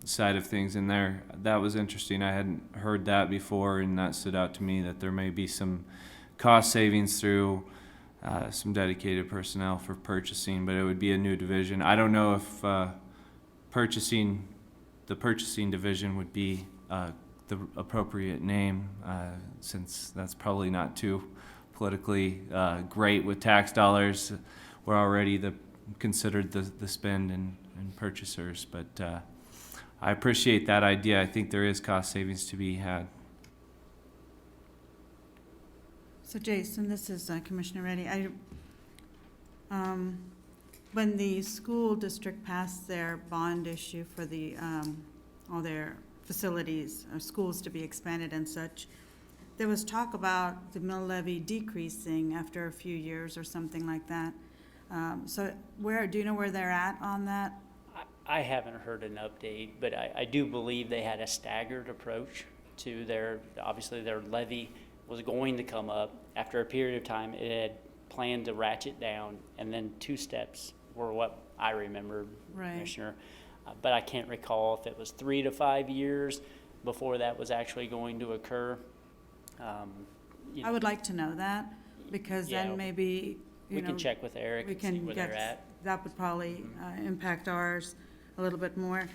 side of things in there. That was interesting. I hadn't heard that before, and that stood out to me, that there may be some cost savings through some dedicated personnel for purchasing, but it would be a new division. I don't know if the purchasing division would be the appropriate name, since that's probably not too politically great with tax dollars. We're already considered the spend and purchasers, but I appreciate that idea. I think there is cost savings to be had. So Jason, this is Commissioner Reddy. When the school district passed their bond issue for all their facilities or schools to be expanded and such, there was talk about the mill levy decreasing after a few years or something like that. So do you know where they're at on that? I haven't heard an update, but I do believe they had a staggered approach to obviously their levy was going to come up. After a period of time, it had planned to ratchet down, and then 2 steps were what I remember, Right. Commissioner. But I can't recall if it was 3 to 5 years. before that was actually going to occur. I would like to know that, because Yeah. then maybe, We can check with Eric we and see can where they're get, at. that would probably impact ours a little bit more.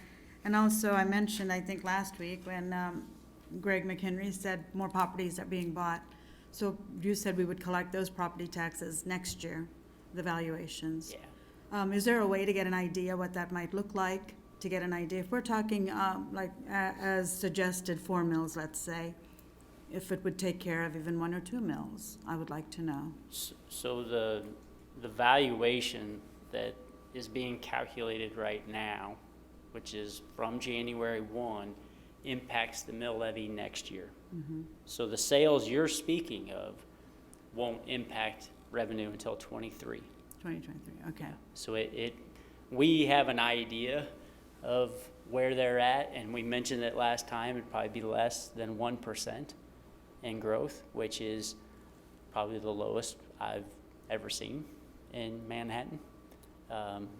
And also, I mentioned, I think last week, when Greg McHenry said more properties are being bought. So you said we would collect those property taxes next year, the valuations. Yeah. Is there a way to get an idea what that might look like? To get an idea, if we're talking as suggested, 4 mills, let's say, if it would take care of even 1 or 2 mills, I would like to know. So the valuation that is being calculated right now, which is from January 1, impacts the mill levy next year. So the sales you're speaking of won't impact revenue until 23. 2023, okay. So we have an idea of where they're at, and we mentioned it last time, it'd probably be less than 1% in growth, which is probably the lowest I've ever seen in Manhattan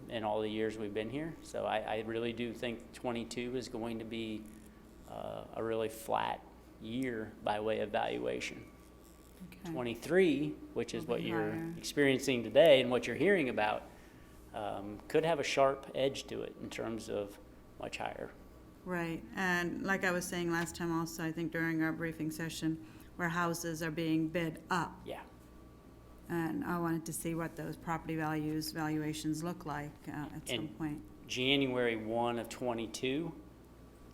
in all the years we've been here. So I really do think 22 is going to be a really flat year by way of valuation. Okay. 23, which is Will what be you're higher. experiencing today and what you're hearing about, could have a sharp edge to it in terms of much higher. Right, and like I was saying last time also, I think during our briefing session, where houses are being bid up. Yeah. And I wanted to see what those property valuations look like at some And- point. January 1 of 22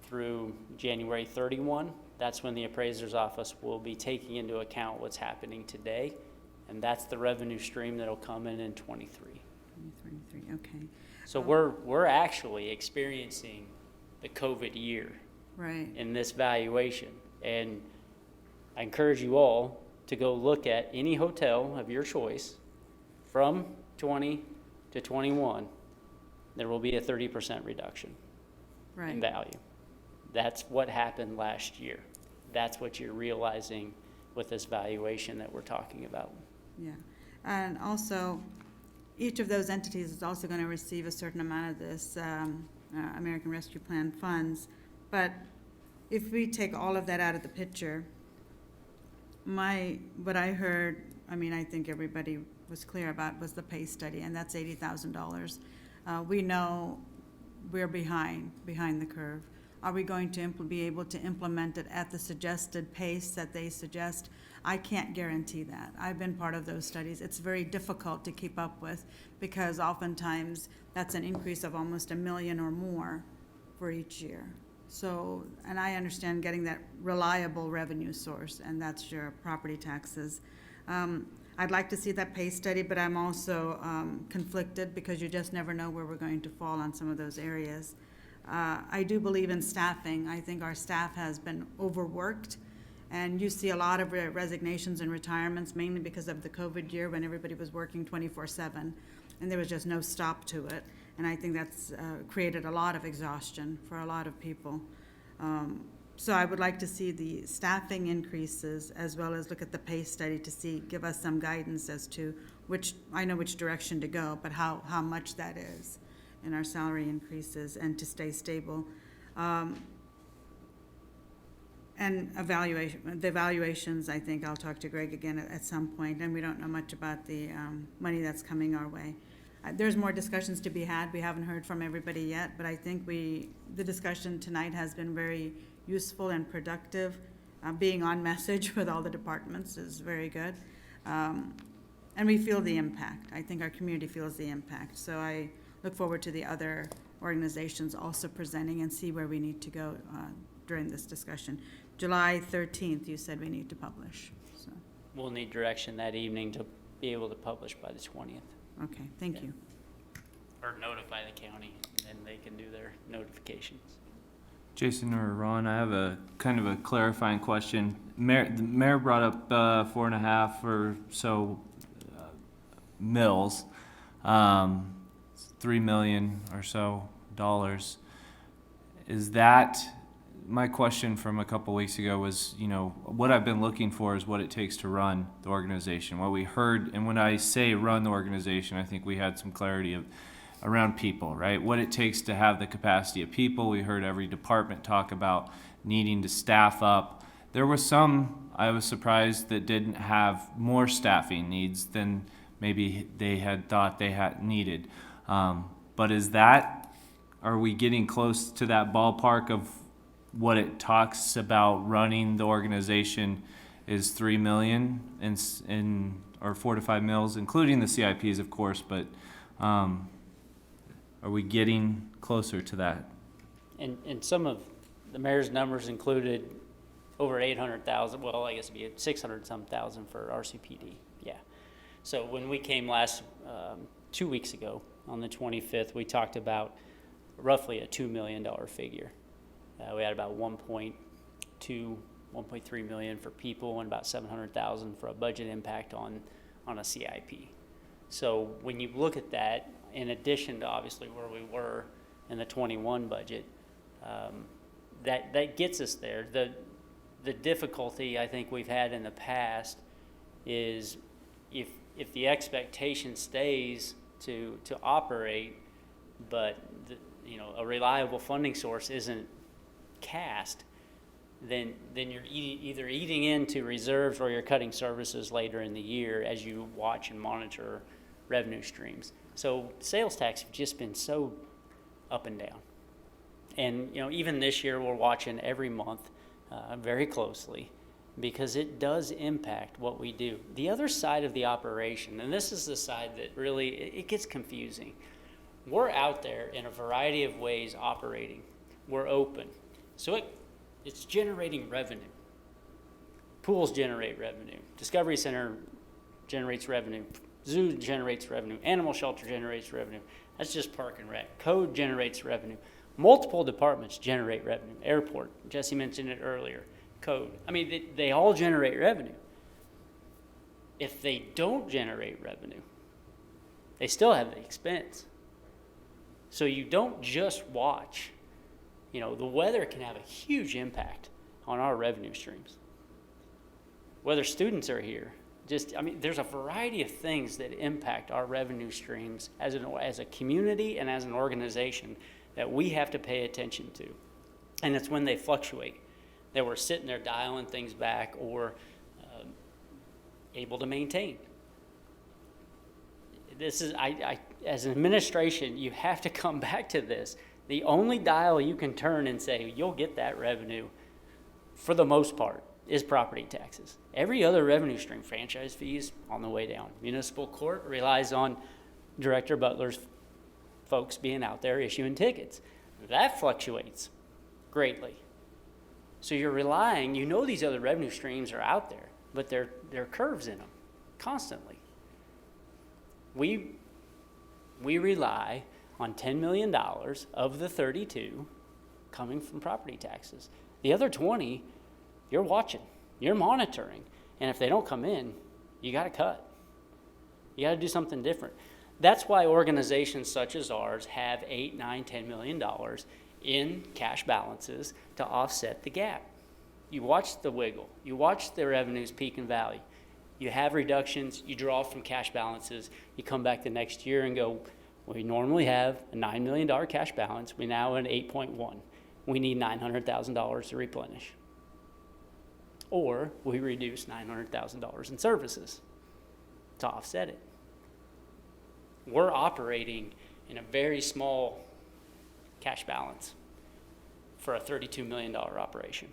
through January 31, that's when the appraiser's office will be taking into account what's happening today, and that's the revenue stream that'll come in 23. 2023, okay, So we're actually experiencing the COVID year right. in this valuation, and I encourage you all to go look at any hotel of your choice from 20 to 21. There will be a 30% reduction in Right, value. That's what happened last year. That's what you're realizing with this valuation that we're talking about. yeah. And also, each of those entities is also going to receive a certain amount of this American Rescue Plan funds. But if we take all of that out of the picture, what I heard, I mean, I think everybody was clear about, was the pay study, and that's $80,000. We know we're behind the curve. Are we going to be able to implement it at the suggested pace that they suggest? I can't guarantee that. I've been part of those studies. It's very difficult to keep up with, because oftentimes that's an increase of almost $1 million or more for each year. So, and I understand getting that reliable revenue source, and that's your property taxes. I'd like to see that pay study, but I'm also conflicted, because you just never know where we're going to fall on some of those areas. I do believe in staffing. I think our staff has been overworked, and you see a lot of resignations and retirements, mainly because of the COVID year when everybody was working 24/7, and there was just no stop to it. And I think that's created a lot of exhaustion for a lot of people. So I would like to see the staffing increases, as well as look at the pay study to give us some guidance as to I know which direction to go, but how much that is in our salary increases, and to stay stable. And the evaluations, I think I'll talk to Greg again at some point, and we don't know much about the money that's coming our way. There's more discussions to be had. We haven't heard from everybody yet, but I think the discussion tonight has been very useful and productive. Being on message with all the departments is very good. And we feel the impact. I think our community feels the impact. So I look forward to the other organizations also presenting, and see where we need to go during this discussion. July 13th, you said we need to publish, so, We'll need direction that evening to be able to publish by the 20th, okay, thank you. or notify the county, and then they can do their notifications. Jason or Ron, I have a kind of a clarifying question. The mayor brought up 4.5 or so mills, $3 million or so dollars. Is that, my question from a couple weeks ago was, what I've been looking for is what it takes to run the organization. What we heard, and when I say run the organization, I think we had some clarity around people, right? What it takes to have the capacity of people. We heard every department talk about needing to staff up. There were some, I was surprised, that didn't have more staffing needs than maybe they had thought they had needed. But are we getting close to that ballpark of what it talks about running the organization is 3 million or 4 to 5 mils, including the CIPs, of course, but are we getting closer to that? And some of the mayor's numbers included over 800,000, well, I guess it'd be 600-some thousand for RCPD, yeah. So when we came 2 weeks ago, on the 25th, we talked about roughly a $2 million figure. We had about 1.3 million for people and about 700,000 for a budget impact on a CIP. So when you look at that, in addition to obviously where we were in the 21 budget, that gets us there. The difficulty I think we've had in the past is if the expectation stays to operate, but a reliable funding source isn't cast, then you're either eating into reserves or you're cutting services later in the year as you watch and monitor revenue streams. So sales tax have just been so up and down. And even this year we're watching every month very closely because it does impact what we do. The other side of the operation, and this is the side that really, it gets confusing. We're out there in a variety of ways operating. We're open. So it's generating revenue. Pools generate revenue. Discovery Center generates revenue. Zoo generates revenue. Animal shelter generates revenue. That's just Park and Rec. Code generates revenue. Multiple departments generate revenue. Airport, Jesse mentioned it earlier. Code. I mean, they all generate revenue. If they don't generate revenue, they still have the expense. So you don't just watch. The weather can have a huge impact on our revenue streams. Whether students are here, there's a variety of things that impact our revenue streams as a community and as an organization that we have to pay attention to. And it's when they fluctuate that we're sitting there dialing things back or able to maintain. This is, as an administration, you have to come back to this. The only dial you can turn and say you'll get that revenue, for the most part, is property taxes. Every other revenue stream, franchise fees, on the way down. Municipal court relies on Director Butler's folks being out there issuing tickets. That fluctuates greatly. So you're relying, these other revenue streams are out there, but there are curves in them constantly. We rely on $10 million of the 32 coming from property taxes. The other 20, you're watching, you're monitoring, and if they don't come in, you got to cut. You got to do something different. That's why organizations such as ours have $8, $9, $10 million in cash balances to offset the gap. You watch the wiggle. You watch the revenues peak and valley. You have reductions. You draw from cash balances. You come back the next year and go, we normally have a $9 million cash balance. We now have an 8.1. We need $900,000 to replenish. Or we reduce $900,000 in services to offset it. We're operating in a very small cash balance for a $32 million operation.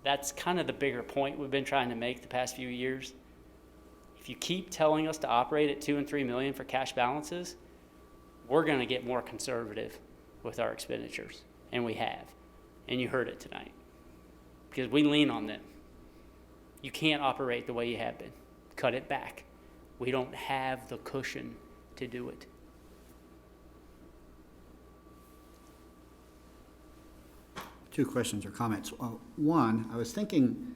That's kind of the bigger point we've been trying to make the past few years. If you keep telling us to operate at 2 and 3 million for cash balances, we're going to get more conservative with our expenditures, and we have. And you heard it tonight, because we lean on them. You can't operate the way you have been. Cut it back. We don't have the cushion to do it. Two questions or comments. One, I was thinking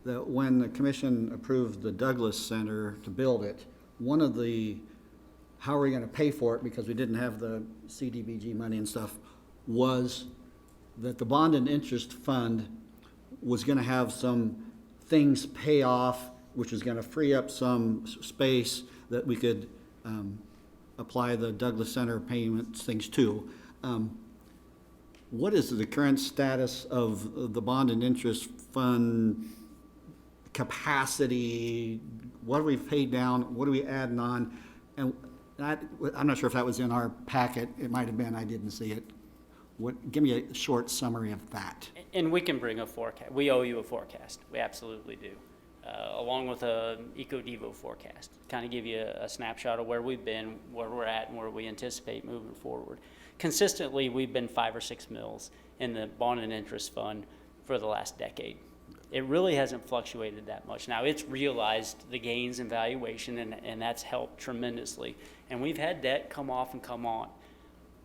that when the commission approved the Douglas Center to build it, one of the, how are we going to pay for it because we didn't have the CDBG money and stuff, was that the bond and interest fund was going to have some things pay off, which was going to free up some space that we could apply the Douglas Center payments things to. what is the current status of the bond and interest fund capacity? What have we paid down? What are we adding on? And I'm not sure if that was in our packet. It might have been. I didn't see it. Give me a short summary of that. And we can bring a forecast. We owe you a forecast. We absolutely do. Along with a EcoDevo forecast. Kind of give you a snapshot of where we've been, where we're at, and where we anticipate moving forward. Consistently, we've been 5 or 6 mils in the bond and interest fund for the last decade. It really hasn't fluctuated that much. Now, it's realized the gains in valuation, and that's helped tremendously. And we've had debt come off and come on.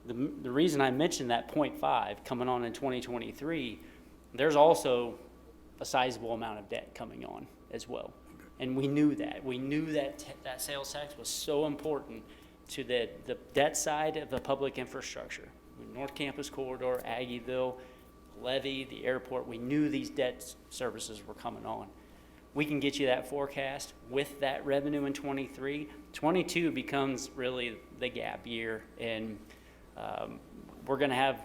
The reason I mentioned that 0.5 coming on in 2023, there's also a sizable amount of debt coming on as well. And we knew that. We knew that that sales tax was so important to the debt side of the public infrastructure. North Campus Corridor, Aggieville, levee, the airport, we knew these debt services were coming on. We can get you that forecast with that revenue in 23. 22 becomes really the gap year, and we're going to have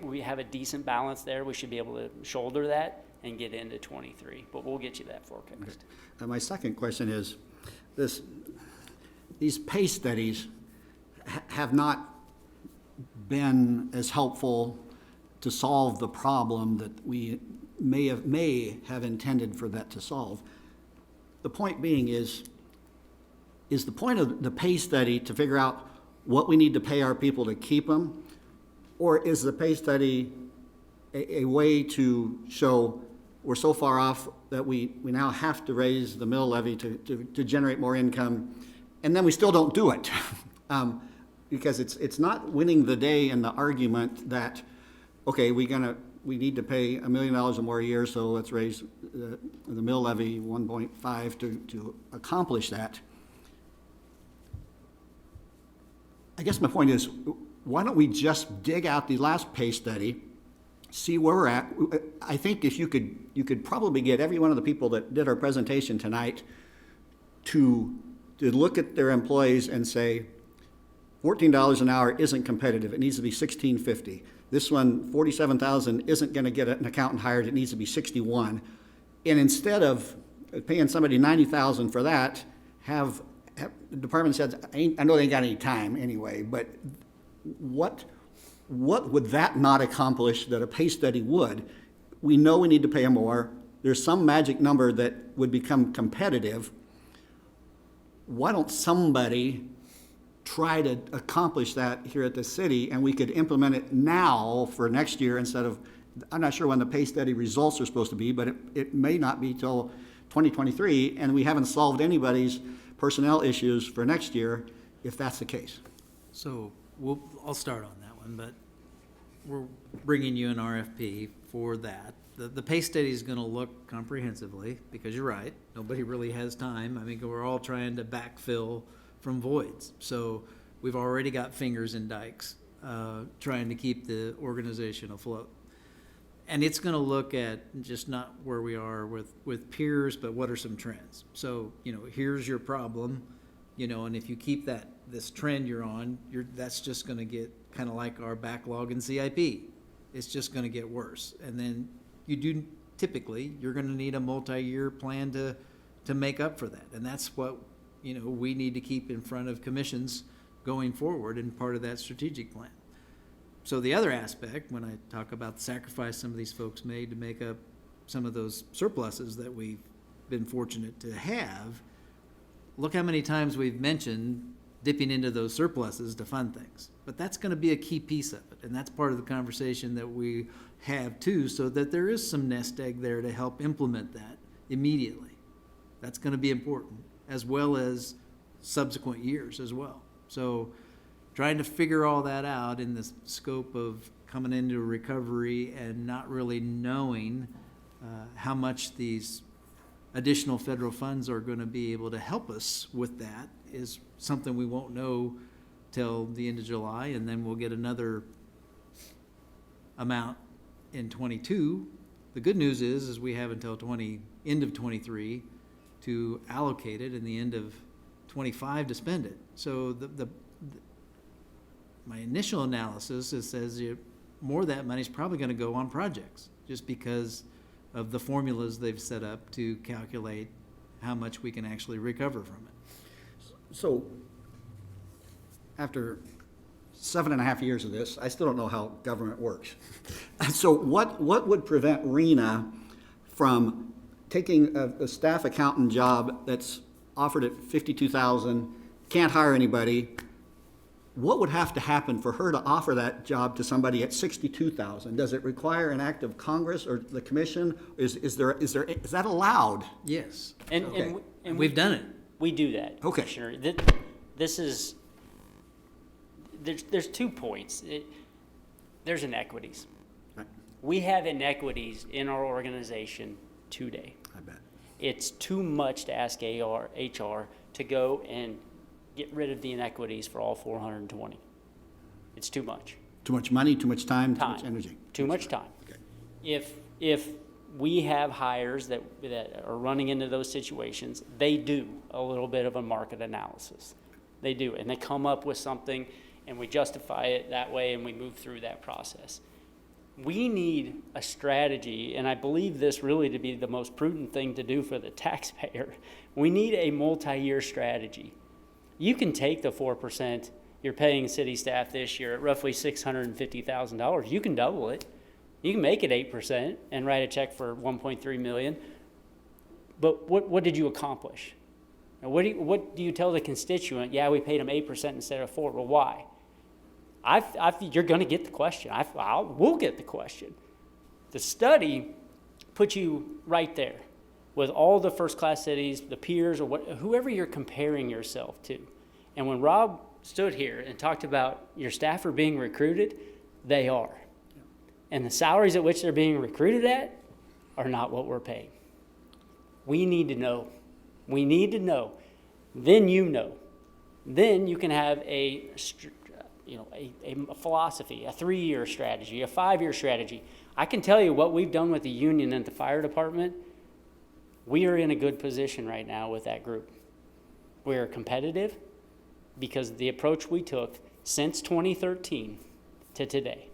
we have a decent balance there. We should be able to shoulder that and get into 23, but we'll get you that forecast. Okay. My second question is, these pay studies have not been as helpful to solve the problem that we may have intended for that to solve. The point being is the point of the pay study to figure out what we need to pay our people to keep them, or is the pay study a way to show we're so far off that we now have to raise the mill levy to generate more income, and then we still don't do it? Because it's not winning the day in the argument that, okay, we need to pay $1 million or more a year, so let's raise the mill levy 1.5 to accomplish that. I guess my point is, why don't we just dig out the last pay study, see where we're at? I think if you could probably get every one of the people that did our presentation tonight to look at their employees and say, $14 an hour isn't competitive. It needs to be $16.50. This one, $47,000, isn't going to get an accountant hired. It needs to be $61. And instead of paying somebody $90,000 for that, have the department says, I know they ain't got any time anyway, but what would that not accomplish that a pay study would? We know we need to pay them more. There's some magic number that would become competitive. Why don't somebody try to accomplish that here at the city, and we could implement it now for next year instead of, I'm not sure when the pay study results are supposed to be, but it may not be till 2023, and we haven't solved anybody's personnel issues for next year if that's the case. So I'll start on that one, but we're bringing you an RFP for that. The pay study is going to look comprehensively, because you're right, nobody really has time. I mean, we're all trying to backfill from voids. So we've already got fingers in dikes trying to keep the organization afloat. And it's going to look at just not where we are with peers, but what are some trends. So, here's your problem, and if you keep this trend you're on, that's just going to get kind of like our backlog in CIP. It's just going to get worse. And then you're going to need a multi-year plan to make up for that. And that's what, we need to keep in front of commissions going forward and part of that strategic plan. So the other aspect, when I talk about the sacrifice some of these folks made to make up some of those surpluses that we've been fortunate to have, look how many times we've mentioned dipping into those surpluses to fund things. But that's going to be a key piece of it, and that's part of the conversation that we have too, so that there is some nest egg there to help implement that immediately. That's going to be important, as well as subsequent years as well. So trying to figure all that out in the scope of coming into recovery and not really knowing how much these additional federal funds are going to be able to help us with that is something we won't know till the end of July, and then we'll get another amount in 22. The good news is we have until end of 23 to allocate it, and the end of 25 to spend it. So my initial analysis says more of that money is probably gonna go on projects, just because of the formulas they've set up to calculate how much we can actually recover from it. So, after 7.5 years of this, I still don't know how government works. So what would prevent RENA from taking a staff accountant job that's offered at $52,000, can't hire anybody? What would have to happen for her to offer that job to somebody at $62,000? Does it require an act of Congress or the commission? Is that allowed? Yes. Okay. And we've done it. We do that. Okay. Commissioner. This is, there's 2 points. There's inequities. Right. We have inequities in our organization today. I bet. It's too much to ask HR to go and get rid of the inequities for all 420. It's too much. Too much money, too much time, too Time. much energy. Too much time. Okay. If we have hires that are running into those situations, they do a little bit of a market analysis. They do, and they come up with something, and we justify it that way, and we move through that process. We need a strategy, and I believe this really to be the most prudent thing to do for the taxpayer. We need a multi-year strategy. You can take the 4% you're paying city staff this year at roughly $650,000. You can double it. You can make it 8% and write a check for $1.3 million. But what did you accomplish? And what do you tell the constituent? Yeah, we paid them 8% instead of 4%. Well, why? You're going to get the question. We'll get the question. The study puts you right there with all the first-class cities, the peers, or whoever you're comparing yourself to. And when Rob stood here and talked about your staff are being recruited, they are. And the salaries at which they're being recruited at are not what we're paying. We need to know. We need to know. Then you know. Then you can have a philosophy, a 3-year strategy, a 5-year strategy. I can tell you what we've done with the union and the fire department. We are in a good position right now with that group. We are competitive because of the approach we took since 2013 to today.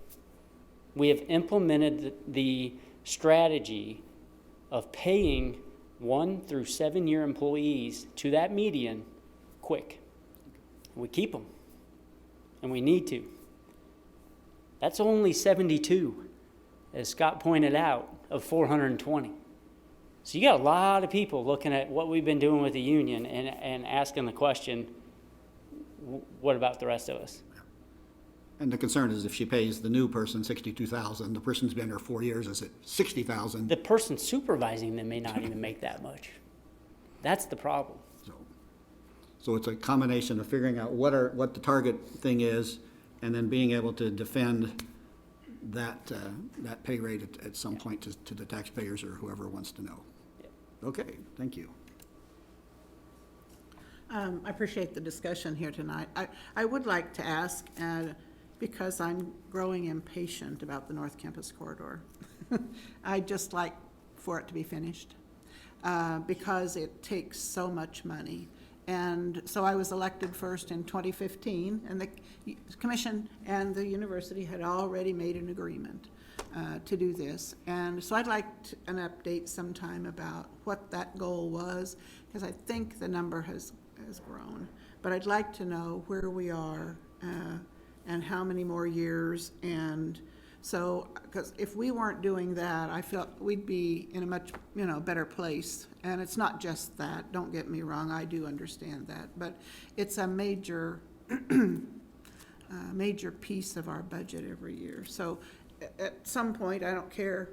We have implemented the strategy of paying 1 through 7-year employees to that median quick. We keep them, and we need to. That's only 72, as Scott pointed out, of 420. So you got a lot of people looking at what we've been doing with the union and asking the question, what about the rest of us? And the concern is if she pays the new person $62,000, the person's been there 4 years, is it $60,000? The person supervising them may not even make that much. That's the problem. So it's a combination of figuring out what the target thing is, and then being able to defend that pay rate at some point to the taxpayers or whoever wants to know. Okay, thank you. I appreciate the discussion here tonight. I would like to ask, because I'm growing impatient about the North Campus Corridor, I'd just like for it to be finished, because it takes so much money. And so I was elected first in 2015, and the commission and the university had already made an agreement to do this. And so I'd like an update sometime about what that goal was, because I think the number has grown. But I'd like to know where we are and how many more years. And so, because if we weren't doing that, I felt we'd be in a much, better place. And it's not just that, don't get me wrong, I do understand that, but it's a major, major piece of our budget every year. So at some point, I don't care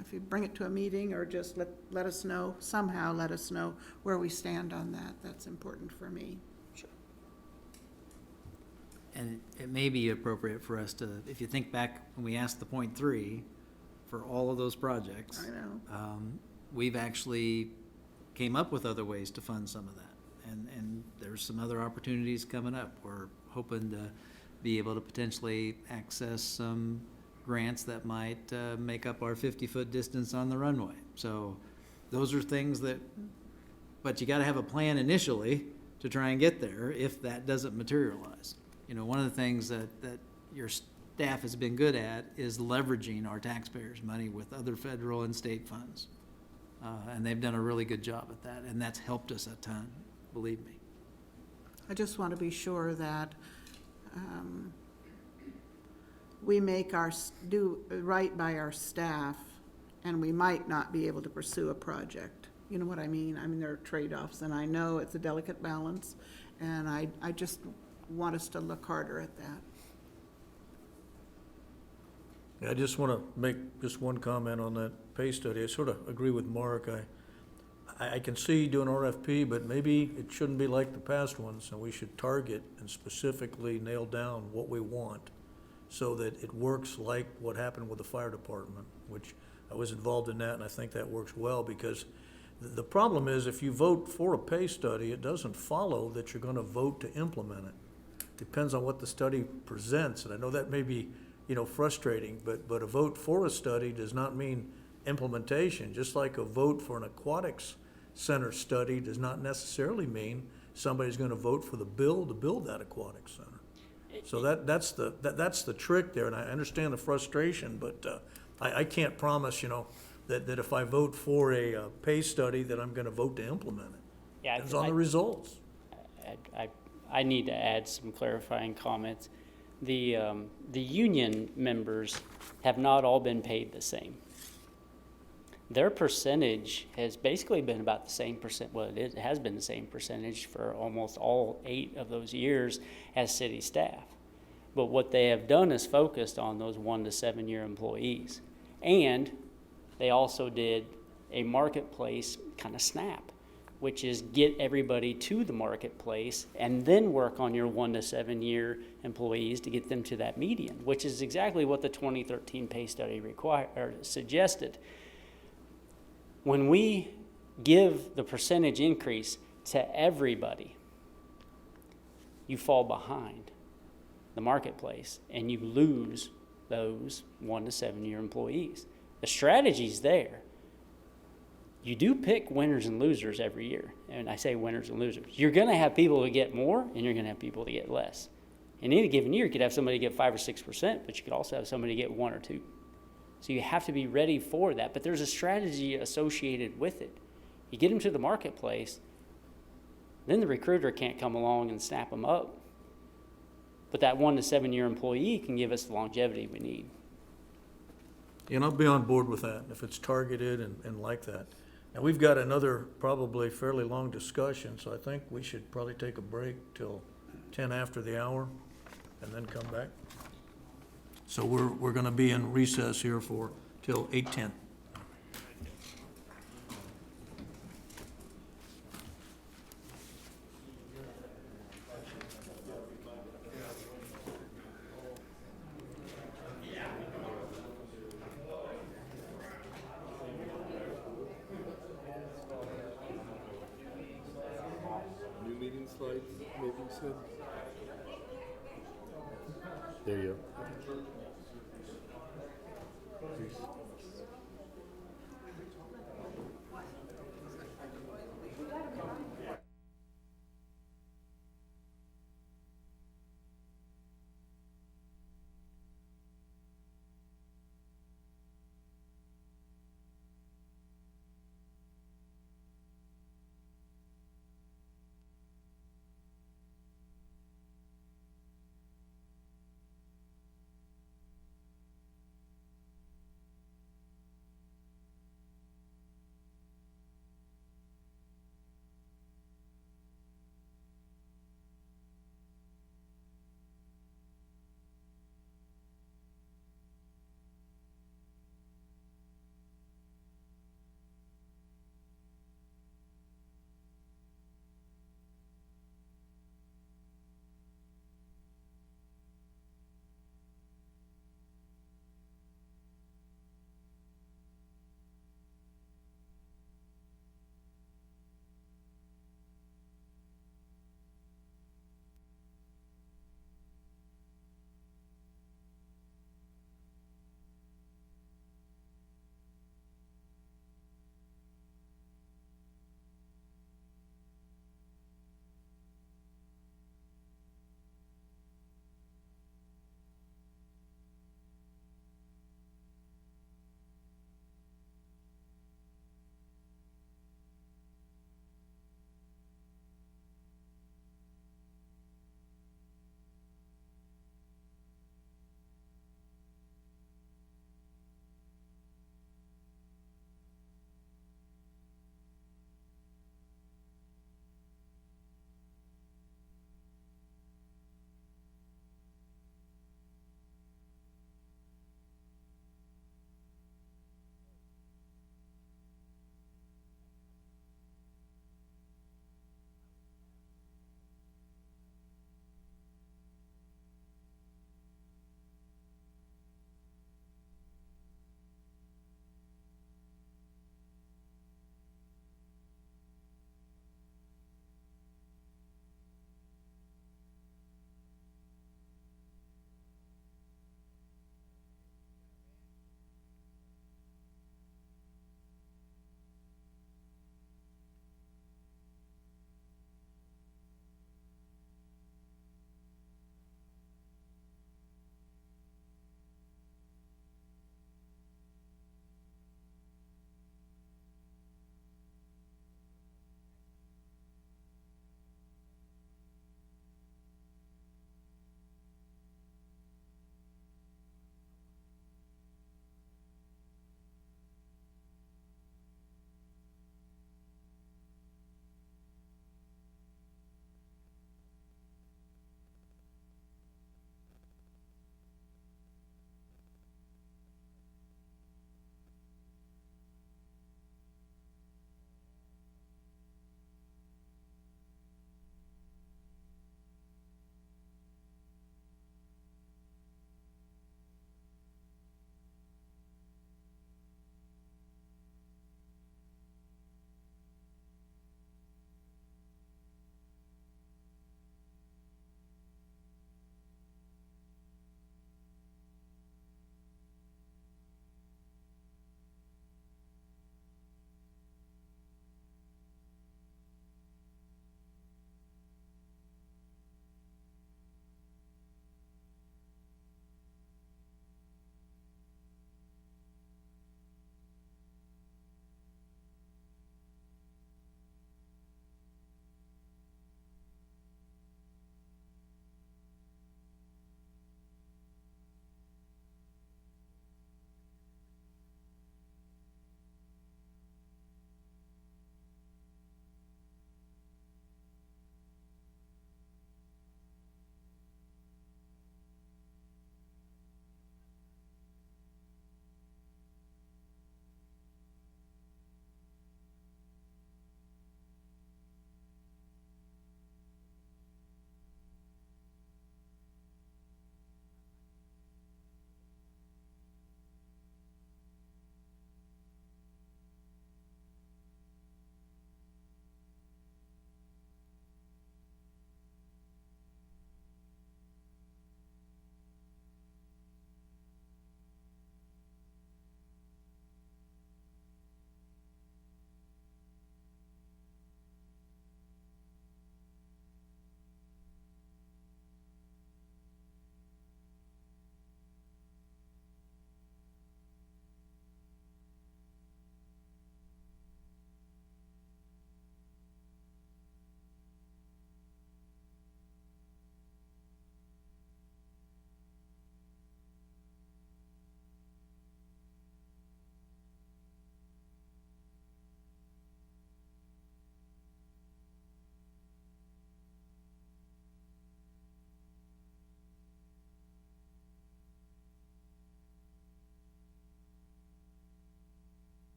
if you bring it to a meeting or just let us know, somehow let us know where we stand on that. That's important for me. And it may be appropriate for us to, if you think back when we asked the .3 for all of those projects. I know. We've actually came up with other ways to fund some of that. And there's some other opportunities coming up. We're hoping to be able to potentially access some grants that might make up our 50-foot distance on the runway. So those are things but you gotta have a plan initially to try and get there if that doesn't materialize. One of the things that staff has been good at is leveraging our taxpayers' money with other federal and state funds. And they've done a really good job at that, and that's helped us a ton, believe me. I just want to be sure that we make do right by our staff, and we might not be able to pursue a project. You know what I mean? I mean, there are trade-offs, and I know it's a delicate balance, and I just want us to look harder at that. I just want to make just one comment on that pay study. I sort of agree with Mark. I can see doing RFP, but maybe it shouldn't be like the past ones, and we should target and specifically nail down what we want so that it works like what happened with the fire department, which I was involved in that, and I think that works well, because the problem is if you vote for a pay study, it doesn't follow that you're going to vote to implement it. Depends on what the study presents, and I know that may be, frustrating, but a vote for a study does not mean implementation, just like a vote for an aquatics center study does not necessarily mean somebody's going to vote for the bill to build that aquatics center. So that's the trick there, and I understand the frustration, but I can't promise, that if I vote for a pay study that I'm going to vote to implement it. Yeah, Depends on the results. I need to add some clarifying comments. The union members have not all been paid the same. Their percentage has basically been about the same percent, well, it has been the same percentage for almost all 8 of those years as city staff. But what they have done is focused on those 1 to 7 year employees. And they also did a marketplace kind of snap, which is get everybody to the marketplace and then work on your 1 to 7 year employees to get them to that median, which is exactly what the 2013 pay study suggested. When we give the percentage increase to everybody, you fall behind the marketplace and you lose those 1 to 7 year employees. The strategy's there. You do pick winners and losers every year. And I say winners and losers. You're going to have people who get more, and you're going to have people that get less. In any given year, you could have somebody get 5 or 6%, but you could also have somebody get 1 or 2. So you have to be ready for that. But there's a strategy associated with it. You get them to the marketplace, then the recruiter can't come along and snap them up. But that 1 to 7 year employee can give us the longevity we need. And I'll be on board with that, if it's targeted and like that. Now, we've got another probably fairly long discussion, so I think we should probably take a break till 10 after the hour and then come back. So we're gonna be in recess here till 8:10. Slides, maybe you said? There you go.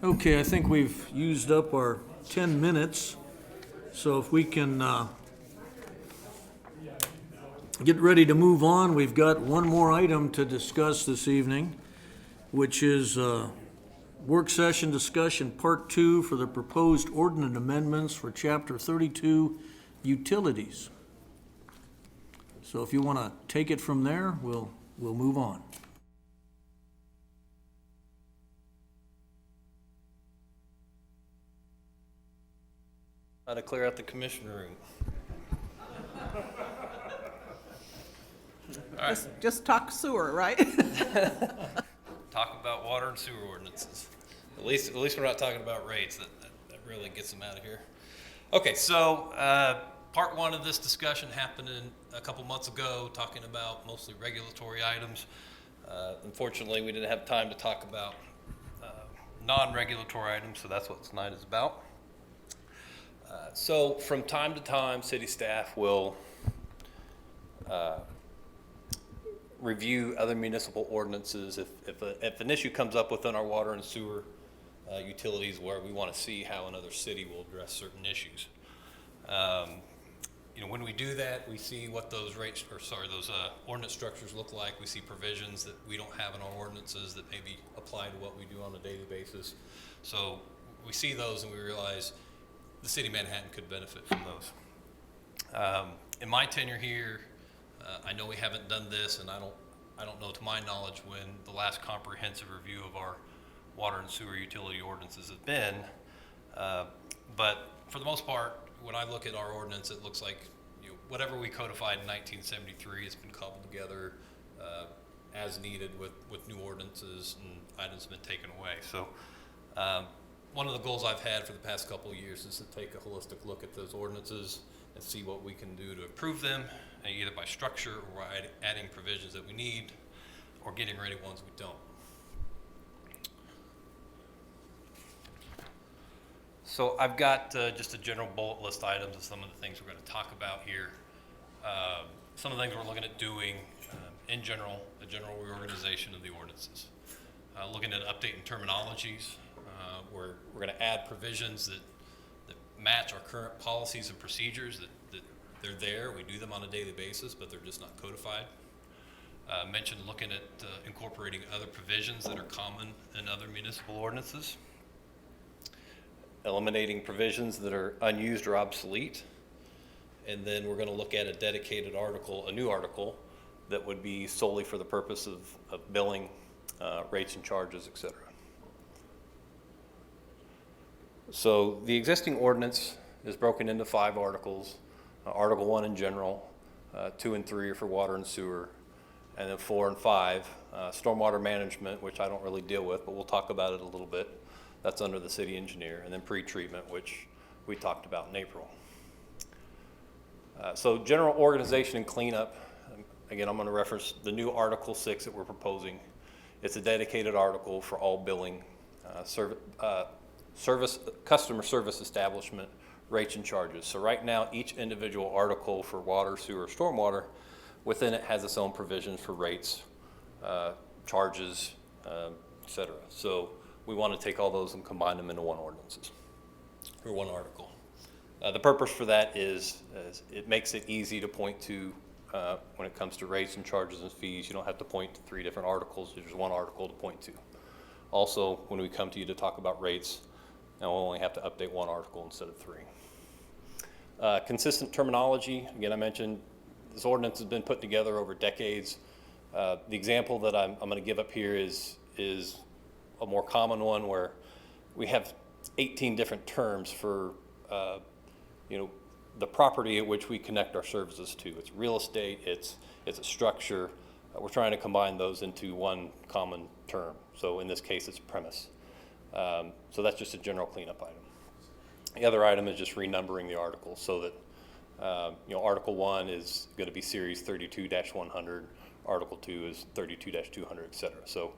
Okay, I think we've used up our 10 minutes, so if we can get ready to move on, we've got one more item to discuss this evening, which is work session discussion part 2 for the proposed ordinance amendments for Chapter 32 utilities. So if you want to take it from there, we'll move on. How to clear out the commissioner room. All right, Just talk sewer, right? talk about water and sewer ordinances. At least we're not talking about rates. That really gets them out of here. Okay, so part 1 of this discussion happened a couple months ago, talking about mostly regulatory items. Unfortunately, we didn't have time to talk about non-regulatory items, so that's what tonight is about. So from time to time, city staff will review other municipal ordinances if an issue comes up within our water and sewer utilities where we want to see how another city will address certain issues. When we do that, we see what those ordinance structures look like. We see provisions that we don't have in our ordinances that maybe apply to what we do on a daily basis. So we see those and we realize the city of Manhattan could benefit from those. In my tenure here, I know we haven't done this, and I don't know to my knowledge when the last comprehensive review of our water and sewer utility ordinances have been. But for the most part, when I look at our ordinance, it looks like whatever we codified in 1973 has been cobbled together as needed with new ordinances, and items have been taken away. So one of the goals I've had for the past couple of years is to take a holistic look at those ordinances and see what we can do to improve them, either by structure or adding provisions that we need or getting rid of ones we don't. So I've got just a general bullet list items of some of the things we're going to talk about here. Some of the things we're looking at doing in general, the general reorganization of the ordinances. Looking at updating terminologies. We're going to add provisions that match our current policies and procedures, that they're there. We do them on a daily basis, but they're just not codified. Mentioned looking at incorporating other provisions that are common in other municipal ordinances. Eliminating provisions that are unused or obsolete. And then we're going to look at a dedicated article, a new article, that would be solely for the purpose of billing, rates and charges, etc. So the existing ordinance is broken into 5 articles. Article 1 in general, 2 and 3 are for water and sewer, and then 4 and 5, stormwater management, which I don't really deal with, but we'll talk about it a little bit. That's under the city engineer, and then pre-treatment, which we talked about in April. So general organization and cleanup, again, I'm going to reference the new Article 6 that we're proposing. It's a dedicated article for all billing, customer service establishment rates and charges. So right now, each individual article for water, sewer, stormwater, within it has its own provisions for rates, charges, etc. So we want to take all those and combine them into one ordinances, or one article. The purpose for that is it makes it easy to point to when it comes to rates and charges and fees. You don't have to point to 3 different articles. There's one article to point to. Also, when we come to you to talk about rates, now we'll only have to update 1 article instead of 3. Consistent terminology. Again, I mentioned this ordinance has been put together over decades. The example that I'm going to give up here is a more common one where we have 18 different terms for the property at which we connect our services to. It's real estate, it's a structure. We're trying to combine those into one common term. So in this case, it's premise. So that's just a general cleanup item. The other item is just renumbering the articles so that Article 1 is going to be Series 32-100, Article 2 is 32-200, etc. So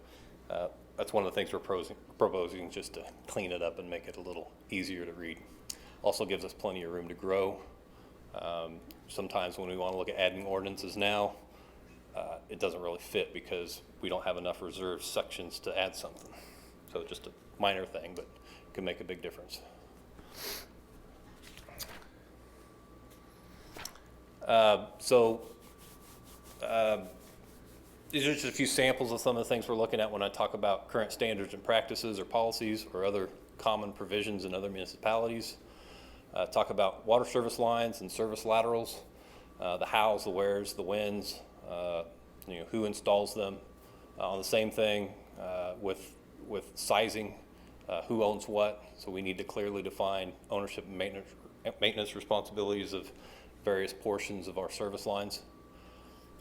that's one of the things we're proposing just to clean it up and make it a little easier to read. Also gives us plenty of room to grow. Sometimes when we want to look at adding ordinances now, it doesn't really fit because we don't have enough reserved sections to add something. So just to minor thing, but can make a big difference. These are just a few samples of some of the things we're looking at when I talk about current standards and practices or policies or other common provisions in other municipalities. Talk about water service lines and service laterals, the hows, the wheres, the whens, who installs them. On the same thing with sizing, who owns what. So we need to clearly define ownership and maintenance responsibilities of various portions of our service lines.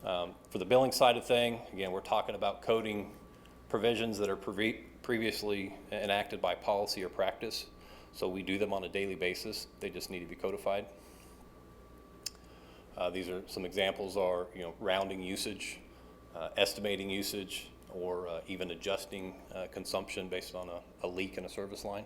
For the billing side of thing, again, we're talking about coding provisions that are previously enacted by policy or practice. So we do them on a daily basis. They just need to be codified. These are some examples are, rounding usage, estimating usage, or even adjusting consumption based on a leak in a service line.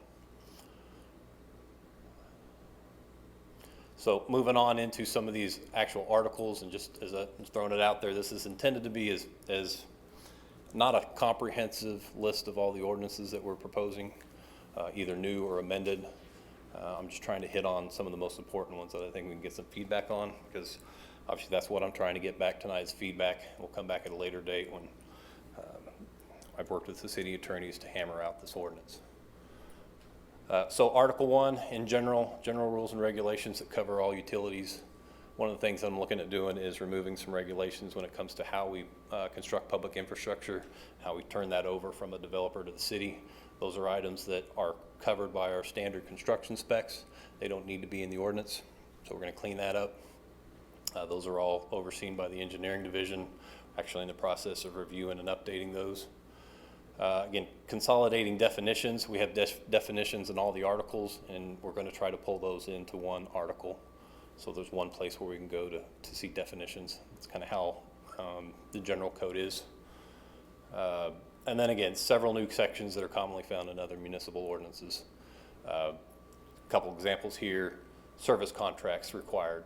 So moving on into some of these actual articles, and just as I'm throwing it out there, this is intended to be as not a comprehensive list of all the ordinances that we're proposing, either new or amended. I'm just trying to hit on some of the most important ones that I think we can get some feedback on, because obviously that's what I'm trying to get back tonight is feedback. We'll come back at a later date when I've worked with the city attorneys to hammer out this ordinance. So Article 1, in general rules and regulations that cover all utilities. One of the things I'm looking at doing is removing some regulations when it comes to how we construct public infrastructure, how we turn that over from a developer to the city. Those are items that are covered by our standard construction specs. They don't need to be in the ordinance, so we're going to clean that up. Those are all overseen by the engineering division, actually in the process of reviewing and updating those. Again, consolidating definitions. We have definitions in all the articles, and we're going to try to pull those into one article. So there's one place where we can go to see definitions. It's kind of how the general code is. And then again, several new sections that are commonly found in other municipal ordinances. A couple examples here. Service contracts required.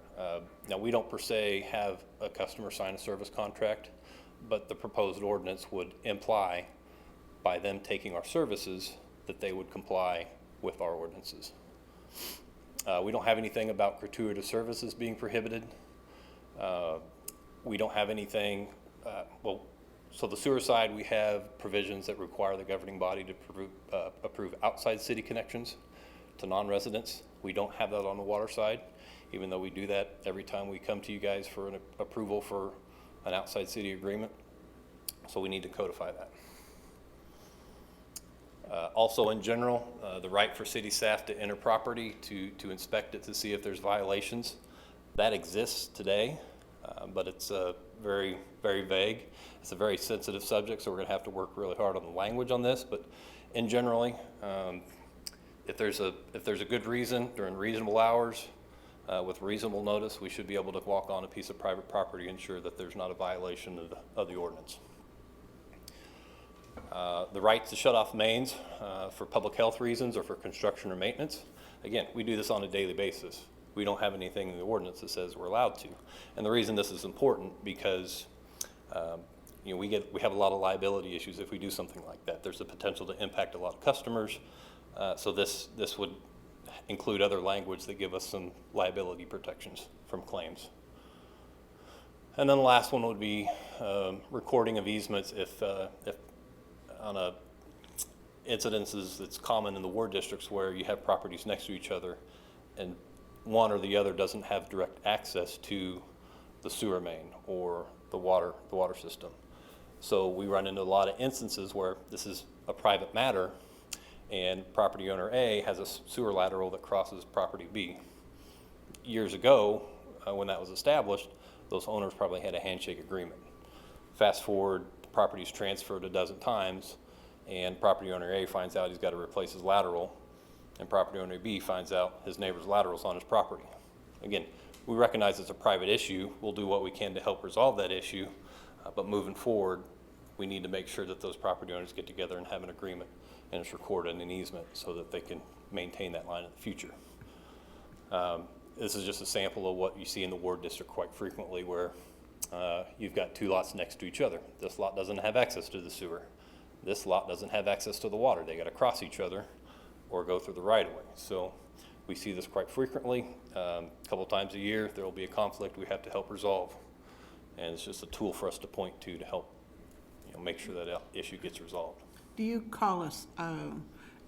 Now we don't per se have a customer sign a service contract, but the proposed ordinance would imply by them taking our services that they would comply with our ordinances. We don't have anything about gratuitous services being prohibited. We don't have anything, so the sewer side, we have provisions that require the governing body to approve outside city connections to non-residents. We don't have that on the water side, even though we do that every time we come to you guys for an approval for an outside city agreement. So we need to codify that. Also in general, the right for city staff to enter property to inspect it to see if there's violations. That exists today, but it's very, very vague. It's a very sensitive subject, so we're going to have to work really hard on the language on this. But in generally, if there's a good reason during reasonable hours with reasonable notice, we should be able to walk on a piece of private property and ensure that there's not a violation of the ordinance. The right to shut off mains for public health reasons or for construction or maintenance. Again, we do this on a daily basis. We don't have anything in the ordinance that says we're allowed to. And the reason this is important because we have a lot of liability issues if we do something like that. There's the potential to impact a lot of customers. So this would include other language that give us some liability protections from claims. And then the last one would be recording of easements if on a incidences that's common in the ward districts where you have properties next to each other and one or the other doesn't have direct access to the sewer main or the water system. So we run into a lot of instances where this is a private matter and property owner A has a sewer lateral that crosses property B. Years ago, when that was established, those owners probably had a handshake agreement. Fast forward, the property's transferred a dozen times, and property owner A finds out he's got to replace his lateral, and property owner B finds out his neighbor's lateral's on his property. Again, we recognize it's a private issue. We'll do what we can to help resolve that issue, but moving forward, we need to make sure that those property owners get together and have an agreement, and it's recorded in an easement so that they can maintain that line in the future. This is just a sample of what you see in the ward district quite frequently where you've got two lots next to each other. This lot doesn't have access to the sewer. this lot doesn't have access to the water. They gotta cross each other or go through the right of way. So we see this quite frequently. A couple times a year, there will be a conflict we have to help resolve. And it's just a tool for us to point to help, make sure that issue gets resolved. Do you call us,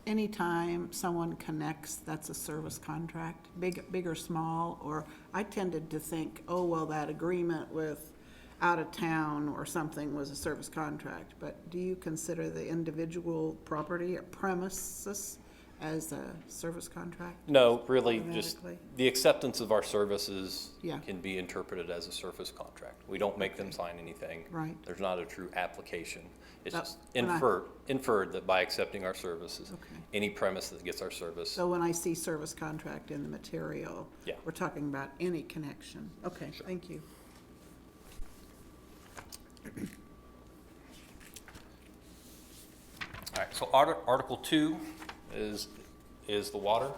anytime someone connects, that's a service contract, big or small? Or I tended to think, oh, well, that agreement with out of town or something was a service contract. But do you consider the individual property or premises as a service contract? No, really, just Automatically? the acceptance of our services Yeah. can be interpreted as a service contract. We don't make them sign anything. Right. There's not a true application. It's But just when I- inferred that by accepting our services, Okay. any premise that gets our service. So when I see service contract in the material, Yeah. we're talking about any connection. Okay, thank you. All right, so Article 2 is the water.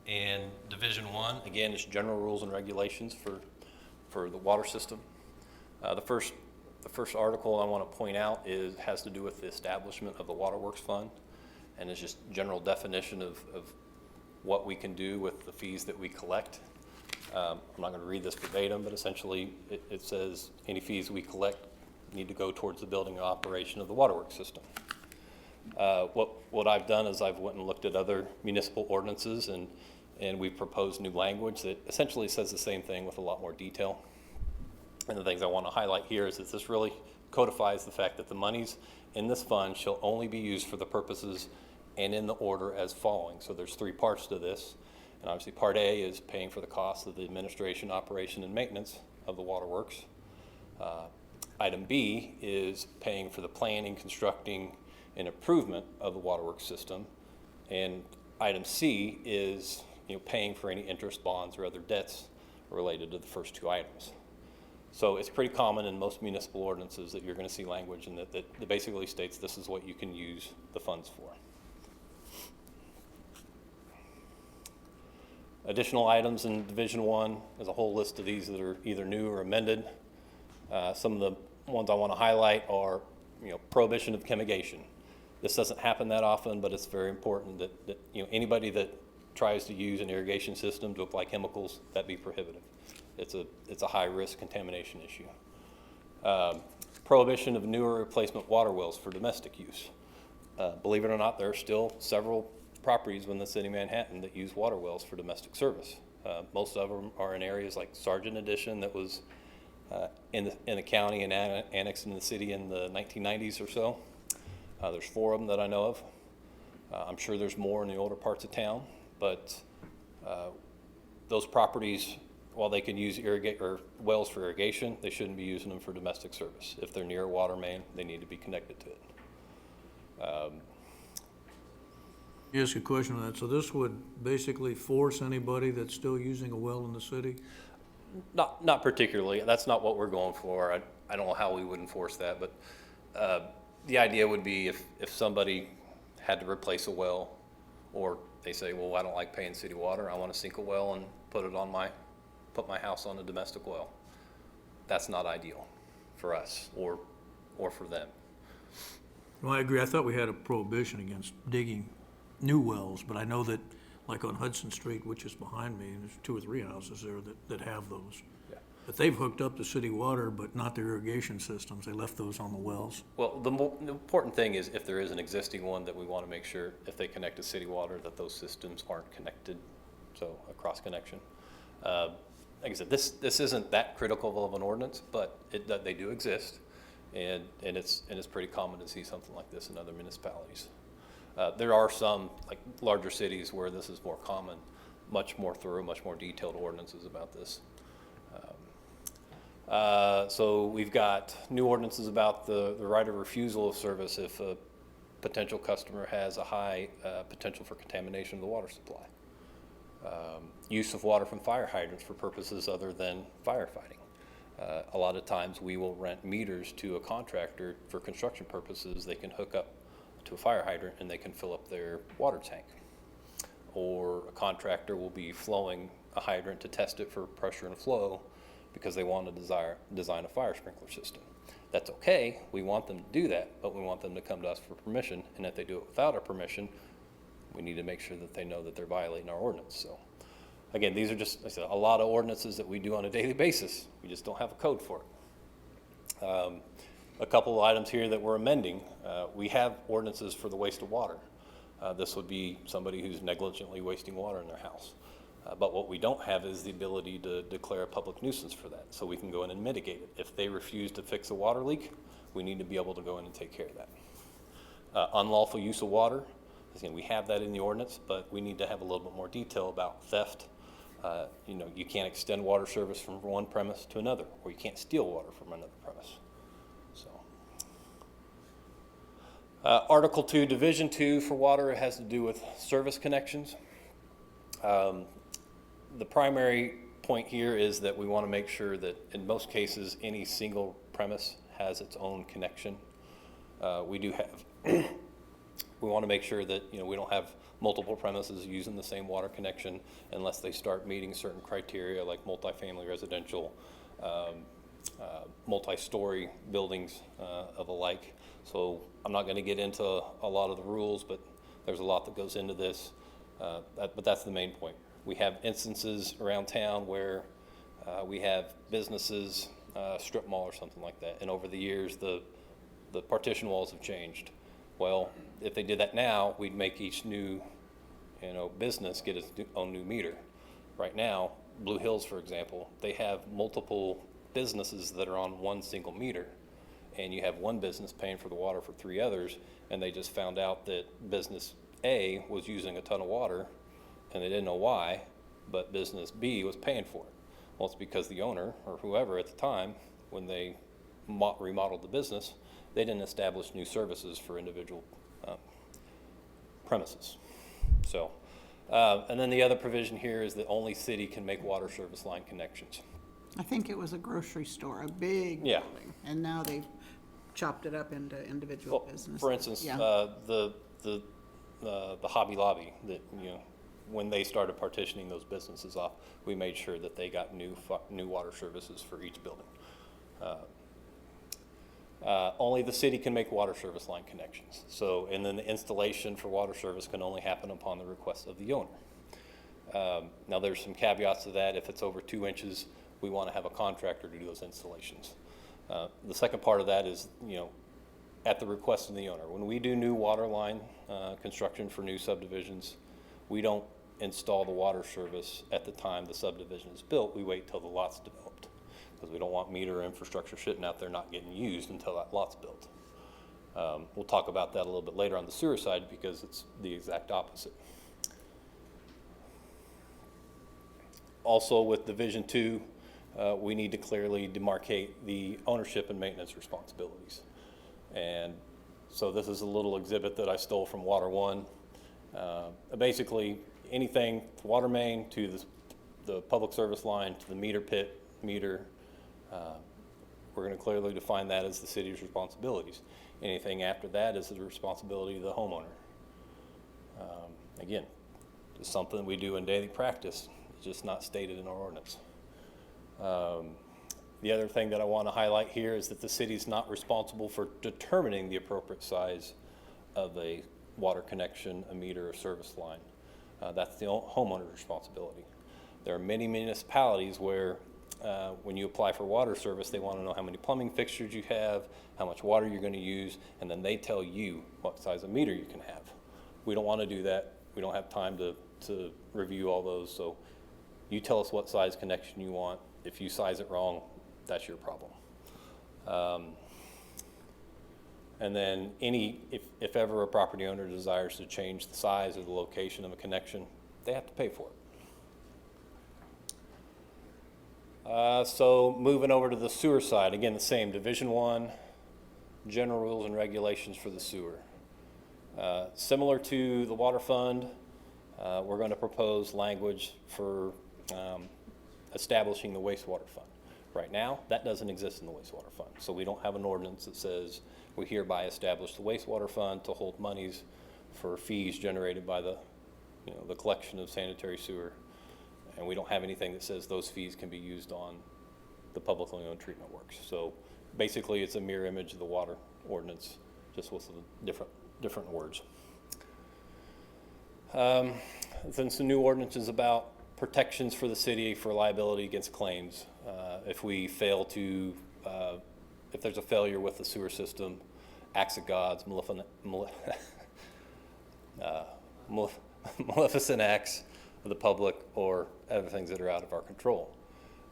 And Division 1, again, is general rules and regulations for the water system. The first article I want to point out has to do with the establishment of the Waterworks Fund, and it's just general definition of what we can do with the fees that we collect. I'm not going to read this verbatim, but essentially it says any fees we collect need to go towards the building and operation of the waterworks system. What I've done is I've went and looked at other municipal ordinances and we've proposed new language that essentially says the same thing with a lot more detail. And the things I want to highlight here is that this really codifies the fact that the monies in this fund shall only be used for the purposes and in the order as following. So there's 3 parts to this. And obviously Part A is paying for the cost of the administration, operation, and maintenance of the waterworks. Item B is paying for the planning, constructing, and improvement of the waterworks system. And item C is paying for any interest, bonds, or other debts related to the first 2 items. So it's pretty common in most municipal ordinances that you're going to see language in that basically states this is what you can use the funds for. Additional items in Division 1 is a whole list of these that are either new or amended. Some of the ones I want to highlight are prohibition of chemigation. This doesn't happen that often, but it's very important that anybody that tries to use an irrigation system to apply chemicals, that be prohibited. It's a high-risk contamination issue. Prohibition of new or replacement water wells for domestic use. Believe it or not, there are still several properties within the city of Manhattan that use water wells for domestic service. Most of them are in areas like Sargent Addition that was in the county and annexed into the city in the 1990s or so. There's 4 of them that I know of. I'm sure there's more in the older parts of town, but those properties, while they can use wells for irrigation, they shouldn't be using them for domestic service. If they're near a water main, they need to be connected to it. Ask a question on that. So this would basically force anybody that's still using a well in the city? Not particularly. That's not what we're going for. I don't know how we would enforce that, but the idea would be if somebody had to replace a well, or they say, well, I don't like paying city water, I want to sink a well and put my house on a domestic well. That's not ideal for us or for them. Well, I agree. I thought we had a prohibition against digging new wells, but I know that, like on Hudson Street, which is behind me, there's 2 or 3 houses there that have those. Yeah. But they've hooked up to city water, but not their irrigation systems. They left those on the wells. Well, the important thing is if there is an existing one, that we want to make sure if they connect to city water that those systems aren't connected, so a cross connection. Like I said, this isn't that critical of an ordinance, but they do exist, and it's pretty common to see something like this in other municipalities. There are some like larger cities where this is more common, much more thorough, much more detailed ordinances about this. So we've got new ordinances about the right of refusal of service if a potential customer has a high potential for contamination of the water supply. Use of water from fire hydrants for purposes other than firefighting. A lot of times we will rent meters to a contractor for construction purposes. They can hook up to a fire hydrant and they can fill up their water tank. Or a contractor will be flowing a hydrant to test it for pressure and flow because they want to design a fire sprinkler system. That's okay, we want them to do that, but we want them to come to us for permission, and if they do it without our permission, we need to make sure that they know that they're violating our ordinance. So, again, these are just, like I said, a lot of ordinances that we do on a daily basis. We just don't have a code for it. A couple of items here that we're amending. We have ordinances for the waste of water. This would be somebody who's negligently wasting water in their house. But what we don't have is the ability to declare a public nuisance for that, so we can go in and mitigate it. If they refuse to fix a water leak, we need to be able to go in and take care of that. Unlawful use of water, again, we have that in the ordinance, but we need to have a little bit more detail about theft. You know, you can't extend water service from one premise to another, or you can't steal water from another premise. So, Article 2, Division 2 for water has to do with service connections. The primary point here is that we want to make sure that in most cases any single premise has its own connection. We do have, we want to make sure that, you know, we don't have multiple premises using the same water connection unless they start meeting certain criteria like multifamily residential, multi-story buildings of the like. So I'm not going to get into a lot of the rules, but there's a lot that goes into this. But that's the main point. We have instances around town where we have businesses, strip mall or something like that, and over the years the partition walls have changed. Well, if they did that now, we'd make each new, you know, business get its own new meter. Right now, Blue Hills, for example, they have multiple businesses that are on one single meter, and you have one business paying for the water for 3 others, and they just found out that business A was using a ton of water and they didn't know why, but business B was paying for it. Well, it's because the owner or whoever at the time, when they remodeled the business, they didn't establish new services for individual premises. So, and then the other provision here is that only city can make water service line connections. I think it was a grocery store, a big building, and now they've chopped it up into individual businesses. For instance, Yeah. the Hobby Lobby that, you know, when they started partitioning those businesses off, we made sure that they got new water services for each building. Only the city can make water service line connections. So, and then the installation for water service can only happen upon the request of the owner. Now there's some caveats to that. If it's over 2 inches, we want to have a contractor to do those installations. The second part of that is, you know, at the request of the owner. When we do new water line construction for new subdivisions, we don't install the water service at the time the subdivision is built. We wait till the lot's developed, because we don't want meter infrastructure sitting out there not getting used until that lot's built. We'll talk about that a little bit later on the sewer side, because it's the exact opposite. Also with Division 2, we need to clearly demarcate the ownership and maintenance responsibilities. And so this is a little exhibit that I stole from Water One. Basically, anything water main to the public service line to the meter pit, meter, we're going to clearly define that as the city's responsibilities. Anything after that is the responsibility of the homeowner. Again, it's something we do in daily practice. It's just not stated in our ordinance. The other thing that I want to highlight here is that the city is not responsible for determining the appropriate size of a water connection, a meter, or service line. That's the homeowner's responsibility. There are many municipalities where when you apply for water service, they want to know how many plumbing fixtures you have, how much water you're going to use, and then they tell you what size of meter you can have. We don't want to do that. We don't have time to review all those. So you tell us what size connection you want. If you size it wrong, that's your problem. And then if ever a property owner desires to change the size or the location of a connection, they have to pay for it. So moving over to the sewer side, again, the same, Division 1, general rules and regulations for the sewer. Similar to the water fund, we're going to propose language for establishing the wastewater fund. Right now, that doesn't exist in the wastewater fund. So we don't have an ordinance that says we hereby establish the wastewater fund to hold monies for fees generated by the collection of sanitary sewer. And we don't have anything that says those fees can be used on the publicly owned treatment works. So basically, it's a mirror image of the water ordinance, just with different words. Then some new ordinances about protections for the city for liability against claims. If we fail to, if there's a failure with the sewer system, acts of gods, maleficent acts of the public, or other things that are out of our control.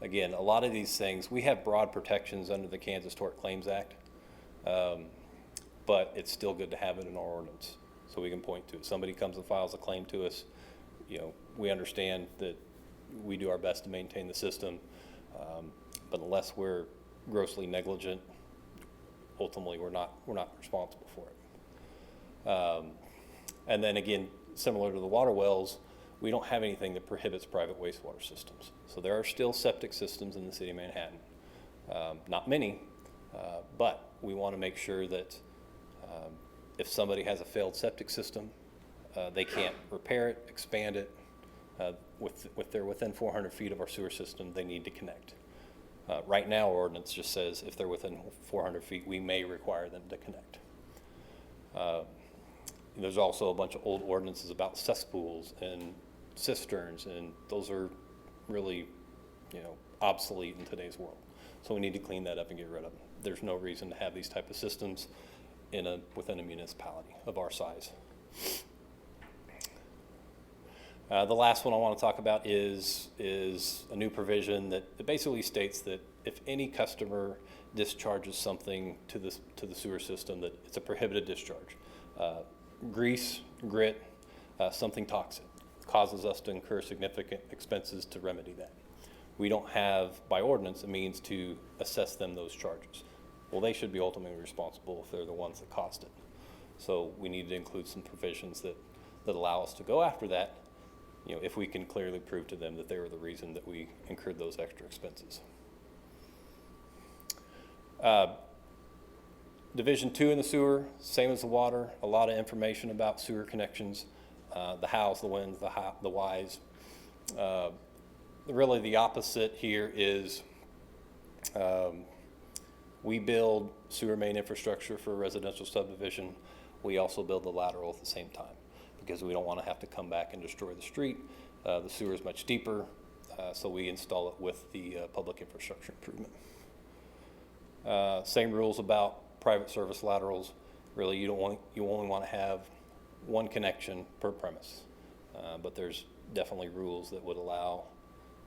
Again, a lot of these things, we have broad protections under the Kansas Tort Claims Act, but it's still good to have it in our ordinance so we can point to it. Somebody comes and files a claim to us, you know, we understand that we do our best to maintain the system, but unless we're grossly negligent, ultimately we're not responsible for it. And then again, similar to the water wells, we don't have anything that prohibits private wastewater systems. So there are still septic systems in the city of Manhattan. Not many, but we want to make sure that if somebody has a failed septic system, they can't repair it, expand it. If they're within 400 feet of our sewer system, they need to connect. Right now, our ordinance just says if they're within 400 feet, we may require them to connect. There's also a bunch of old ordinances about cesspools and cisterns, and those are really, you know, obsolete in today's world. So we need to clean that up and get rid of them. There's no reason to have these type of systems within a municipality of our size. The last one I want to talk about is a new provision that basically states that if any customer discharges something to the sewer system, that it's a prohibited discharge. Grease, grit, something toxic causes us to incur significant expenses to remedy that. We don't have, by ordinance, a means to assess them those charges. Well, they should be ultimately responsible if they're the ones that caused it. So we need to include some provisions that allow us to go after that, you know, if we can clearly prove to them that they were the reason that we incurred those extra expenses. Division 2 in the sewer, same as the water, a lot of information about sewer connections, the hows, the whens, the whys. Really the opposite here is we build sewer main infrastructure for a residential subdivision. We also build the lateral at the same time because we don't want to have to come back and destroy the street. The sewer is much deeper, so we install it with the public infrastructure improvement. Same rules about private service laterals. Really, you only want to have one connection per premise, but there's definitely rules that would allow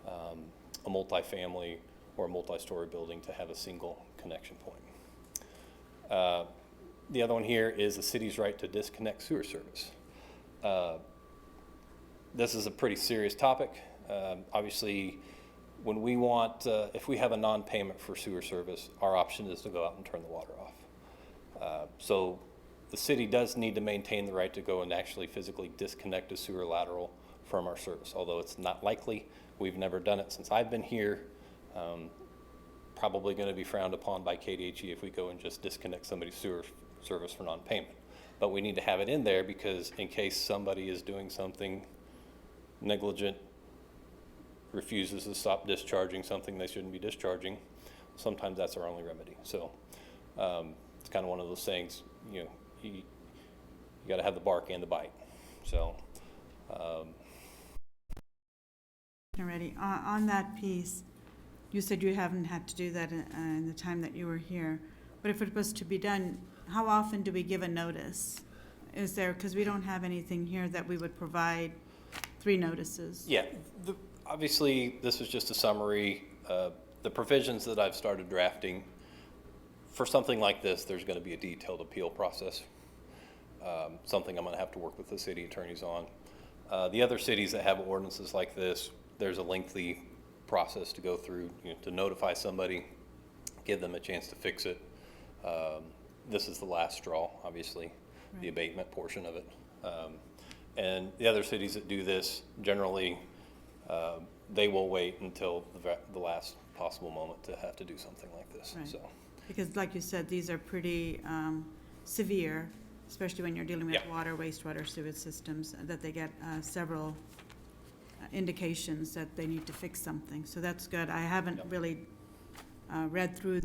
a multifamily or a multi-story building to have a single connection point. The other one here is the city's right to disconnect sewer service. This is a pretty serious topic. Obviously, when we want, if we have a non-payment for sewer service, our option is to go out and turn the water off. So the city does need to maintain the right to go and actually physically disconnect a sewer lateral from our service, although it's not likely. We've never done it since I've been here. Probably going to be frowned upon by KDHE if we go and just disconnect somebody's sewer service for non-payment. But we need to have it in there because in case somebody is doing something negligent, refuses to stop discharging something they shouldn't be discharging, sometimes that's our only remedy. So it's kind of one of those things, you know, you got to have the bark and the bite. So. Already, on that piece, you said you haven't had to do that in the time that you were here, but if it was to be done, how often do we give a notice? Is there, because we don't have anything here that we would provide 3 notices? Yeah, obviously this is just a summary. The provisions that I've started drafting, for something like this, there's going to be a detailed appeal process, something I'm going to have to work with the city attorneys on. The other cities that have ordinances like this, there's a lengthy process to go through, you know, to notify somebody, give them a chance to fix it. This is the last straw, obviously, right. The abatement portion of it. And the other cities that do this, generally, they will wait until the last possible moment to have to do something like this. Right. So, because like you said, these are pretty severe, especially when you're dealing with water, wastewater, sewage systems, that they get several indications that they need to fix something. So that's good. I haven't really read through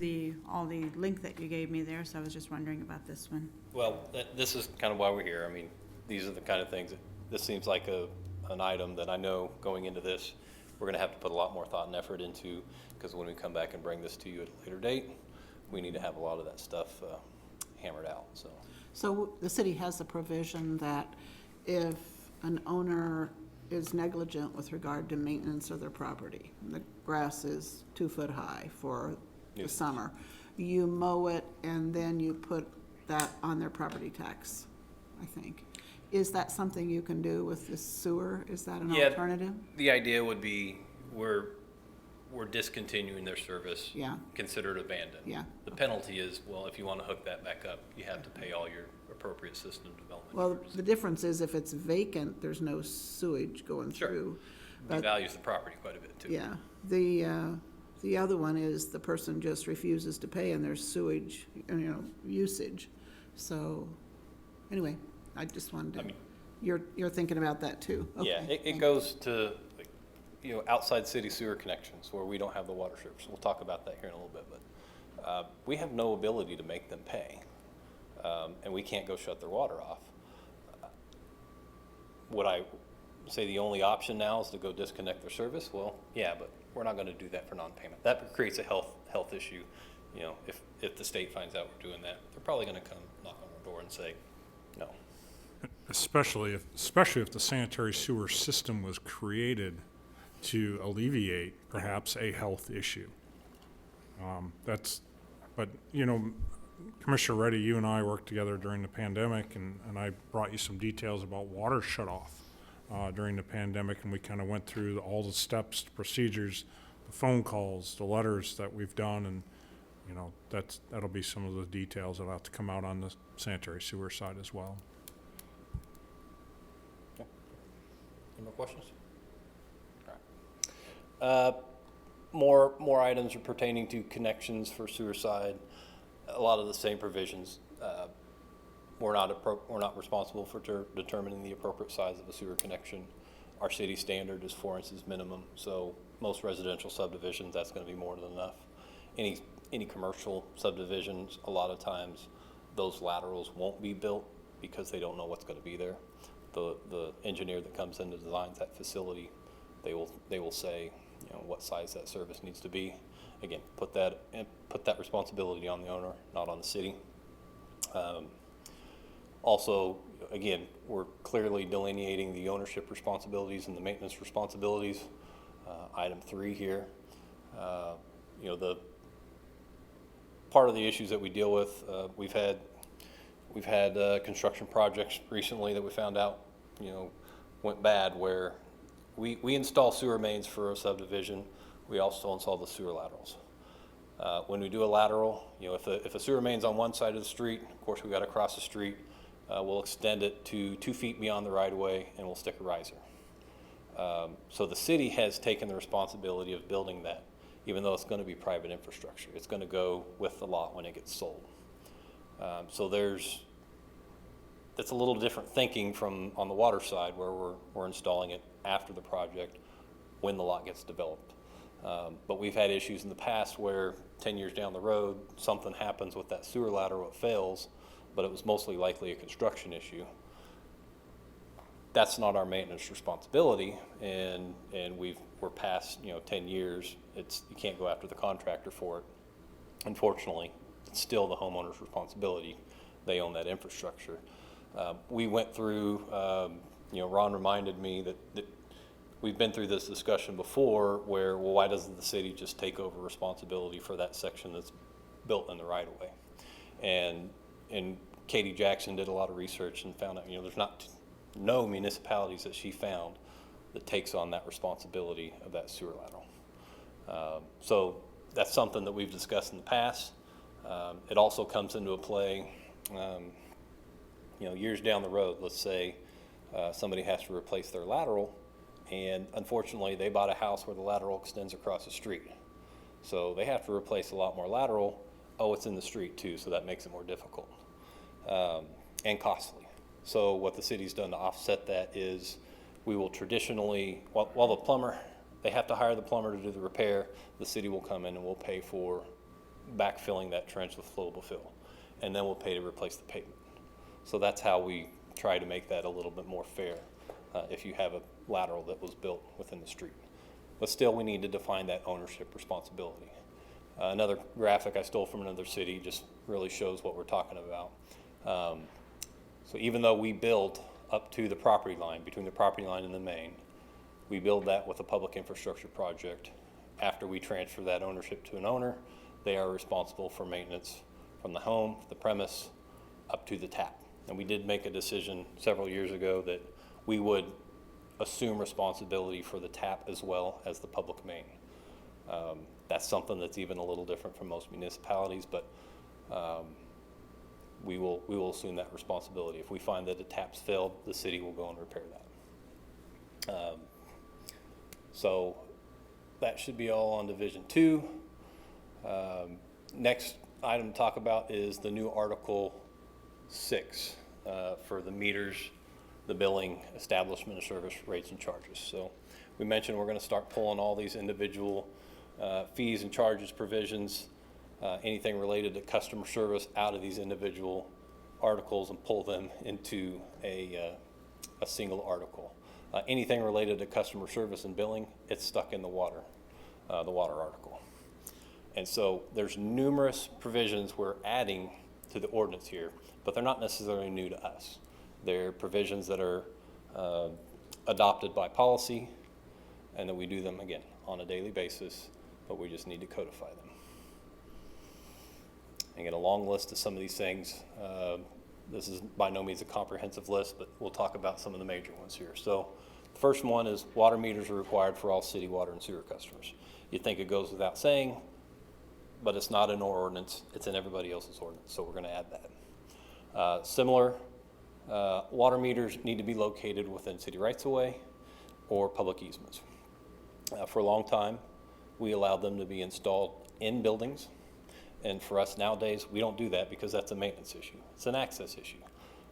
all the link that you gave me there, so I was just wondering about this one. Well, this is kind of why we're here. I mean, these are the kind of things this seems like an item that I know going into this, we're gonna have to put a lot more thought and effort into, because when we come back and bring this to you at a later date, we need to have a lot of that stuff hammered out, so. So the city has a provision that if an owner is negligent with regard to maintenance of their property, the grass is 2 foot high for the summer, you mow it and then you put that on their property tax, I think. Is that something you can do with the sewer? Is that an alternative? The idea would be we're discontinuing their service. Yeah. Considered abandoned. Yeah. The penalty is, well, if you want to hook that back up, you have to pay all your appropriate system development. Well, the difference is if it's vacant, there's no sewage going through. But Devalues the property quite a bit too. yeah, the other one is the person just refuses to pay and there's sewage, usage. So, anyway, I just wanted to, you're thinking about that too? Yeah, Okay. it goes to, outside city sewer connections where we don't have the water service. We'll talk about that here in a little bit, but we have no ability to make them pay. And we can't go shut their water off. Would I say the only option now is to go disconnect their service? Well, yeah, but we're not gonna do that for non-payment. That creates a health issue. If the state finds out we're doing that, they're probably gonna come knock on our door and say, no. Especially if the sanitary sewer system was created to alleviate perhaps a health issue. But Commissioner Reddy, you and I worked together during the pandemic, and I brought you some details about water shutoff during the pandemic, and we kind of went through all the steps, the procedures, the phone calls, the letters that we've done, and that'll be some of the details that'll have to come out on the sanitary sewer side as well. Any more questions? All right. More items are pertaining to connections for sewer side. A lot of the same provisions. We're not responsible for determining the appropriate size of a sewer connection. Our city standard is 4 inches minimum, so most residential subdivisions, that's going to be more than enough. Any commercial subdivisions, a lot of times those laterals won't be built because they don't know what's going to be there. The engineer that comes in and designs that facility, they will say, what size that service needs to be. Again, put that responsibility on the owner, not on the city. Also, again, we're clearly delineating the ownership responsibilities and the maintenance responsibilities. Item 3 here, the part of the issues that we deal with, we've had construction projects recently that we found out, went bad, where we install sewer mains for a subdivision. We also install the sewer laterals. When we do a lateral, if a sewer main's on one side of the street, of course we got to cross the street. We'll extend it to 2 feet beyond the right of way, and we'll stick a riser. So the city has taken the responsibility of building that, even though it's going to be private infrastructure. It's going to go with the lot when it gets sold. So that's a little different thinking from on the water side, where we're installing it after the project when the lot gets developed. But we've had issues in the past where 10 years down the road, something happens with that sewer lateral, it fails, but it was mostly likely a construction issue. That's not our maintenance responsibility, and we're past 10 years. You can't go after the contractor for it. Unfortunately, it's still the homeowner's responsibility. They own that infrastructure. We went through, Ron reminded me that we've been through this discussion before where, well, why doesn't the city just take over responsibility for that section that's built in the right of way? And Katie Jackson did a lot of research and found out, there's no municipalities that she found that takes on that responsibility of that sewer lateral. So that's something that we've discussed in the past. It also comes into a play, years down the road. Let's say somebody has to replace their lateral, and unfortunately they bought a house where the lateral extends across the street. So they have to replace a lot more lateral. Oh, it's in the street too, so that makes it more difficult and costly. So what the city's done to offset that is we will traditionally, while the plumber, they have to hire the plumber to do the repair, the city will come in and we'll pay for backfilling that trench with flowable fill. And then we'll pay to replace the pavement. So that's how we try to make that a little bit more fair if you have a lateral that was built within the street. But still, we need to define that ownership responsibility. Another graphic I stole from another city just really shows what we're talking about. So even though we build up to the property line, between the property line and the main, we build that with a public infrastructure project. After we transfer that ownership to an owner, they are responsible for maintenance from the home, the premise, up to the tap. And we did make a decision several years ago that we would assume responsibility for the tap as well as the public main. That's something that's even a little different from most municipalities, but we will assume that responsibility. If we find that the tap's failed, the city will go and repair that. So that should be all on Division 2. Next item to talk about is the new Article 6 for the meters, the billing, establishment of service rates and charges. So we mentioned we're going to start pulling all these individual fees and charges provisions, anything related to customer service out of these individual articles and pull them into a single article. Anything related to customer service and billing, it's stuck in the water article. And so there's numerous provisions we're adding to the ordinance here, but they're not necessarily new to us. They're provisions that are adopted by policy, and that we do them, again, on a daily basis, but we just need to codify them. And get a long list of some of these things. This is by no means a comprehensive list, but we'll talk about some of the major ones here. So the first one is water meters are required for all city water and sewer customers. You'd think it goes without saying, but it's not in our ordinance, it's in everybody else's ordinance, so we're gonna add that. Similar, water meters need to be located within city rights-of-way or public easements. For a long time, we allowed them to be installed in buildings, and for us nowadays, we don't do that because that's a maintenance issue. It's an access issue.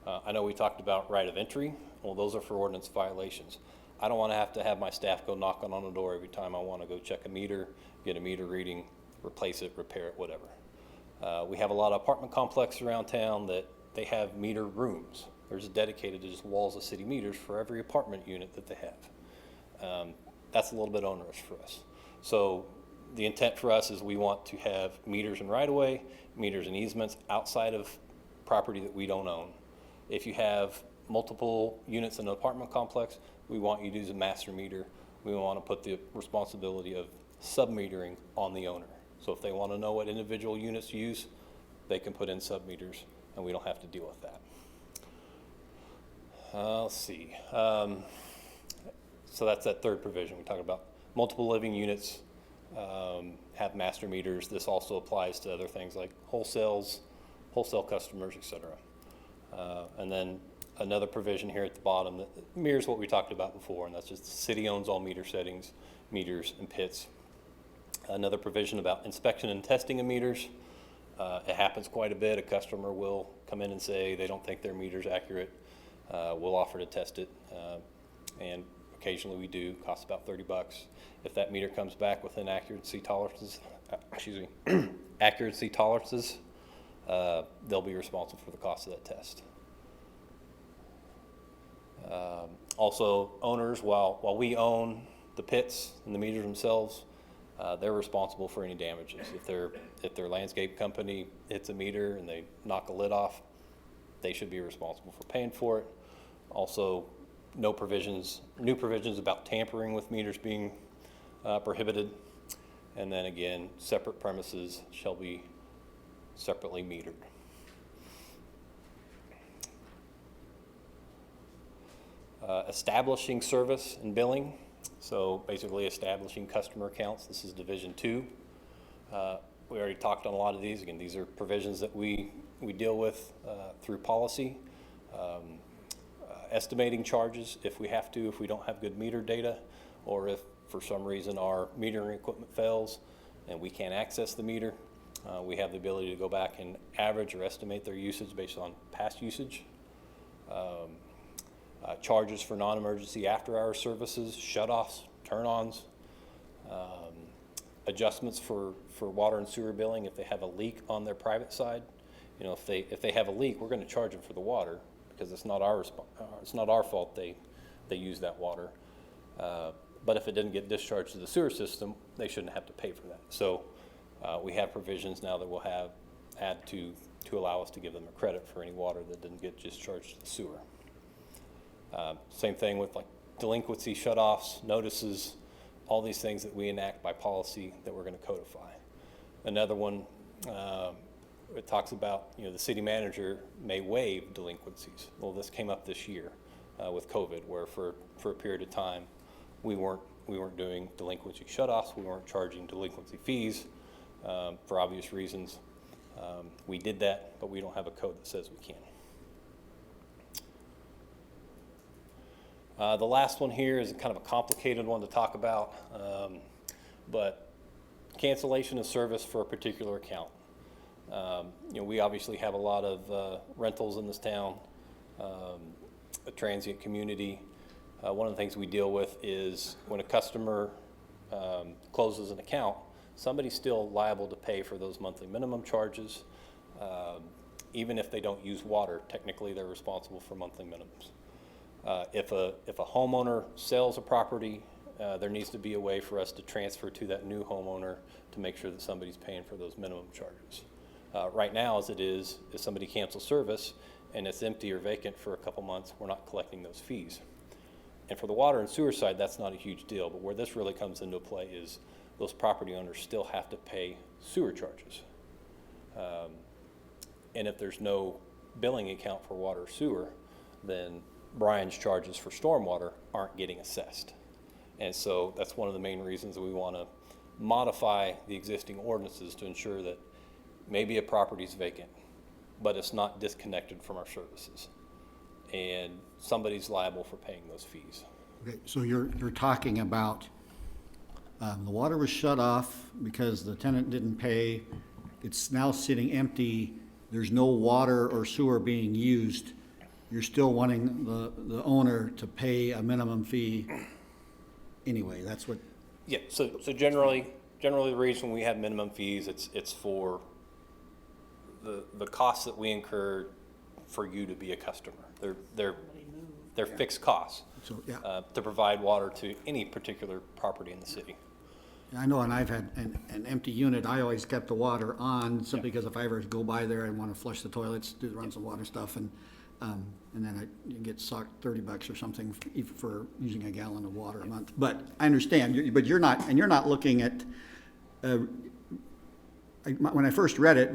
I know we talked about right of entry. Well, those are for ordinance violations. I don't want to have my staff go knocking on the door every time I want to go check a meter, get a meter reading, replace it, repair it, whatever. We have a lot of apartment complexes around town that they have meter rooms. There's dedicated to just walls of city meters for every apartment unit that they have. That's a little bit onerous for us. So the intent for us is we want to have meters in right-of-way, meters and easements outside of property that we don't own. If you have multiple units in an apartment complex, we want you to use a master meter. We want to put the responsibility of sub-metering on the owner. So if they want to know what individual units use, they can put in sub-meters, and we don't have to deal with that. Let's see. So that's that third provision. We talked about multiple living units have master meters. This also applies to other things like wholesale customers, et cetera. And then another provision here at the bottom that mirrors what we talked about before, and that's just the city owns all meter settings, meters, and pits. Another provision about inspection and testing of meters. It happens quite a bit. A customer will come in and say they don't think their meter's accurate. We'll offer to test it, and occasionally we do. Costs about $30. If that meter comes back within accuracy tolerances, they'll be responsible for the cost of that test. Also, owners, while we own the pits and the meters themselves, they're responsible for any damages. If their landscape company hits a meter and they knock a lid off, they should be responsible for paying for it. Also, new provisions about tampering with meters being prohibited. And then again, separate premises shall be separately metered. Establishing service and billing. So basically establishing customer accounts. This is Division 2. We already talked on a lot of these. Again, these are provisions that we deal with through policy. Estimating charges if we have to, if we don't have good meter data, or if for some reason our metering equipment fails and we can't access the meter, we have the ability to go back and average or estimate their usage based on past usage. Charges for non-emergency after-hour services, shut-offs, turn-ons, adjustments for water and sewer billing if they have a leak on their private side. You know, if they have a leak, we're going to charge them for the water because it's not our fault they use that water. But if it didn't get discharged to the sewer system, they shouldn't have to pay for that. So we have provisions now that we'll add to allow us to give them a credit for any water that didn't get discharged to the sewer. Same thing with like delinquency shutoffs, notices, all these things that we enact by policy that we're going to codify. Another one, it talks about, you know, the city manager may waive delinquencies. Well, this came up this year with COVID, where for a period of time we weren't doing delinquency shutoffs, we weren't charging delinquency fees for obvious reasons. We did that, but we don't have a code that says we can. The last one here is kind of a complicated one to talk about, but cancellation of service for a particular account. You know, we obviously have a lot of rentals in this town, a transient community. One of the things we deal with is when a customer closes an account, somebody's still liable to pay for those monthly minimum charges. Even if they don't use water, technically they're responsible for monthly minimums. If a homeowner sells a property, there needs to be a way for us to transfer to that new homeowner to make sure that somebody's paying for those minimum charges. Right now, as it is, if somebody cancels service and it's empty or vacant for a couple months, we're not collecting those fees. And for the water and sewer side, that's not a huge deal, but where this really comes into play is those property owners still have to pay sewer charges. And if there's no billing account for water or sewer, then Brian's charges for stormwater aren't getting assessed. And so that's one of the main reasons that we want to modify the existing ordinances to ensure that maybe a property is vacant, but it's not disconnected from our services. And somebody's liable for paying those fees. Okay, so you're talking about the water was shut off because the tenant didn't pay. It's now sitting empty. There's no water or sewer being used. You're still wanting the owner to pay a minimum fee anyway. That's what. Yeah. So generally the reason we have minimum fees, it's for the costs that we incur for you to be a customer. They're fixed costs. So, yeah. To provide water to any particular property in the city. I know, and I've had an empty unit. I always kept the water on simply because if I ever go by there and want to flush the toilets, run some water stuff, and then you get socked $30 or something for using a gallon of water a month. But I understand, but you're not looking at, when I first read it,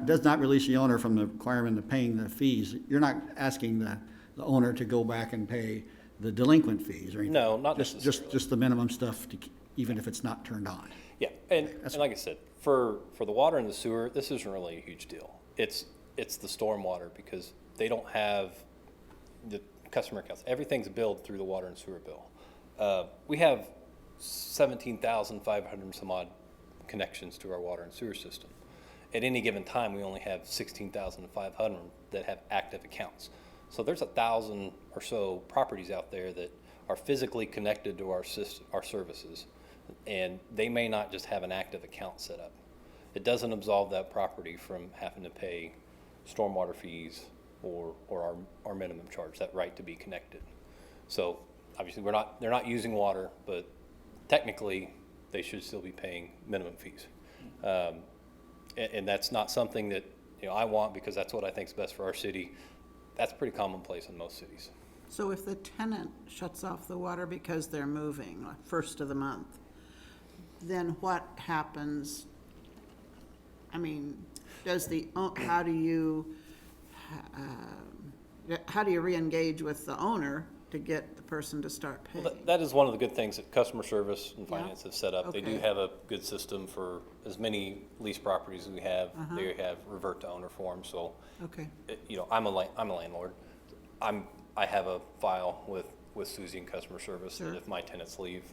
does not release the owner from the requirement of paying the fees. You're not asking the owner to go back and pay the delinquent fees or anything? No, not necessarily. Just the minimum stuff, even if it's not turned on. Yeah, and like I said, for the water and the sewer, this isn't really a huge deal. It's the stormwater because they don't have the customer accounts. Everything's billed through the water and sewer bill. We have 17,500 and some odd connections to our water and sewer system. At any given time, we only have 16,500 that have active accounts. So there's 1,000 or so properties out there that are physically connected to our services, and they may not just have an active account set up. It doesn't absolve that property from having to pay stormwater fees or our minimum charge, that right to be connected. So obviously they're not using water, but technically they should still be paying minimum fees. And that's not something that I want because that's what I think is best for our city. That's pretty commonplace in most cities. So if the tenant shuts off the water because they're moving, first of the month, then what happens? I mean, how do you re-engage with the owner to get the person to start paying? Well, that is one of the good things that customer service and finance have set up. Okay. They do have a good system for as many lease properties as we have. They have revert to owner forms. So, okay. I'm a landlord. I have a file with Susie in customer service that if my tenants leave,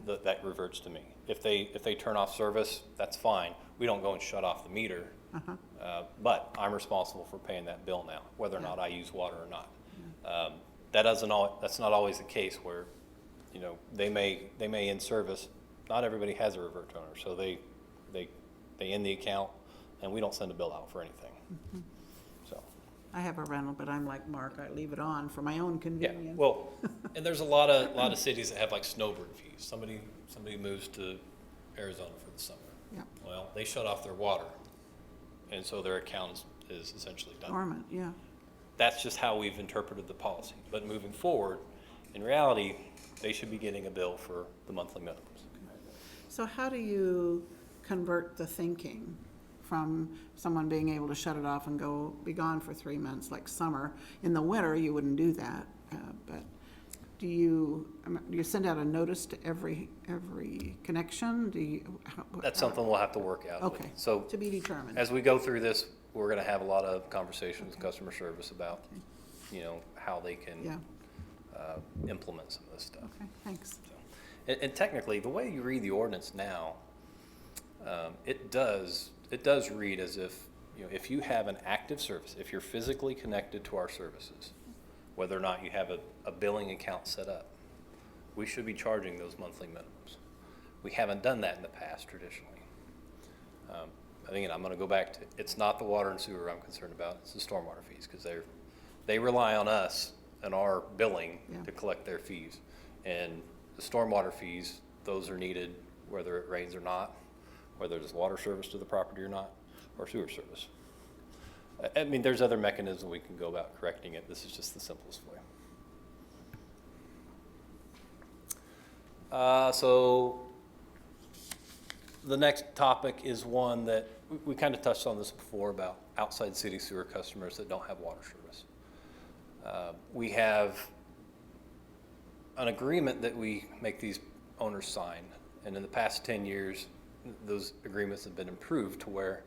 that reverts to me. If they turn off service, that's fine. We don't go and shut off the meter, but I'm responsible for paying that bill now, whether or not I use water or not. That's not always the case where, they may end service not everybody has a revert to owner, so they end the account, and we don't send a bill out for anything. So, I have a rental, but I'm like Mark, I leave it on for my own yeah, convenience. well, and there's a lot of cities that have like snowbird fees. Somebody moves to Arizona for the summer. Yeah. Well, they shut off their water, and so their account is essentially done. Dormant, yeah. That's just how we've interpreted the policy. But moving forward, in reality, they should be getting a bill for the monthly minimums. So how do you convert the thinking from someone being able to shut it off and be gone for 3 months, like summer? In the winter, you wouldn't do that, but do you send out a notice to every connection? That's something we'll have to work out. Okay, So to be determined. as we go through this, we're gonna have a lot of conversations with customer service about, how they can implement some of this stuff. Okay, thanks. And technically, the way you read the ordinance now, it does read as if, if you have an active service, if you're physically connected to our services, whether or not you have a billing account set up, we should be charging those monthly minimums. We haven't done that in the past traditionally. Again, I'm gonna go back to, it's not the water and sewer I'm concerned about, it's the stormwater fees, because they rely on us and our billing to collect their fees. And the stormwater fees, those are needed whether it rains or not, whether there's water service to the property or not, or sewer service. I mean, there's other mechanisms we can go about correcting it. This is just the simplest way. So the next topic is one that we kind of touched on this before about outside city sewer customers that don't have water service. We have an agreement that we make these owners sign, and in the past 10 years, those agreements have been improved to where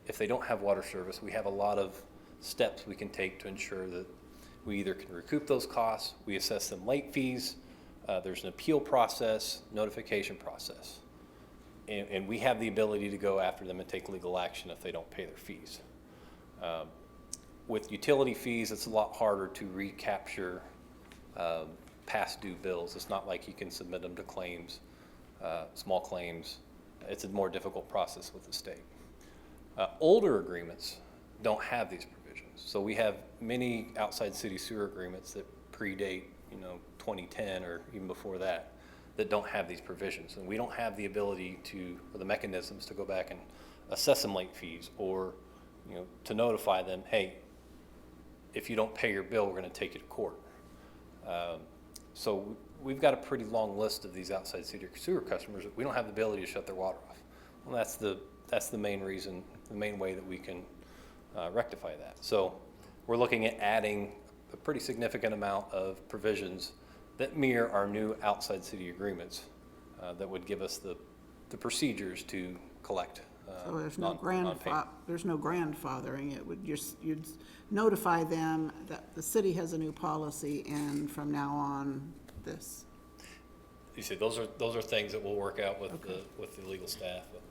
if they don't have water service, we have a lot of steps we can take to ensure that we either can recoup those costs, we assess them late fees, there's an appeal process, notification process. And we have the ability to go after them and take legal action if they don't pay their fees. With utility fees, it's a lot harder to recapture past due bills. It's not like you can submit them to claims, small claims. It's a more difficult process with the state. Older agreements don't have these provisions. So we have many outside city sewer agreements that predate, 2010 or even before that don't have these provisions. And we don't have the ability or the mechanisms to go back and assess them late fees or, to notify them, hey, if you don't pay your bill, we're going to take you to court. So we've got a pretty long list of these outside city sewer customers that we don't have the ability to shut their water off. Well, that's the main reason, the main way that we can rectify that. So we're looking at adding a pretty significant amount of provisions that mirror our new outside city agreements that would give us the procedures to collect. So there's no grandfathering. It would you'd notify them that the city has a new policy, and from now on, this. You see, those are things that we'll work out with the legal staff. But,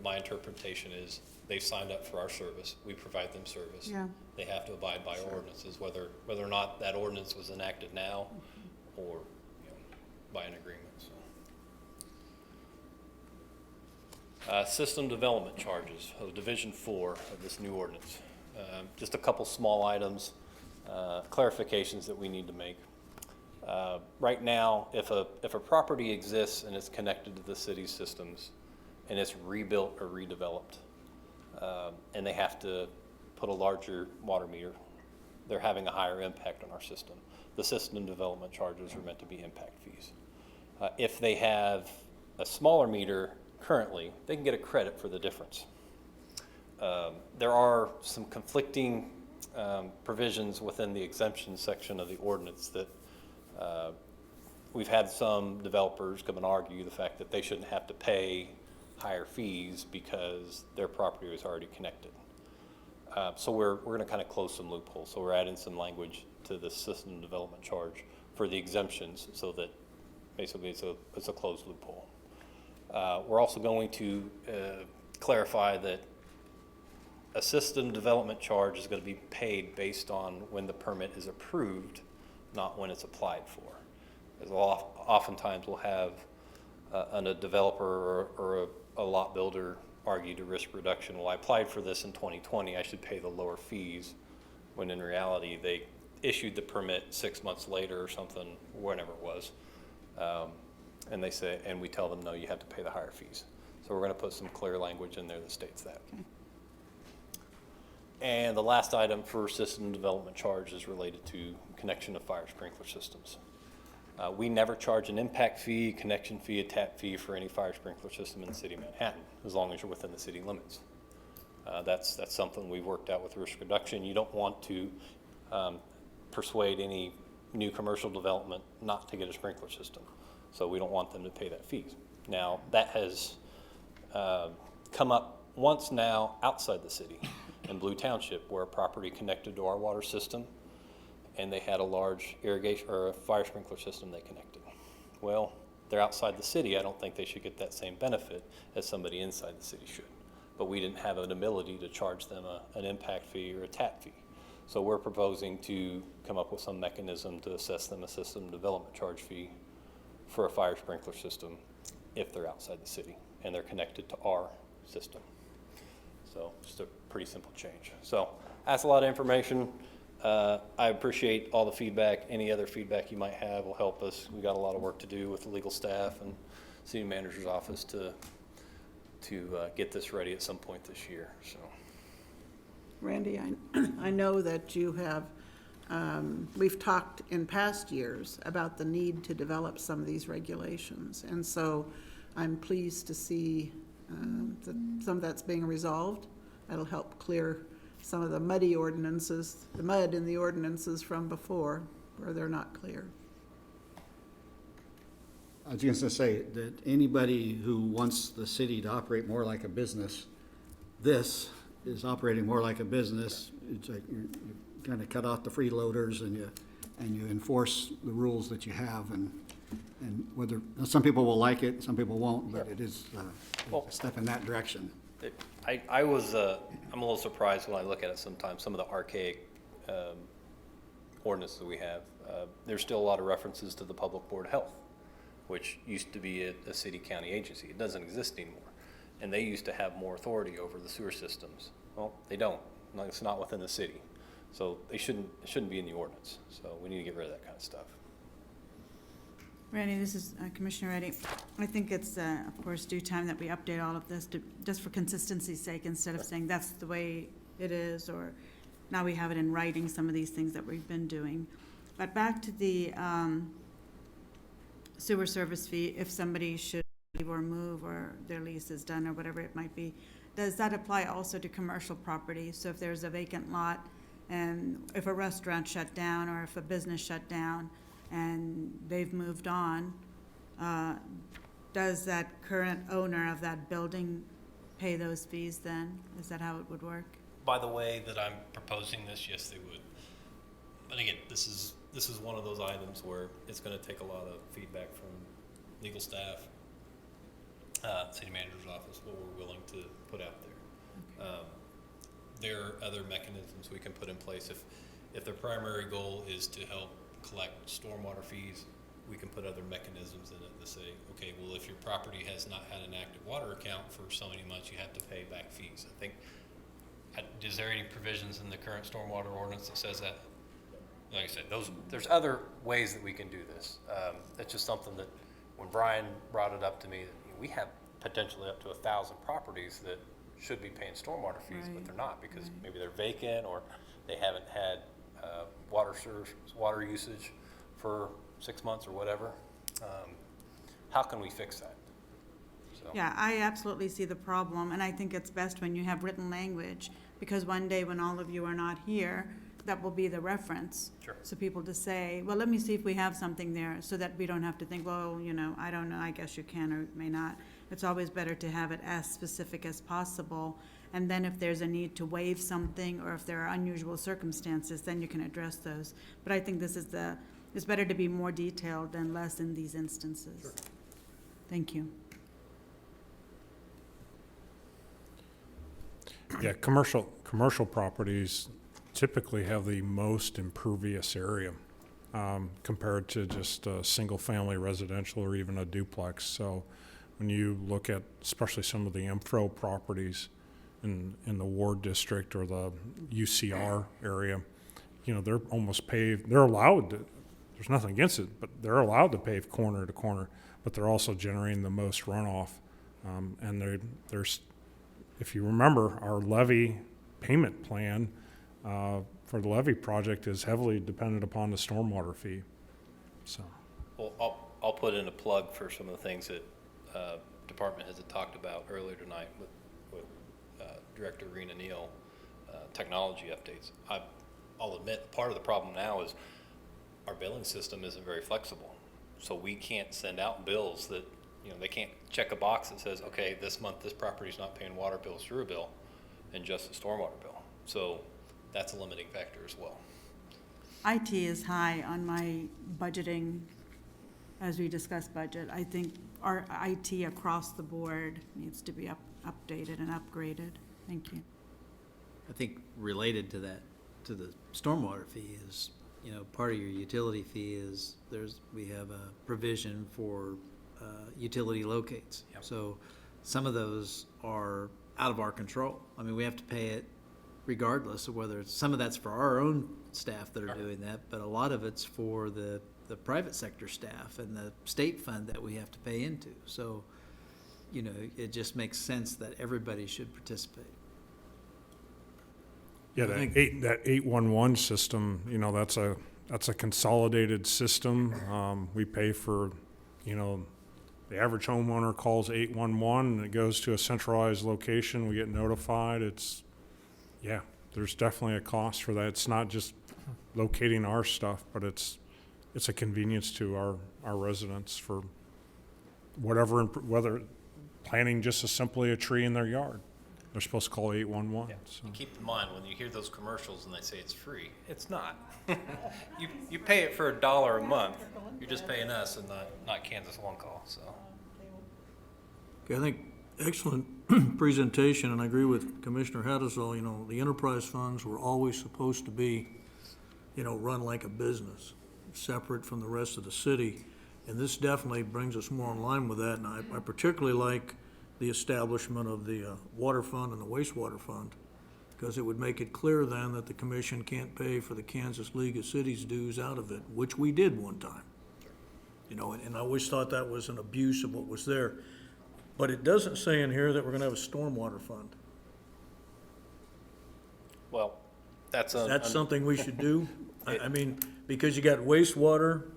my interpretation is they've signed up for our service. We provide them service. Yeah. They have to abide by ordinances, whether or not that ordinance was enacted now or by an agreement. So. System development charges of Division 4 of this new ordinance. Just a couple small items, clarifications that we need to make. Right now, if a property exists and is connected to the city's systems and it's rebuilt or redeveloped, and they have to put a larger water meter, they're having a higher impact on our system. The system development charges are meant to be impact fees. If they have a smaller meter currently, they can get a credit for the difference. There are some conflicting provisions within the exemption section of the ordinance that we've had some developers come and argue the fact that they shouldn't have to pay higher fees because their property was already connected. So we're going to kind of close some loopholes. So we're adding some language to the system development charge for the exemptions so that basically it's a closed loophole. We're also going to clarify that a system development charge is going to be paid based on when the permit is approved, not when it's applied for. Because oftentimes we'll have and a developer or a lot builder argued a risk reduction. Well, I applied for this in 2020, I should pay the lower fees, when in reality, they issued the permit 6 months later or something, whenever it was. And they say, and we tell them, no, you have to pay the higher fees. So we're gonna put some clear language in there that states that. Okay. And the last item for system development charge is related to connection of fire sprinkler systems. We never charge an impact fee, connection fee, a tap fee for any fire sprinkler system in the city of Manhattan, as long as you're within the city limits. That's something we've worked out with risk reduction. You don't want to persuade any new commercial development not to get a sprinkler system. So we don't want them to pay that fee. Now, that has come up once now outside the city in Blue Township, where a property connected to our water system, and they had a large irrigation or a fire sprinkler system they connected. Well, they're outside the city. I don't think they should get that same benefit as somebody inside the city should. But we didn't have an ability to charge them an impact fee or a tap fee. So we're proposing to come up with some mechanism to assess them a system development charge fee for a fire sprinkler system if they're outside the city and they're connected to our system. So just a pretty simple change. So that's a lot of information. I appreciate all the feedback. Any other feedback you might have will help us. We got a lot of work to do with the legal staff and city manager's office to get this ready at some point this year. So, Randy, I know that you have, we've talked in past years about the need to develop some of these regulations. And so I'm pleased to see that some of that's being resolved. That'll help clear some of the muddy ordinances, the mud in the ordinances from before where they're not clear. I was just gonna say that anybody who wants the city to operate more like a business, this is operating more like a business. It's like you kind of cut out the freeloaders and you enforce the rules that you have, and whether, some people will like it, some people won't, but it is a step in that direction. I'm a little surprised when I look at it sometimes, some of the archaic ordinances we have. There's still a lot of references to the Public Board of Health, which used to be a city-county agency. It doesn't exist anymore. And they used to have more authority over the sewer systems. Well, they don't. It's not within the city. So it shouldn't be in the ordinance. So we need to get rid of that kind of stuff. Randy, this is Commissioner Reddy. I think it's, of course, due time that we update all of this just for consistency's sake, instead of saying that's the way it is, or now we have it in writing, some of these things that we've been doing. But back to the sewer service fee, if somebody should leave or move, or their lease is done, or whatever it might be, does that apply also to commercial property? So if there's a vacant lot, and if a restaurant shut down, or if a business shut down, and they've moved on, does that current owner of that building pay those fees then? Is that how it would work? By the way that I'm proposing this, yes, they would. But again, this is one of those items where it's going to take a lot of feedback from legal staff, city manager's office, what we're willing to put out there. Okay. There are other mechanisms we can put in place. If their primary goal is to help collect stormwater fees, we can put other mechanisms in it to say, okay, well, if your property has not had an active water account for so many months, you have to pay back fees. I think, is there any provisions in the current stormwater ordinance that says that? Like I said, there's other ways that we can do this. It's just something that when Brian brought it up to me, we have potentially up to 1,000 properties that should be paying stormwater fees, but they're not, because maybe they're vacant or they haven't had water usage for 6 months or whatever. How can we fix that? So. Yeah, I absolutely see the problem, and I think it's best when you have written language, because one day when all of you are not here, that will be the reference. Sure. So people to say, well, let me see if we have something there, so that we don't have to think, well, I don't know, I guess you can or may not. It's always better to have it as specific as possible, and then if there's a need to waive something, or if there are unusual circumstances, then you can address those. But I think it's better to be more detailed than less in these instances. Sure. Thank you. Yeah, commercial properties typically have the most impervious area compared to just a single-family residential or even a duplex. So when you look at especially some of the infro properties in the Ward District or the UCR area, you know, they're almost paved, they're allowed to, there's nothing against it, but they're allowed to pave corner to corner, but they're also generating the most runoff. And there's, if you remember, our levy payment plan for the levy project is heavily dependent upon the stormwater fee. So, Well, I'll put in a plug for some of the things that department heads had talked about earlier tonight with Director Rena Neal, technology updates. I'll admit part of the problem now is our billing system isn't very flexible. So we can't send out bills that, you know, they can't check a box that says, okay, this month this property's not paying water bill, sewer bill, and just the stormwater bill. So that's a limiting factor as well. IT is high on my budgeting as we discuss budget. I think our IT across the board needs to be updated and upgraded. Thank you. I think related to that, to the stormwater fee is, you know, part of your utility fee is we have a provision for utility locates. Yep. So some of those are out of our control. I mean, we have to pay it regardless of whether some of that's for our own staff that are doing that, but a lot of it's for the private sector staff and the state fund that we have to pay into. So, you know, it just makes sense that everybody should participate. yeah, that 811 system, you know, that's a consolidated system. We pay for, you know, the average homeowner calls 811 and it goes to a centralized location. We get notified. Yeah, there's definitely a cost for that. It's not just locating our stuff, but it's a convenience to our residents for whether planting just as simply a tree in their yard. They're supposed to call 811. Yeah. So. And keep in mind, when you hear those commercials and they say it's free, it's not. you pay it for $1 a month. You're just paying us and not Kansas One Call. So. Okay, I think excellent presentation, and I agree with Commissioner Hattasol. You know, the enterprise funds were always supposed to be, you know, run like a business, separate from the rest of the city. And this definitely brings us more in line with that. And I particularly like the establishment of the water fund and the wastewater fund, because it would make it clear then that the commission can't pay for the Kansas League of Cities dues out of it, which we did one time. You know, and I always thought that was an abuse of what was there. But it doesn't say in here that we're gonna have a stormwater fund. Well, that's Something we should do? I mean, because you got wastewater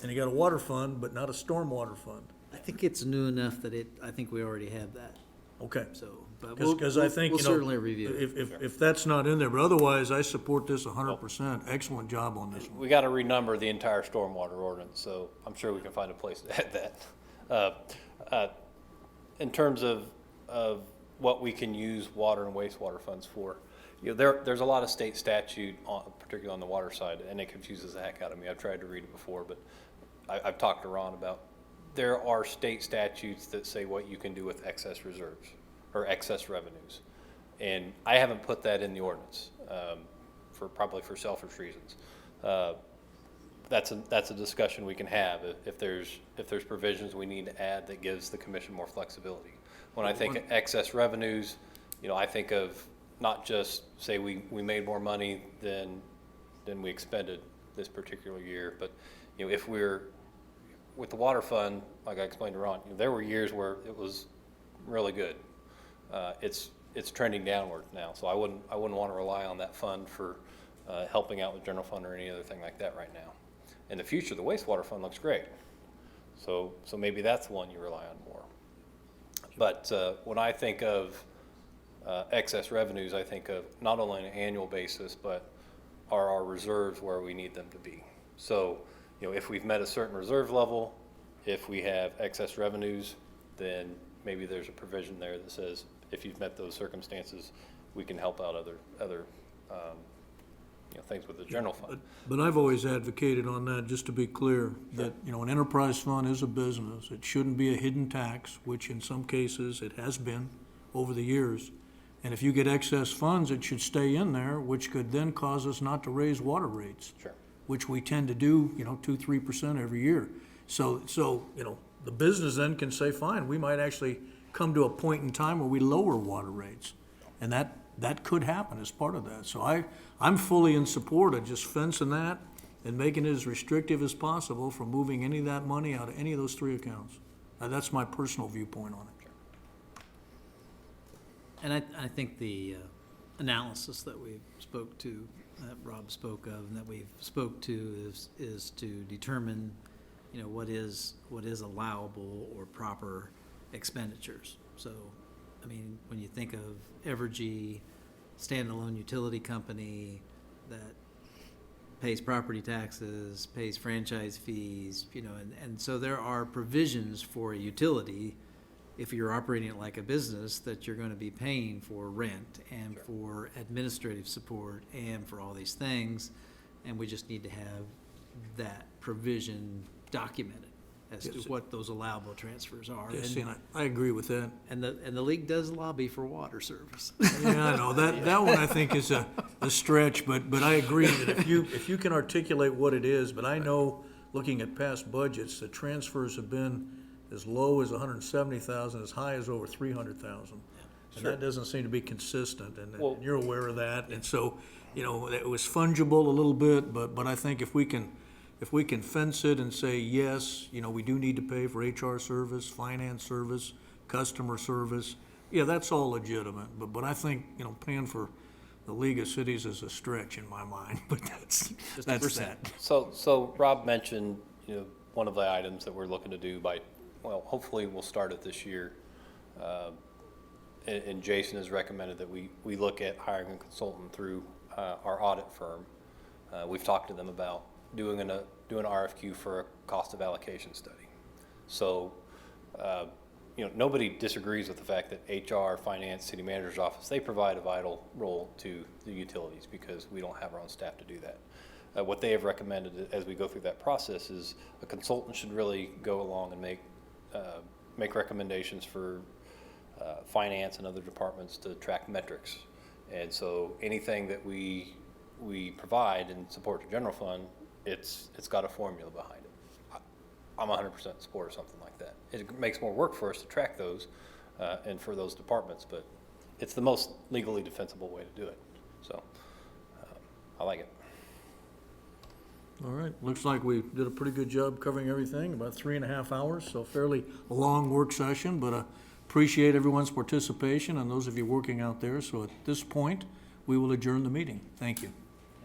and you got a water fund, but not a stormwater fund. I think it's new enough that I think we already have that. Okay. So, but Because I think, we'll you know, certainly review it. if that's not in there, but otherwise, I support this 100%. Excellent job on this one. We got to renumber the entire stormwater ordinance, so I'm sure we can find a place to add that. In terms of what we can use water and wastewater funds for, you know, there's a lot of state statute, particularly on the water side, and it confuses the heck out of me. I've tried to read it before, but I've talked to Ron about. There are state statutes that say what you can do with excess reserves or excess revenues, and I haven't put that in the ordinance probably for selfish reasons. That's a discussion we can have if there's provisions we need to add that gives the commission more flexibility. When I think of excess revenues, you know, I think of not just say we made more money than we expended this particular year, but you know, if we're with the water fund, like I explained to Ron, you know, there were years where it was really good. It's trending downward now, so I wouldn't want to rely on that fund for helping out with general fund or any other thing like that right now. In the future, the wastewater fund looks great, so maybe that's the one you rely on more. But when I think of excess revenues, I think of not only on an annual basis, but are our reserves where we need them to be. So, you know, if we've met a certain reserve level, if we have excess revenues, then maybe there's a provision there that says if you've met those circumstances, we can help out other you know, things with the general fund. But I've always advocated on that, just to be clear, that, you know, an enterprise fund is a business. It shouldn't be a hidden tax, which in some cases it has been over the years. And if you get excess funds, it should stay in there, which could then cause us not to raise water rates. Sure. which we tend to do, 2-3% every year. So, the business then can say, fine, we might actually come to a point in time where we lower water rates. And that could happen as part of that. So I'm fully in support of just fencing that and making it as restrictive as possible from moving any of that money out of any of those three accounts. That's my personal viewpoint on it. And I think the analysis that we spoke to, that Rob spoke of, and that we've spoke to is to determine, what is allowable or proper expenditures. So, I mean, when you think of Evergy, standalone utility company that pays property taxes, pays franchise fees, and so there are provisions for a utility, if you're operating it like a business, that you're going to be paying for rent and for administrative support and for all these things, and we just need to have that provision documented as to what those allowable transfers are. Yes, and I agree with that. And the league does lobby for water service. Yeah, I know, that one I think is a stretch, but I agree that if you can articulate what it is, but I know, looking at past budgets, the transfers have been as low as 170,000, as high as over 300,000. And that doesn't seem to be consistent, and you're aware of that. And so, it was fungible a little bit, but I think if we can fence it and say, yes, we do need to pay for HR service, finance service, customer service, yeah, that's all legitimate. But I think, paying for the League of Cities is a stretch in my mind, but that's that. So Rob mentioned, one of the items that we're looking to do hopefully we'll start it this year. And Jason has recommended that we look at hiring a consultant through our audit firm. We've talked to them about doing an RFQ for a cost of allocation study. So, nobody disagrees with the fact that HR, finance, city manager's office, they provide a vital role to the utilities because we don't have our own staff to do that. What they have recommended as we go through that process is a consultant should really go along and make recommendations for finance and other departments to track metrics. And so anything that we provide and support the general fund, it's got a formula behind it. I'm 100% support of something like that. It makes more work for us to track those and for those departments, but it's the most legally defensible way to do it. So I like it. All right, looks like we did a pretty good job covering everything, about 3.5 hours, so fairly long work session, but appreciate everyone's participation and those of you working out there. So at this point, we will adjourn the meeting. Thank you.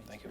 Thank you.